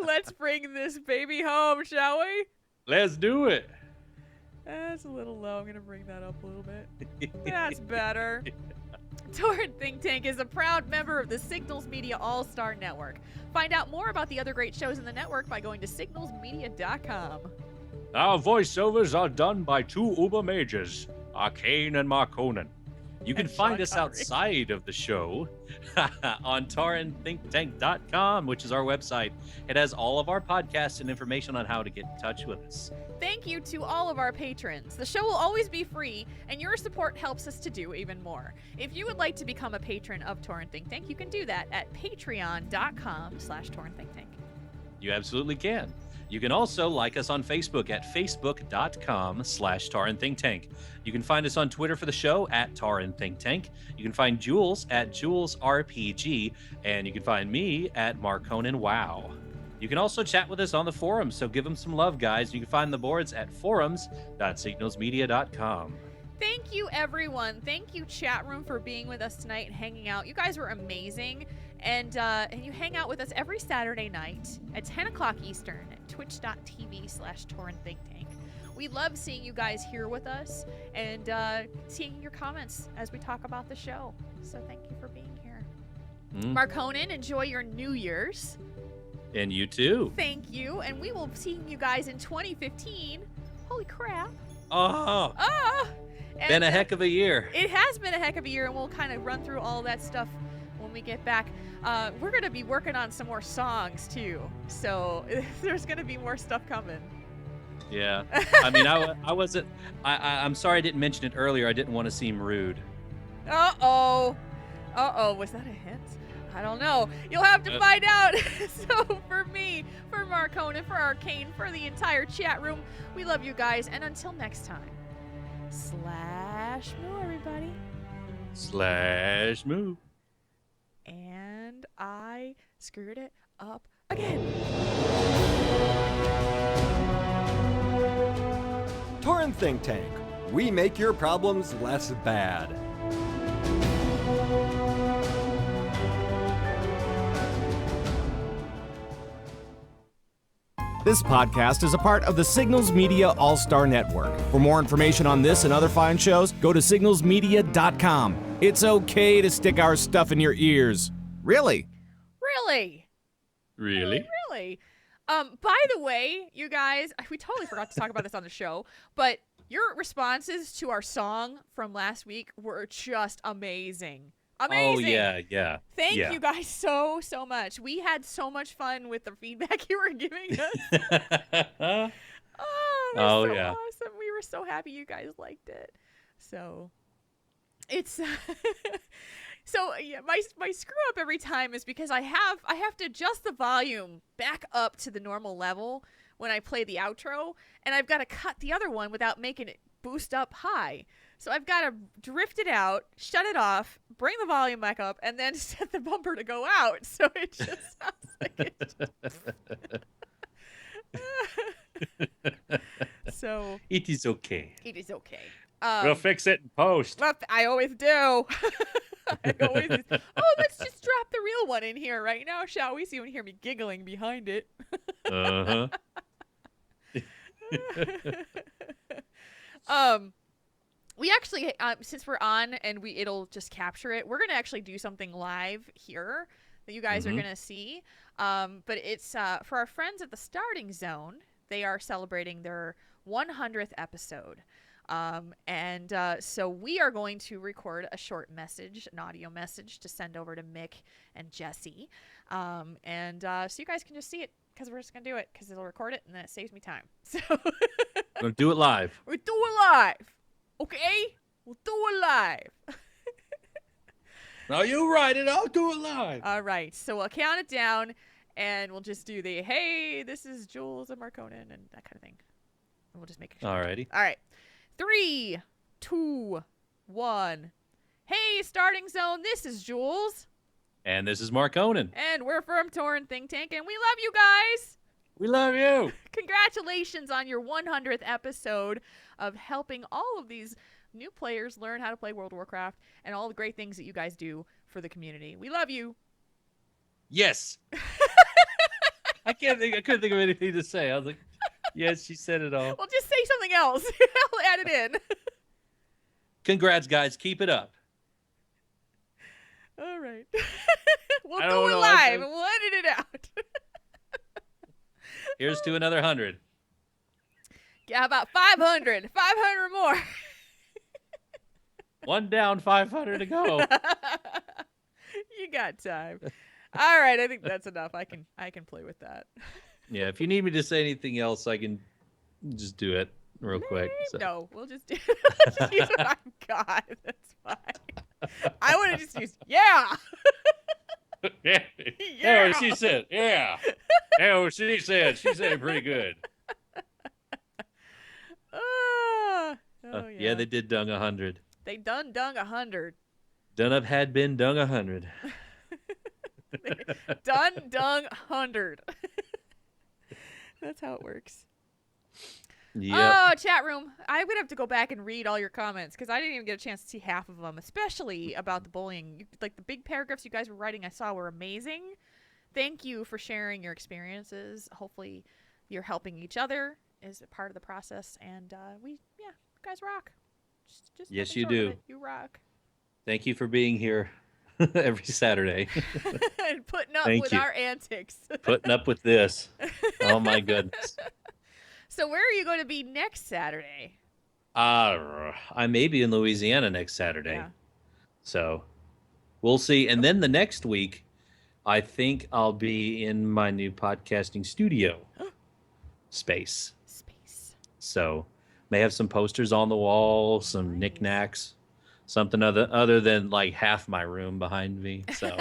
let's bring this baby home, shall we? Let's do it. That's a little low. I'm going to bring that up a little bit. That's better. Tauren Think Tank is a proud member of the Signals Media All-Star Network. Find out more about the other great shows in the network by going to signalsmedia.com. Our voiceovers are done by two uber mages, Arcane and Marconin. You can And find Sean us Connery. outside of the show on TaurenThinkTank.com, which is our website. It has all of our podcasts and information on how to get in touch with us. Thank you to all of our patrons. The show will always be free, and your support helps us to do even more. If you would like to become a patron of Tauren Think Tank, you can do that at patreon.com/TaurenThinkTank. You absolutely can. You can also like us on Facebook at facebook.com/TaurenThinkTank. You can find us on Twitter for the show at TaurenThinkTank. You can find Jules at JulesRPG, and you can find me at MarConanWow. You can also chat with us on the forums, so give them some love, guys. You can find the boards at forums.signalsmedia.com. Thank you, everyone. Thank you, chat room, for being with us tonight and hanging out. You guys were amazing. And you hang out with us every Saturday night at 10 o'clock Eastern at twitch.tv/TaurenThinkTank. We love seeing you guys here with us and seeing your comments as we talk about the show. So thank you for being here. Marconin, enjoy your New Year's. And you too. Thank you. And we will see you guys in 2015. Holy crap. Oh, And, been a heck of a year. It has been a heck of a year, and we'll kind of run through all that stuff when we get back. We're going to be working on some more songs, too. So there's going to be more stuff coming. Yeah. I mean, I wasn't. I'm sorry I didn't mention it earlier. I didn't want to seem rude. Uh-oh. Was that a hint? I don't know. You'll have to find out. So for me, for Marcona, for Arcane, for the entire chat room, we love you guys. And until next time, /moo, everybody. /moo. And I screwed it up again. Tauren Think Tank. We make your problems less bad. This podcast is a part of the Signals Media All-Star Network. For more information on this and other fine shows, go to signalsmedia.com. It's okay to stick our stuff in your ears. Really? Really? Really? Really? By the way, you guys, we totally forgot to talk about this on the show, but your responses to our song from last week were just amazing. Amazing. Oh, yeah. Thank you guys so much. We had so much fun with the feedback you were giving us. Oh, Oh, so yeah. awesome. We were so happy you guys liked it. So it's so yeah, my screw up every time is because I have to adjust the volume back up to the normal level when I play the outro, and I've got to cut the other one without making it boost up high. So I've got to drift it out, shut it off, bring the volume back up, and then set the bumper to go out. So it just sounds like it. So It is okay. it is okay. We'll fix it in post. Well, I always do. I always. Oh, let's just drop the real one in here right now, shall we? So you won't hear me giggling behind it. Uh-huh. We actually, since we're on and it'll just capture it, we're gonna actually do something live here that you guys are gonna see. But it's for our friends at the Starting Zone. They are celebrating their 100th episode. So we are going to record a short message, an audio message to send over to Mick and Jesse. So you guys can just see it because we're just going to do it because it'll record it and then it saves me time. So We're going to do it live. we'll do it live. Okay? We'll do it live. No, you write it. I'll do it live. All right. So we'll count it down and we'll just do the, hey, this is Jules and Marconin and that kind of thing. And we'll just make it short. Alrighty. All right. 3, 2, 1. Hey, Starting Zone, this is Jules. And this is Mark Onan. And we're from Tauren Think Tank, and we love you guys. We love you. Congratulations on your 100th episode of helping all of these new players learn how to play World of Warcraft and all the great things that you guys do for the community. We love you. Yes. I couldn't think of anything to say. I was like, yes, she said it all. Well, just say something else. I'll add it in. Congrats, guys. Keep it up. All right. We'll I do don't it know. live, and we'll edit it out. Here's to another 100. Yeah, about 500. 500 more. One down, 500 to go. You got time. All right, I think that's enough. I can play with that. Yeah, if you need me to say anything else, I can just do it real quick. So. No, we'll just use what I've got. That's fine. I would have just used yeah. Yeah. Yeah. What she said. Yeah. Yeah, what she said. She said it pretty good. Oh, Yeah, they did dung 100. They dung 100. Done up had been dung 100. Dung 100. That's how it works. Yep. Oh, chat room. I would have to go back and read all your comments because I didn't even get a chance to see half of them, especially about the bullying. Like the big paragraphs you guys were writing, I saw were amazing. Thank you for sharing your experiences. Hopefully, you're helping each other as a part of the process, and you guys rock. Just Yes, nothing you short of do. it. You rock. Thank you for being here every Saturday. And putting up Thank with you. our antics. Putting up with this. Oh, my goodness. So where are you going to be next Saturday? I may be in Louisiana next Saturday. Yeah. So we'll see. And then the next week, I think I'll be in my new podcasting studio space. So may have some posters on the wall, some knickknacks, something other than like half my room behind me. So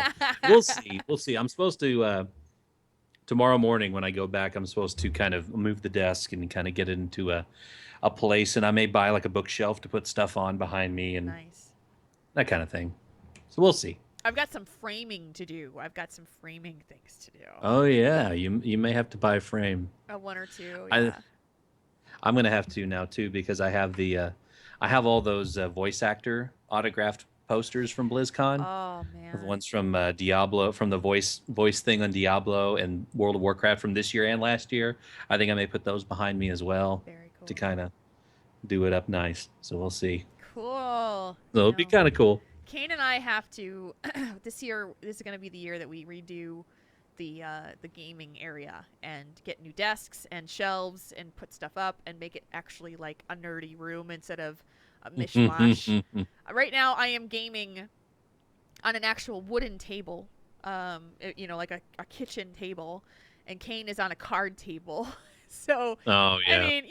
we'll see. We'll see. I'm supposed to tomorrow morning when I go back, I'm supposed to kind of move the desk and kind of get it into a place, and I may buy like a bookshelf to put stuff on behind me and that kind of thing. So we'll see. I've got some framing to do. I've got some framing things to do. Oh yeah, you may have to buy a frame. One or two. Yeah. I'm gonna have to now too because I have I have all those voice actor autographed posters from BlizzCon. Oh man. The ones from Diablo, from the voice thing on Diablo and World of Warcraft from this year and last year. I think I may put those behind me as well. Very cool. To kind of do it up nice. So we'll see. Cool. So it'll be kind of cool. Kane and I have to this year. This is going to be the year that we redo the gaming area and get new desks and shelves and put stuff up and make it actually like a nerdy room instead of a mishmash. Right now, I am gaming on an actual wooden table, like a kitchen table, and Kane is on a card table. So, oh yeah. I mean,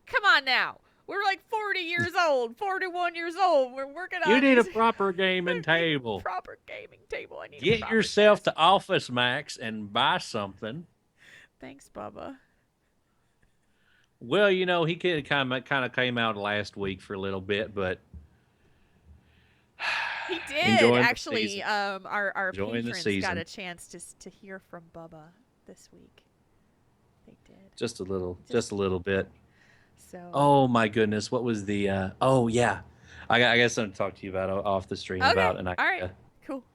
come on now. We're like 40 years old, 41 years old. We're working on. You need a proper gaming table. Proper gaming table. I need. Get yourself to Office Max and buy something. Thanks, Bubba. Well, he kind of came out last week for a little bit, but he did actually. Our patrons got a chance to hear from Bubba this week. They did. Just a little bit. So. Oh my goodness, what was the? Oh yeah, I guess I'm to talk to you about off the stream about. And all right, cool.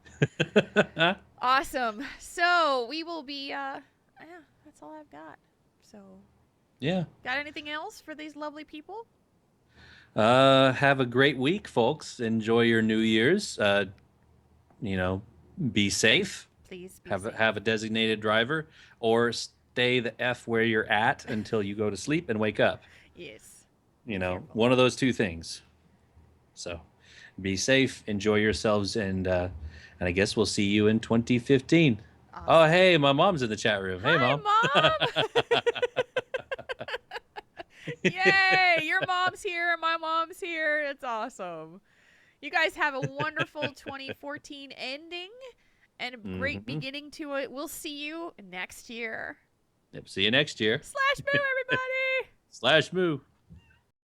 Awesome. So we will be. That's all I've got. So. Yeah. Got anything else for these lovely people? Have a great week, folks. Enjoy your New Year's. Be safe. Please be safe. Have a designated driver, or stay the F where you're at until you go to sleep and wake up. Yes. One of those two things. So, be safe. Enjoy yourselves, and I guess we'll see you in 2015. Awesome. Oh, hey, my mom's in the chat room. Hey, Hi, Mom. Yay! Your mom's here. My mom's here. It's awesome. You guys have a wonderful 2014 ending and a great beginning to it. We'll see you next year. Yep. See you next year. /moo, everybody. /moo.